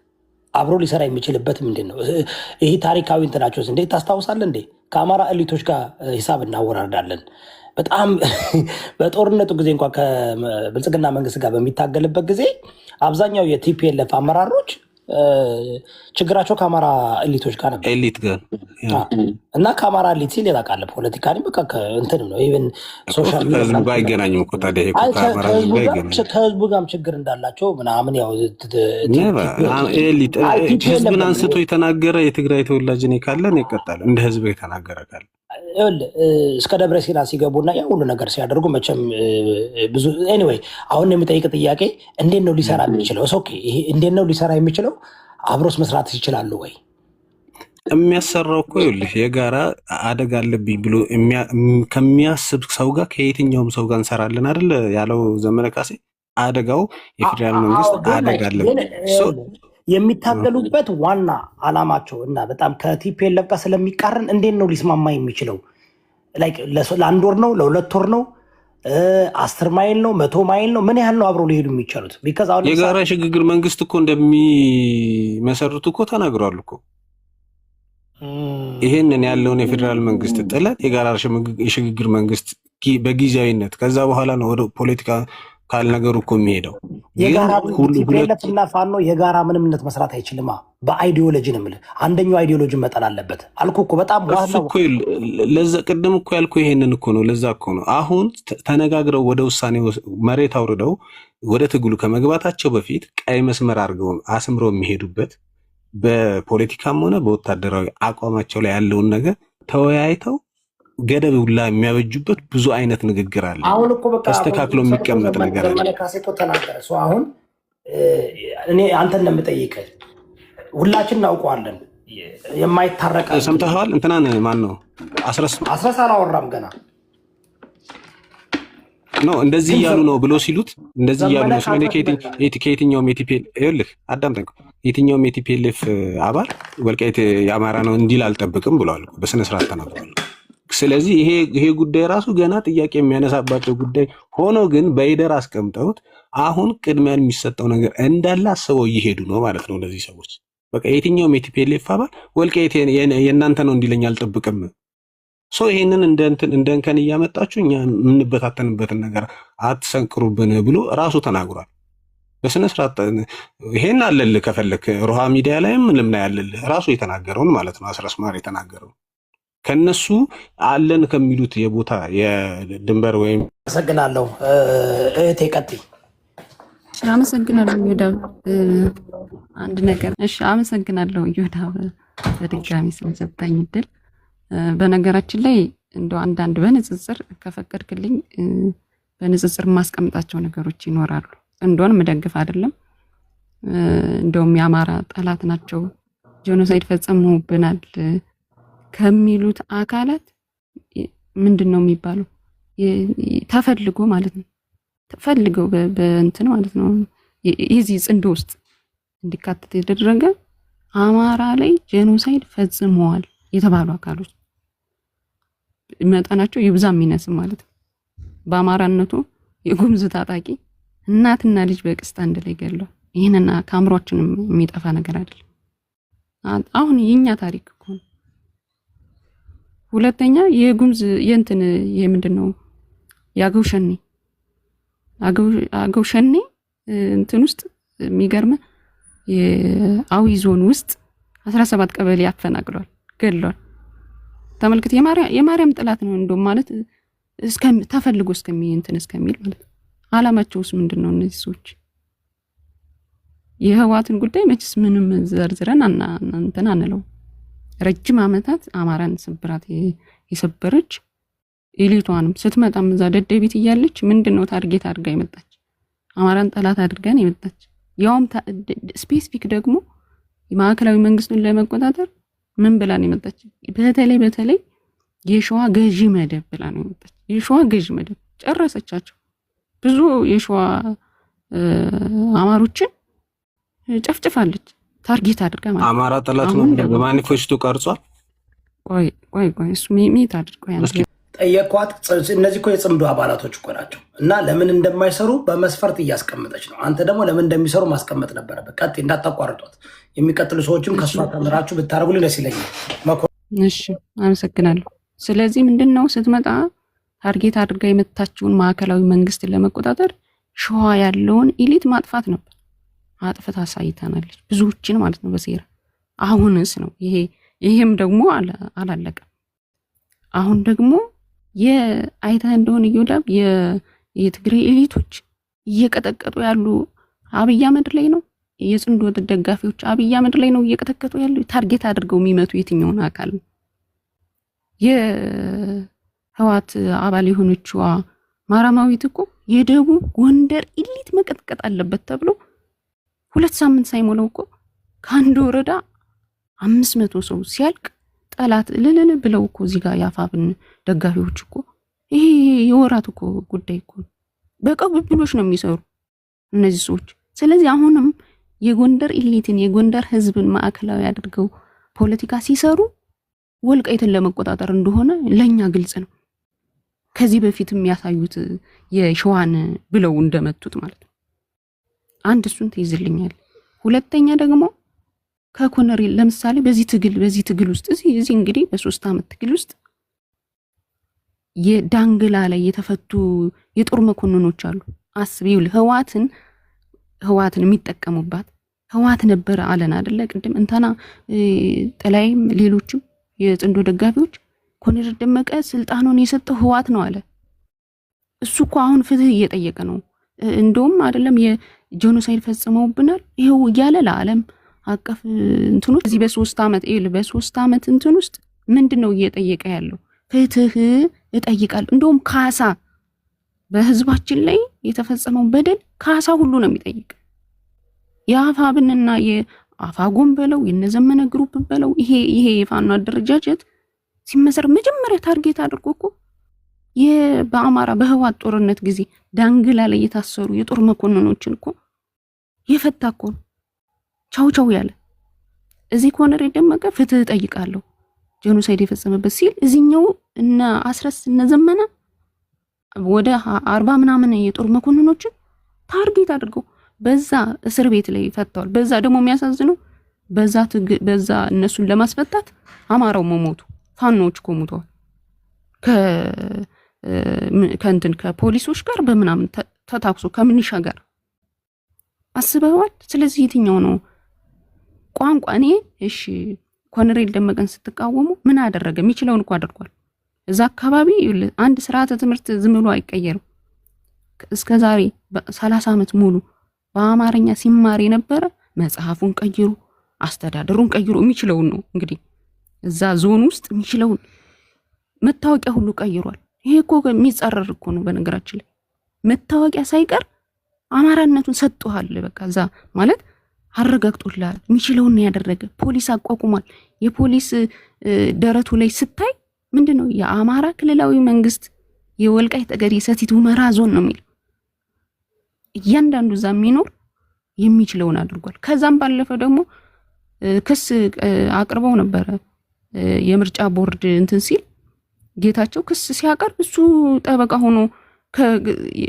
አብሮ ሊሰራ የሚችልበት ምንድን ነው? ይህ ታሪካዊ እንትናቸውስ እንዴት ታስታውሳለህ እንዴ? ከአማራ ኤሊቶች ጋር ሂሳብ እናወራርዳለን። በጣም በጦርነቱ ጊዜ እንኳን ከብልጽግና መንግስት ጋር በሚታገልበት ጊዜ አብዛኛው የቲፒኤልኤፍ አመራሮች ችግራቸው ከአማራ ኤሊቶች ጋር ነበር። ኤሊት ጋር እና ከአማራ ኤሊት ሲል የታውቃለህ ፖለቲካ በቃ እንትንም ነው። ኢቨን ሶሻል ከህዝቡ ጋር አይገናኝም እኮ ታዲያ ከህዝቡ ጋርም ችግር እንዳላቸው ምናምን ያው ኤሊት ህዝብን አንስቶ የተናገረ የትግራይ ተወላጅ እኔ ካለ እኔ እቀጣለሁ። እንደ ህዝብ የተናገረ ካለ እስከ ደብረ ሲና ሲገቡና ያ ሁሉ ነገር ሲያደርጉ መቼም ብዙ ኤኒዌይ አሁን የሚጠይቅ ጥያቄ እንዴት ነው ሊሰራ የሚችለው? ኦኬ ይሄ እንዴት ነው ሊሰራ የሚችለው? አብሮስ መስራት ይችላሉ ወይ? የሚያሰራው እኮ ይኸውልህ የጋራ አደጋ አለብኝ ብሎ ከሚያስብ ሰው ጋር ከየትኛውም ሰው ጋር እንሰራለን አይደል ያለው ዘመነ ካሴ። አደጋው የፌዴራል መንግስት አደጋ አለብኝ የሚታገሉበት ዋና አላማቸው እና በጣም ከቲፒኤልኤፍ ጋር ስለሚቃረን እንዴት ነው ሊስማማ የሚችለው? ለአንድ ወር ነው? ለሁለት ወር ነው? 10 ማይል ነው? 100 ማይል ነው? ምን ያህል ነው አብረው ሊሄዱ የሚቻሉት? የጋራ ሽግግር መንግስት እኮ እንደሚመሰርቱ እኮ ተናግሯል እኮ። ይሄንን ያለውን የፌዴራል መንግስት ጥለን የጋራ የሽግግር መንግስት በጊዜያዊነት ከዛ በኋላ ነው ወደ ፖለቲካ ካልነገሩ እኮ የሚሄደው። ቲፒኤልኤፍ እና ፋኖ የጋራ ምንምነት መስራት አይችልማ። በአይዲዮሎጂ ነው የምልህ። አንደኛው አይዲዮሎጂ መጠን አለበት አልኩህ እኮ። በጣም ለዛ ቅድም እኮ ያልኩህ ይሄንን እኮ ነው። ለዛ እኮ ነው አሁን ተነጋግረው ወደ ውሳኔ መሬት አውርደው ወደ ትግሉ ከመግባታቸው በፊት ቀይ መስመር አድርገው አስምረው የሚሄዱበት በፖለቲካም ሆነ በወታደራዊ አቋማቸው ላይ ያለውን ነገር ተወያይተው ገደብ ሁላ የሚያበጁበት ብዙ አይነት ንግግር አለ። አሁን እኮ በቃ ተስተካክሎ የሚቀመጥ ነገር አለ። መለካሴ እኮ ተናገረ። አሁን እኔ አንተ እንደምጠይቅህ ሁላችን እናውቀዋለን። የማይታረቅ ሰምተኸዋል? እንትናን ማን ነው አስረስ አላወራም ገና ነው እንደዚህ እያሉ ነው ብሎ ሲሉት እንደዚህ እያሉ ነው ስለኔ ከየትኛውም የቲፒኤል ይኸውልህ አዳምጠኝ፣ የትኛውም የቲፒኤልኤፍ አባል ወልቃይት የአማራ ነው እንዲል አልጠብቅም ብለዋል። በስነ ስርዓት ተናግረዋል። ስለዚህ ይሄ ጉዳይ ራሱ ገና ጥያቄ የሚያነሳባቸው ጉዳይ ሆኖ ግን በይደር አስቀምጠውት አሁን ቅድሚያ የሚሰጠው ነገር እንዳለ አስበው እየሄዱ ነው ማለት ነው እነዚህ ሰዎች። በቃ የትኛውም የቲፒኤልኤፍ አባል ወልቃይት የእናንተ ነው እንዲለኝ አልጠብቅም። ይሄንን እንደንከን እያመጣችሁ እኛ የምንበታተንበትን ነገር አትሰንቅሩብን ብሎ ራሱ ተናግሯል በስነ ስርዓት። ይሄን አለልህ ከፈለክ ሮሃ ሚዲያ ላይም ልምና ያለልህ ራሱ የተናገረውን ማለት ነው። አስረስ ማር የተናገረው ከነሱ አለን ከሚሉት የቦታ የድንበር ወይም አመሰግናለሁ። እህቴ ቀጥይ። አመሰግናለሁ ዮዳብ። አንድ ነገር እሺ፣ አመሰግናለሁ ዮዳብ በድጋሚ ስለሰጠኝ እድል። በነገራችን ላይ እንደው አንዳንድ በንጽጽር ከፈቀድክልኝ በንጽጽር የማስቀምጣቸው ነገሮች ይኖራሉ። እንደውን ምደግፍ አይደለም። እንደውም የአማራ ጠላት ናቸው ጄኖሳይድ ፈጸሙብናል ከሚሉት አካላት ምንድን ነው የሚባለው? ተፈልጎ ማለት ነው። ተፈልገው በእንትን ማለት ነው የዚህ ጽንዶ ውስጥ እንዲካተት የተደረገ አማራ ላይ ጄኖሳይድ ፈጽመዋል የተባሉ አካሎች መጠናቸው ይብዛም ይነስም ማለት ነው። በአማራነቱ የጉምዝ ታጣቂ እናትና ልጅ በቅስት አንድ ላይ ገለው ይሄንና ከአእምሯችንም የሚጠፋ ነገር አይደለም። አሁን የኛ ታሪክ እኮ ነው። ሁለተኛ የጉምዝ የእንትን የምንድነው አገው ሸኔ እንትን ውስጥ የሚገርም የአዊ ዞን ውስጥ 17 ቀበሌ ያፈናቅሏል፣ ገድሏል። ተመልክት። የማርያም ጥላት ነው እንደውም ማለት ተፈልጎ እስከሚል ማለት አላማቸውስ ምንድነው? እነዚህ ሰዎች የህዋትን ጉዳይ መችስ ምንም ዘርዝረን እንትን አንለው። ረጅም ዓመታት አማራን ስብራት የሰበረች ኤሊቷንም ስትመጣም እዛ ደደቢት እያለች ምንድነው ታርጌት አድርጋ የመጣች አማራን ጠላት አድርጋን የመጣች ያውም ስፔሲፊክ ደግሞ የማዕከላዊ መንግስቱን ለመቆጣጠር ምን ብላ ነው የመጣች? በተለይ የሸዋ ገዢ መደብ ብላ ነው የመጣች። የሸዋ ገዢ መደብ ጨረሰቻቸው። ብዙ የሸዋ አማሮችን ጨፍጭፋለች ታርጌት አድርጋ ማለት አማራ ጠላት ነው በማኒፌስቶ ቀርጿል። ቆይ እሱ ሜት አድርጎ ጠየኳት። እነዚህ እኮ የጽምዶ አባላቶች እኮ ናቸው እና ለምን እንደማይሰሩ በመስፈርት እያስቀመጠች ነው። አንተ ደግሞ ለምን እንደሚሰሩ ማስቀመጥ ነበረበት። ቀጥ እንዳታቋርጧት። የሚቀጥሉ ሰዎችም ከሷ ተምራችሁ ብታረጉልኝ ደስ ይለኛል። እሺ፣ አመሰግናለሁ። ስለዚህ ምንድነው ስትመጣ ታርጌት አድርጋ የመታችውን ማዕከላዊ መንግስትን ለመቆጣጠር ሸዋ ያለውን ኢሊት ማጥፋት ነበር። አጥፍታ አሳይታናለች፣ ብዙዎችን ማለት ነው በሴራ። አሁንስ ነው ይሄም ደግሞ አላለቀም። አሁን ደግሞ የአይታ እንደሆነ ይወዳብ የትግራይ ኤሊቶች እየቀጠቀጡ ያሉ አብይ አህመድ ላይ ነው። የጽንዶ ደጋፊዎች አብይ አህመድ ላይ ነው እየቀጠቀጡ ያሉ። ታርጌት አድርገው የሚመቱ የትኛውን አካል ነው? የህዋት አባል የሆነችው ማራማዊት እኮ የደቡብ ጎንደር ኢሊት መቀጥቀጥ አለበት ተብሎ 2 ሳምንት ሳይሞላው እኮ ከአንድ ወረዳ 500 ሰው ሲያልቅ ጠላት ልልል ብለው እኮ እዚህ ጋር ያፋብን ደጋፊዎች እኮ ይሄ የወራት እኮ ጉዳይ እኮ በቅብብሎች ነው የሚሰሩ እነዚህ ሰዎች። ስለዚህ አሁንም የጎንደር ኢሊትን የጎንደር ህዝብን ማዕከላዊ አድርገው ፖለቲካ ሲሰሩ ወልቃይትን ለመቆጣጠር እንደሆነ ለኛ ግልጽ ነው። ከዚህ በፊት የሚያሳዩት የሸዋን ብለው እንደመቱት ማለት ነው። አንድ እሱን ትይዝልኛል። ሁለተኛ ደግሞ ከኮነሬል ለምሳሌ በዚህ ትግል ውስጥ እዚህ እንግዲህ በ3 ዓመት ትግል ውስጥ የዳንግላ ላይ የተፈቱ የጦር መኮንኖች አሉ። አስቢው ህዋትን የሚጠቀሙባት ህዋት ነበር አለን አይደለ? ቅድም እንተና ጠላይም ሌሎችም የጽንዶ ደጋፊዎች ኮሎኔል ደመቀ ስልጣኑን የሰጠው ህዋት ነው አለ። እሱ እኮ አሁን ፍትህ እየጠየቀ ነው። እንደውም አይደለም የጄኖሳይድ ፈጽመውብናል ይሄው እያለ ለዓለም አቀፍ እንትኑ እዚህ በ3 ዓመት እንትን ውስጥ ምንድነው እየጠየቀ ያለው? ፍትህ እጠይቃለሁ። እንደውም ካሳ በህዝባችን ላይ የተፈጸመው በደል ካሳ ሁሉ ነው የሚጠይቅ። የአፋብንና የአፋጎን በለው የነዘመነ ግሩፕ በለው ይሄ የፋኖ አደረጃጀት ሲመሰር መጀመሪያ ታርጌት አድርጎ እኮ በአማራ በህዋት ጦርነት ጊዜ ዳንግላ ላይ የታሰሩ የጦር መኮንኖችን እኮ የፈታ እኮ ቻው ያለ። እዚህ ኮሎኔል ደመቀ ፍትህ እጠይቃለሁ ጄኖሳይድ የፈጸመበት ሲል እዚህኛው እና አስረስ እነዘመነ ወደ 40 ምናምን የጦር መኮንኖችን ታርጌት አድርገው በዛ እስር ቤት ላይ ፈተዋል። በዛ ደግሞ የሚያሳዝነው በዛ እነሱን ለማስፈታት አማራው መሞቱ ፋኖች ቆሙተዋል ከፖሊሶች ጋር በመናምን ተታክሶ ከምንሻ ጋር አስበዋል። ስለዚህ የትኛው ነው ቋንቋ? እኔ እሺ ኮሎኔል ደመቀን ስትቃወሙ ምን አደረገ? የሚችለውን እኮ አድርጓል። እዛ አካባቢ አንድ ስርዓተ ትምህርት ዝም ብሎ አይቀየርም። እስከዛሬ 30 ዓመት ሙሉ በአማርኛ ሲማር የነበረ መጽሐፉን ቀይሩ አስተዳደሩን ቀይሩ የሚችለውን ነው እንግዲህ እዛ ዞን ውስጥ የሚችለውን መታወቂያ ሁሉ ቀይሯል። ይሄ እኮ የሚጻረር እኮ ነው። በነገራችን ላይ መታወቂያ ሳይቀር አማራነቱን ሰጥቷል። በቃ እዛ ማለት አረጋግጦላል። የሚችለውን ያደረገ ፖሊስ አቋቁሟል። የፖሊስ ደረቱ ላይ ስታይ ምንድነው የአማራ ክልላዊ መንግስት የወልቃይት ጠገዴ ሰቲት ሁመራ ዞን ነው የሚል እያንዳንዱ እዛ የሚኖር የሚችለውን አድርጓል። ከዛም ባለፈ ደግሞ ክስ አቅርበው ነበረ የምርጫ ቦርድ እንትን ሲል ጌታቸው ክስ ሲያቀርብ እሱ ጠበቃ ሆኖ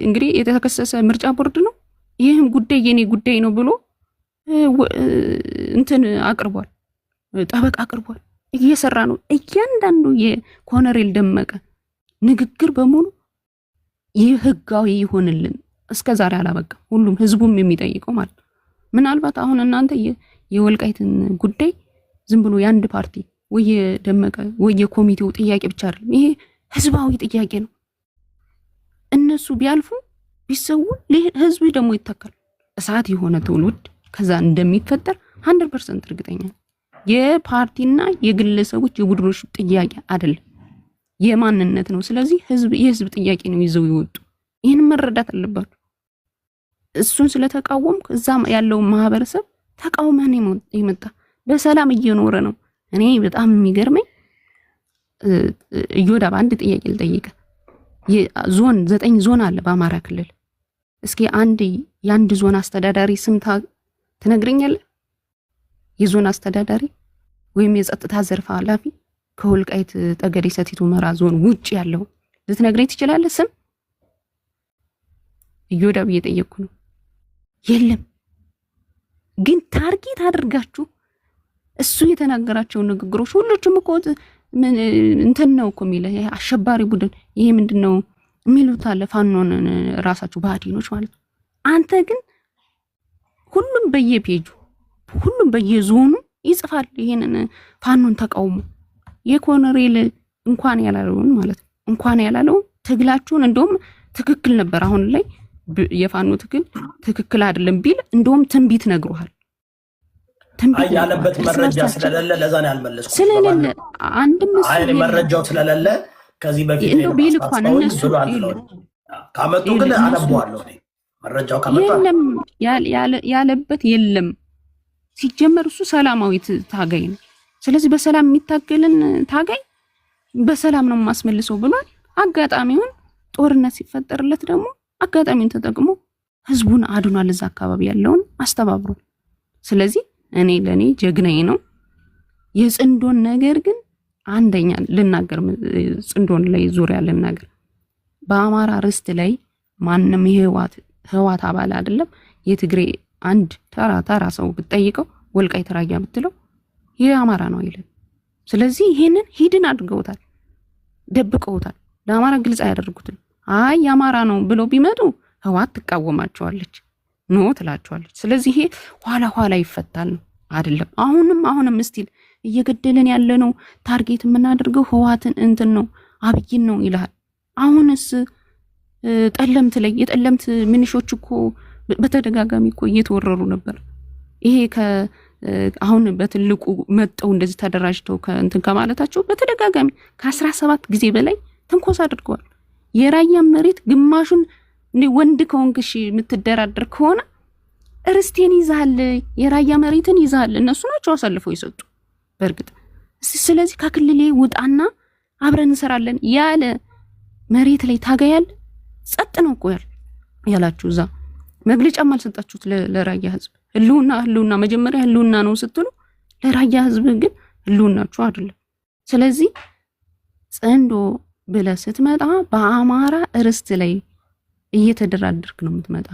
እንግዲህ የተከሰሰ ምርጫ ቦርድ ነው። ይህም ጉዳይ የኔ ጉዳይ ነው ብሎ እንትን አቅርቧል፣ ጠበቃ አቅርቧል። እየሰራ ነው። እያንዳንዱ የኮሎኔል ደመቀ ንግግር በሙሉ ህጋዊ ይሆንልን እስከዛሬ አላበቃም። ሁሉም ህዝቡም የሚጠይቀው ማለት ምናልባት አሁን እናንተ የወልቃይትን ጉዳይ ዝም ብሎ የአንድ ፓርቲ ወይ ደመቀ ወይ የኮሚቴው ጥያቄ ብቻ አይደለም። ይሄ ህዝባዊ ጥያቄ ነው። እነሱ ቢያልፉ ቢሰው ህዝብ ደግሞ ይተካል። እሳት የሆነ ትውልድ ከዛ እንደሚፈጠር 100% እርግጠኛ ነኝ። የፓርቲና የግለሰቦች የቡድኖች ጥያቄ አይደለም፣ የማንነት ነው። ስለዚህ የህዝብ ጥያቄ ነው ይዘው ይወጡ። ይህን መረዳት አለባችሁ። እሱን ስለተቃወምኩ እዛ ያለው ማህበረሰብ ተቃውመን የመጣ በሰላም እየኖረ ነው። እኔ በጣም የሚገርመኝ እዮዳ በአንድ ጥያቄ ልጠይቅ። ዞን 9 ዞን አለ በአማራ ክልል። እስኪ የአንድ ዞን አስተዳዳሪ ስም ትነግረኛለህ? የዞን አስተዳዳሪ ወይም የጸጥታ ዘርፍ ኃላፊ ከወልቃይት ጠገዴ ሰቲት ሁመራ ዞን ውጭ ያለው ልትነግረኝ ትችላለህ ስም? እዮዳ እየጠየቅኩ ነው። የለም። ግን ታርጌት አድርጋችሁ እሱ የተናገራቸው ንግግሮች ሁሉም እኮ እንትን ነው እኮ የሚለ አሸባሪ ቡድን ይሄ ምንድነው የሚሉት አለ ፋኖን ራሳችሁ ባዲኖች ማለት ነው። አንተ ግን ሁሉም በየፔጁ ሁሉም በየዞኑ ይጽፋል ይሄንን ፋኖን ተቃውሞ። የኮሎኔል እንኳን ያላለውን ማለት ነው እንኳን ያላለውን ትግላችሁን እንደውም ትክክል ነበር። አሁን ላይ የፋኖ ትክክል አይደለም ቢል እንደውም ትንቢት ነግሯል። ያለበት መረጃ ስለሌለ ለዛ ነው ያልመለስኩት። ስለሌለ አንድም መረጃው ስለሌለ ከዚህ በፊት እንደው ቢል እንኳን እነሱ ካመጡ ግን አነባዋለሁ። መረጃው ካመጣ የለም ያለበት የለም። ሲጀመር እሱ ሰላማዊ ታጋይ ነው። ስለዚህ በሰላም የሚታገልን ታጋይ በሰላም ነው ማስመልሰው ብሏል። አጋጣሚውን ጦርነት ሲፈጠርለት ደግሞ አጋጣሚውን ተጠቅሞ ህዝቡን አድኗል። እዛ አካባቢ ያለውን አስተባብሯል። ስለዚህ እኔ ለኔ ጀግናዬ ነው። የጽንዶን ነገር ግን አንደኛ ልናገር፣ ጽንዶን ላይ ዙሪያ ልናገር። በአማራ ርስት ላይ ማንም የህዋት አባል አይደለም የትግሬ አንድ ተራ ሰው ብትጠይቀው ወልቃይት ራያ ብትለው ይሄ አማራ ነው አይልም። ስለዚህ ይሄንን ሂድን አድርገውታል፣ ደብቀውታል፣ ለአማራ ግልጽ አያደርጉትም። አይ የአማራ ነው ብለው ቢመጡ ህዋት ትቃወማቸዋለች፣ ኖ ትላቸዋለች። ስለዚህ ይሄ ኋላ ይፈታል ነው አይደለም። አሁንም ስቲል እየገደለን ያለ ነው፣ ታርጌት የምናደርገው ህዋትን እንትን ነው አብይን ነው ይላል። አሁንስ ጠለምት ላይ የጠለምት ምንሾች እኮ በተደጋጋሚ እኮ እየተወረሩ ነበር። ይሄ አሁን በትልቁ መጠው እንደዚህ ተደራጅተው ከእንትን ከማለታቸው በተደጋጋሚ ከ17 ጊዜ በላይ ትንኮሳ አድርገዋል። የራያ መሬት ግማሹን ወንድ ከሆንክሽ የምትደራደር ከሆነ ርስቴን ይዛል፣ የራያ መሬትን ይዛል። እነሱ ናቸው አሳልፈው ይሰጡ በእርግጥ። ስለዚህ ከክልሌ ውጣና አብረን እንሰራለን ያለ መሬት ላይ ታጋያል። ጸጥ ነው እኮ ያላችሁ እዛ መግለጫም አልሰጣችሁት ለራያ ህዝብ። ህልውና መጀመሪያ ህልውና ነው ስትሉ ለራያ ህዝብ ግን ህልውናችሁ አይደለም። ስለዚህ ጽንዶ ብለህ ስትመጣ በአማራ ርስት ላይ እየተደራደርክ ነው የምትመጣ።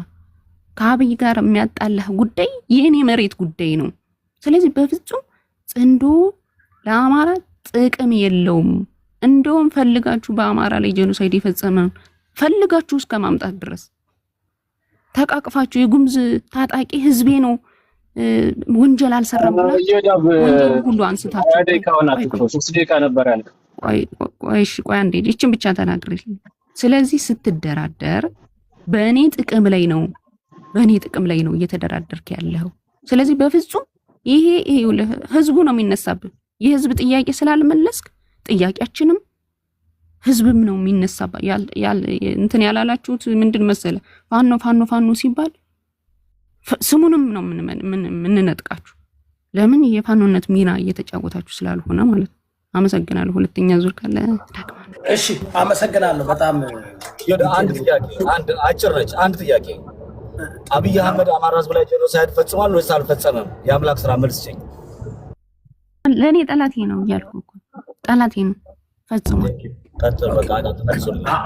ከአብይ ጋር የሚያጣላህ ጉዳይ የኔ መሬት ጉዳይ ነው። ስለዚህ በፍጹም ጽንዶ ለአማራ ጥቅም የለውም። እንደውም ፈልጋችሁ በአማራ ላይ ጄኖሳይድ የፈጸመ ፈልጋችሁ እስከ ማምጣት ድረስ ተቃቅፋችሁ የጉምዝ ታጣቂ ህዝቤ ነው ወንጀል አልሰራም ብላችሁ ሁሉ አንስታችሁ 3 ደቂቃ ነበር ያልከው። ቆይ አንዴ እቺን ብቻ ተናግረሽ። ስለዚህ ስትደራደር በእኔ ጥቅም ላይ ነው እየተደራደርክ ያለው። ስለዚህ በፍጹም ይሄ ህዝቡ ነው የሚነሳብህ። የህዝብ ጥያቄ ስላልመለስክ ጥያቄያችንም ህዝብም ነው የሚነሳባ። እንትን ያላላችሁት ምንድን መሰለ ፋኖ ሲባል ስሙንም ነው ምንነጥቃችሁ። ለምን የፋኖነት ሚና እየተጫወታችሁ ስላልሆነ ማለት ነው። አመሰግናለሁ። ሁለተኛ ዙር ካለ ዳግማለሁ። እሺ አመሰግናለሁ በጣም። አንድ ጥያቄ አብይ አህመድ አማራ ህዝብ ላይ ጄኖሳይድ ፈጽሟል ወይስ አልፈጸመም? የአምላክ ስራ መልስ ጭኝ። ለእኔ ጠላቴ ነው እያልኩ እኮ ጠላቴ ነው ፈጽሟል።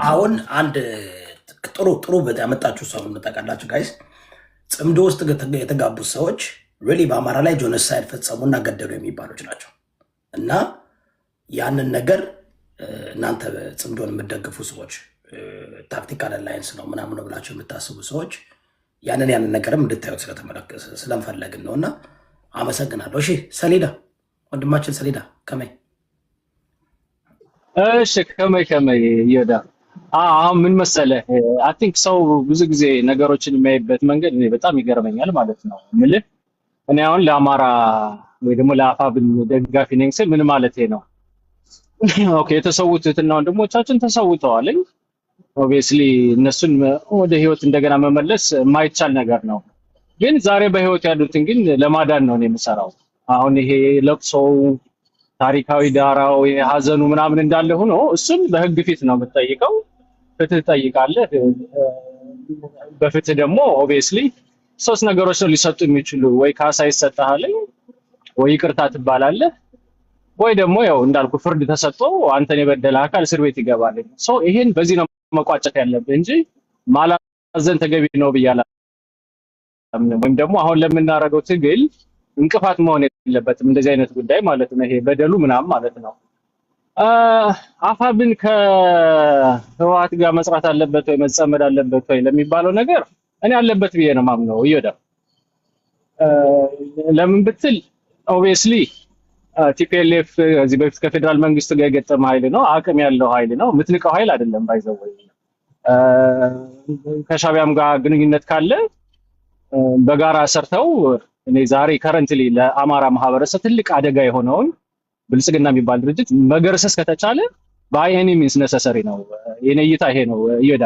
አሁን አንድ ጥሩ ያመጣችሁ ሰው እንጠቃላችሁ ጋይስ። ጽምዶ ውስጥ የተጋቡት ሰዎች ሪሊ በአማራ ላይ ጄኖሳይድ ፈጸሙና ገደሉ የሚባሉት ናቸው። እና ያንን ነገር እናንተ ጽምዶን የምትደግፉ ሰዎች ታክቲካል አላይንስ ነው ምናምን ብላችሁ የምታስቡ ሰዎች ያንን ነገርም እንድታዩት ስለምፈለግን ነው። እና አመሰግናለሁ። እሺ ሰሌዳ ወንድማችን ሰሌዳ ከመይ እሺ ከመይ ይወዳ አሁን ምን መሰለህ፣ አይ ቲንክ ሰው ብዙ ጊዜ ነገሮችን የሚያይበት መንገድ እኔ በጣም ይገርመኛል ማለት ነው። ምልህ እኔ አሁን ለአማራ ወይ ደግሞ ለአፋብን ደጋፊ ነኝ ስል ምን ማለት ነው? ኦኬ የተሰዉት እህትና ወንድሞቻችን ተሰውተዋል። ኦብቪየስሊ እነሱን ወደ ህይወት እንደገና መመለስ የማይቻል ነገር ነው። ግን ዛሬ በህይወት ያሉትን ግን ለማዳን ነው የምሰራው። አሁን ይሄ ለቅሶው ታሪካዊ ዳራው የሀዘኑ ምናምን እንዳለ ሆኖ እሱን በህግ ፊት ነው የምትጠይቀው። ፍትህ ትጠይቃለህ። በፍትህ ደግሞ ኦብቪየስሊ 3 ነገሮች ነው ሊሰጡ የሚችሉ። ወይ ካሳ ይሰጣል፣ ወይ ይቅርታ ትባላለህ፣ ወይ ደግሞ ያው እንዳልኩ ፍርድ ተሰጥቶ አንተን የበደለ አካል እስር ቤት ይገባል። ይሄን በዚህ ነው መቋጨት ያለብህ እንጂ ማላዘን ተገቢ ነው ብያለሁ። ወይም ደግሞ አሁን ለምናደርገው ትግል እንቅፋት መሆን የለበትም እንደዚህ አይነት ጉዳይ ማለት ነው። ይሄ በደሉ ምናምን ማለት ነው። አፋብን ከህወሓት ጋር መስራት አለበት ወይ መጸመድ አለበት ወይ ለሚባለው ነገር እኔ አለበት ብዬ ነው ማምነው። ይወዳ ለምን ብትል ኦብቪየስሊ ቲፒኤልኤፍ እዚህ በፊት ከፌደራል መንግስት ጋር የገጠመ ኃይል ነው፣ አቅም ያለው ኃይል ነው። የምትንቀው ኃይል አይደለም። ባይዘው ከሻቢያም ጋር ግንኙነት ካለ በጋራ ሰርተው እኔ ዛሬ ከረንትሊ ለአማራ ማህበረሰብ ትልቅ አደጋ የሆነውን ብልጽግና የሚባል ድርጅት መገርሰስ ከተቻለ ባይ ኤኒ ሚንስ ነሰሰሪ ነው። የኔ እይታ ይሄ ነው። ይወዳ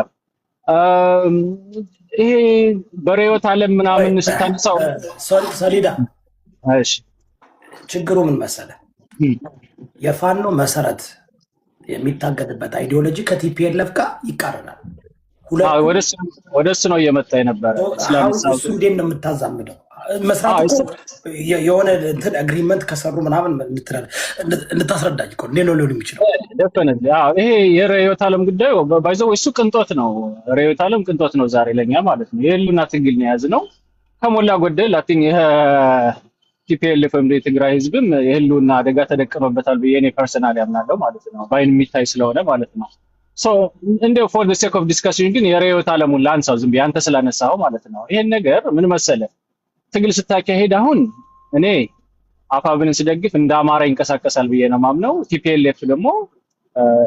ይሄ በሬዮት ዓለም ምናምን ስታንሳው ሰሊዳ እሺ ችግሩ ምን መሰለ፣ የፋኖ መሰረት የሚታገድበት አይዲዮሎጂ ከቲፒኤልኤፍ ጋር ይቃረናል። ወደሱ ነው እየመጣ የነበረ። እሱ እንዴት ነው የምታዛምደው? መስራት እኮ የሆነ እንትን አግሪመንት ከሰሩ ምናምን እንድታስረዳኝ እኮ እንዴት ነው ሊሆን የሚችለው? ይሄ የርዕዮተ ዓለም ጉዳዩ ባይዘው እሱ ቅንጦት ነው። ርዕዮተ ዓለም ቅንጦት ነው ዛሬ ለኛ ማለት ነው። የህልውና ትግል ነው የያዝነው ከሞላ ጎደል አቲኝ ይሄ ቲፒኤልኤፍ ወይም የትግራይ ህዝብም የህልውና አደጋ ተደቅኖበታል ብዬ እኔ ፐርሰናሊ አምናለሁ ማለት ነው። ባይን የሚታይ ስለሆነ ማለት ነው። ሶ እንደው ፎር ዘ ሴክ ኦፍ ዲስከሽን ግን የርዕዮተ ዓለሙን ላንሳው ዝም ብዬ አንተ ስላነሳው ማለት ነው። ይሄን ነገር ምን መሰለ ትግል ስታካሄድ አሁን እኔ አፋብንን ስደግፍ እንደ አማራ ይንቀሳቀሳል ብዬ ነው ማምነው። ቲፒኤልኤፍ ደግሞ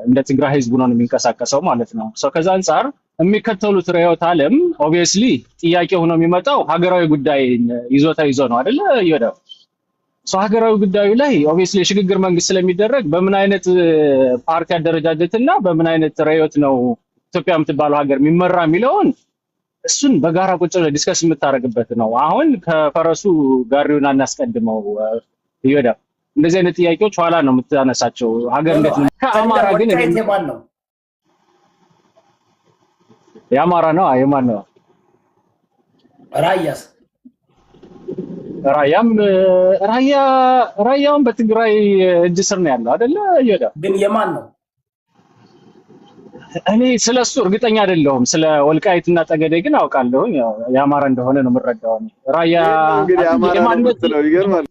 እንደ ትግራይ ህዝብ ነው የሚንቀሳቀሰው ማለት ነው። ሶ ከዛ አንፃር የሚከተሉት ርዕዮተ ዓለም ኦብቪየስሊ ጥያቄ ሆኖ የሚመጣው ሀገራዊ ጉዳይ ይዞ ነው አይደለ? ይወዳው ሶ ሀገራዊ ጉዳዩ ላይ ኦብቪየስሊ የሽግግር መንግስት ስለሚደረግ በምን አይነት ፓርቲ አደረጃጀትና በምን አይነት ርዕዮት ነው ኢትዮጵያ የምትባለው ሀገር የሚመራ የሚለውን እሱን በጋራ ቁጭ ብለህ ዲስከስ የምታደርግበት ነው። አሁን ከፈረሱ ጋሪውን አናስቀድመው ይወዳው እንደዚህ አይነት ጥያቄዎች ኋላ ነው የምታነሳቸው። ሀገር እንዴት ነው ከአማራ ግን የማን ነው? የአማራ ነው። የማን ነው? ራያስ ራያውን በትግራይ እጅ ስር ነው ያለው አይደለ? ይወዳ ግን የማን ነው? እኔ ስለሱ እርግጠኛ አይደለሁም። ስለ ወልቃይትና ጠገዴ ግን አውቃለሁ። ያው የአማራ እንደሆነ ነው የምረዳው። ራያ እንግዲህ አማራ ነው ይገርማል።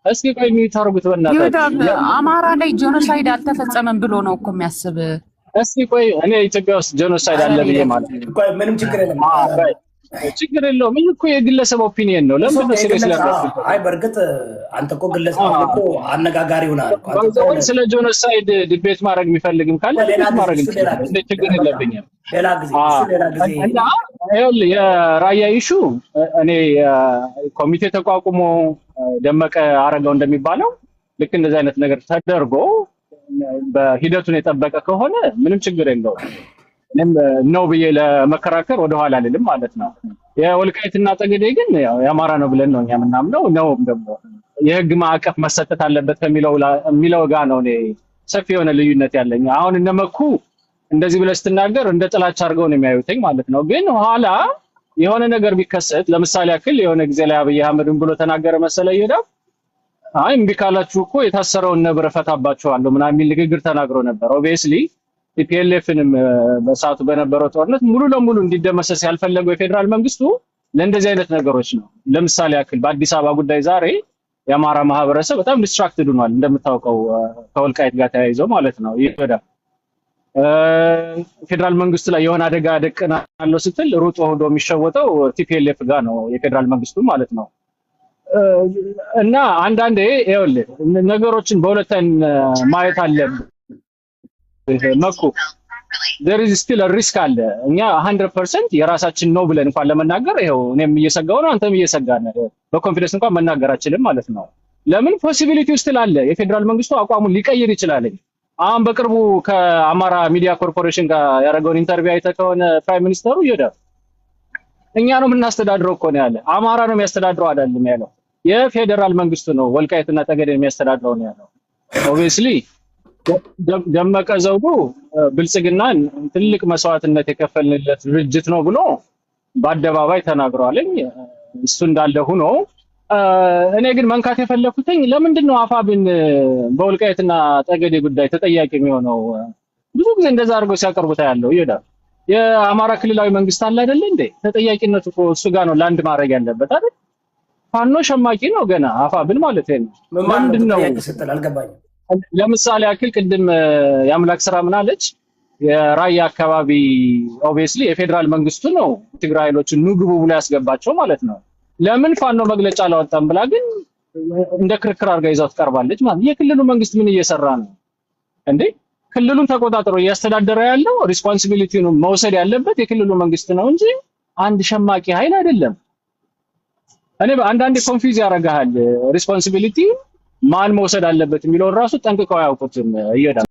እስኪ ቆይ የሚታርጉት በእናታችሁ አማራ ላይ ጄኖሳይድ አልተፈጸመም ብሎ ነው እኮ የሚያስብ። እስኪ ቆይ እኔ ኢትዮጵያ ውስጥ ጄኖሳይድ አለ ብዬ ማለት ነው። ቆይ ምንም ችግር የለም። ችግር የለውም። ይህ እኮ የግለሰብ ኦፒኒየን ነው። ለምን ነው ሲሪየስ ለራሱ? አይ በርግጥ አንተ እኮ ግለሰብ እኮ አነጋጋሪ ሆናል። ስለ ጄኖሳይድ ዲቤት ማድረግ የሚፈልግም ካለ ዲቤት ማድረግ እንደ ችግር የለብኝም። ሌላ ጊዜ እና ይኸውልህ የራያ ኢሹ እኔ ኮሚቴ ተቋቁሞ ደመቀ አረጋው እንደሚባለው ልክ እንደዚህ አይነት ነገር ተደርጎ በሂደቱን የጠበቀ ከሆነ ምንም ችግር የለውም። እኔም ነው ብዬ ለመከራከር ወደኋላ አልልም ማለት ነው። የወልቃይትና ጠገዴ ግን የአማራ ነው ብለን ነው እኛ የምናምነው። ነውም ደግሞ የህግ ማዕቀፍ መሰጠት አለበት ከሚለው ጋር ነው እኔ ሰፊ የሆነ ልዩነት ያለኝ። አሁን እነመኩ እንደዚህ ብለህ ስትናገር እንደ ጥላቻ አድርገው ነው የሚያዩትኝ ማለት ነው። ግን ኋላ የሆነ ነገር ቢከሰት ለምሳሌ ያክል የሆነ ጊዜ ላይ አብይ አህመድን ብሎ ተናገረ መሰለ ይሄዳል። አይ እምቢ ካላችሁ እኮ የታሰረውን ነብር ፈታባችኋለሁ ምናምን የሚል ንግግር ተናግሮ ነበር። ኦብቪየስሊ ቲፒኤልኤፍንም በሰዓቱ በነበረው ጦርነት ሙሉ ለሙሉ እንዲደመሰስ ያልፈለገው የፌዴራል መንግስቱ ለእንደዚህ አይነት ነገሮች ነው። ለምሳሌ ያክል በአዲስ አበባ ጉዳይ ዛሬ የአማራ ማህበረሰብ በጣም ዲስትራክትድ ሆኗል እንደምታውቀው ከወልቃይት ጋር ተያይዘው ማለት ነው። ይወዳ ፌዴራል መንግስቱ ላይ የሆነ አደጋ ደቅናለሁ ስትል ሩጦ ሆዶ የሚሸወተው ቲፒኤልኤፍ ጋር ነው የፌዴራል መንግስቱ ማለት ነው። እና አንዳንዴ ይኸውልህ ነገሮችን በሁለት አይን ማየት አለብን። መኩ there is still a risk አለ። እኛ 100% የራሳችን ነው ብለን እንኳን ለመናገር ይሄው እኔም እየሰጋው ነው አንተም እየሰጋህ ነው። በኮንፊደንስ እንኳን መናገራችንም ማለት ነው። ለምን ፖሲቢሊቲ ውስጥ አለ የፌዴራል መንግስቱ አቋሙን ሊቀይር ይችላል። አሁን በቅርቡ ከአማራ ሚዲያ ኮርፖሬሽን ጋር ያደረገውን ኢንተርቪው አይተህ ከሆነ ፕራይም ሚኒስተሩ ይወዳል እኛ ነው የምናስተዳድረው እኮ ነው ያለ። አማራ ነው የሚያስተዳድረው አይደለም ያለው። የፌዴራል መንግስቱ ነው ወልቃይትና ጠገዴ የሚያስተዳድረው ነው ያለው። ኦብቪየስሊ ደመቀ ዘውዱ ብልጽግናን ትልቅ መስዋዕትነት የከፈልንለት ድርጅት ነው ብሎ በአደባባይ ተናግሯልኝ። እሱ እንዳለ ሆኖ እኔ ግን መንካት የፈለኩትኝ ለምንድን ነው አፋብን በወልቃይትና ጠገዴ ጉዳይ ተጠያቂ የሚሆነው? ብዙ ጊዜ እንደዛ አድርገው ሲያቀርቡት ያለው ይሄዳል። የአማራ ክልላዊ መንግስት አለ አይደል እንዴ? ተጠያቂነቱ እኮ እሱ ጋር ነው ላንድ ማድረግ ያለበት አይደል? ፋኖ ሸማቂ ነው ገና አፋብን ማለት ነው። ምንድን ነው አልገባኝም። ለምሳሌ ያክል ቅድም የአምላክ ስራ ምን አለች? የራያ አካባቢ ኦብቪየስሊ የፌዴራል መንግስቱ ነው ትግራይ ኃይሎችን ንግቡ ብሎ ያስገባቸው ማለት ነው። ለምን ፋኖ መግለጫ አላወጣም ብላ ግን እንደ ክርክር አድርጋ ይዛው ትቀርባለች ማለት። የክልሉ መንግስት ምን እየሰራ ነው እንዴ? ክልሉን ተቆጣጥሮ እያስተዳደረ ያለው ሪስፖንሲቢሊቲውን መውሰድ ያለበት የክልሉ መንግስት ነው እንጂ አንድ ሸማቂ ኃይል አይደለም። እኔ አንዳንዴ ኮንፊውዝ ያደርጋል። ሪስፖንሲቢሊቲ ማን መውሰድ አለበት የሚለውን ራሱ ጠንቅቀው አያውቁትም።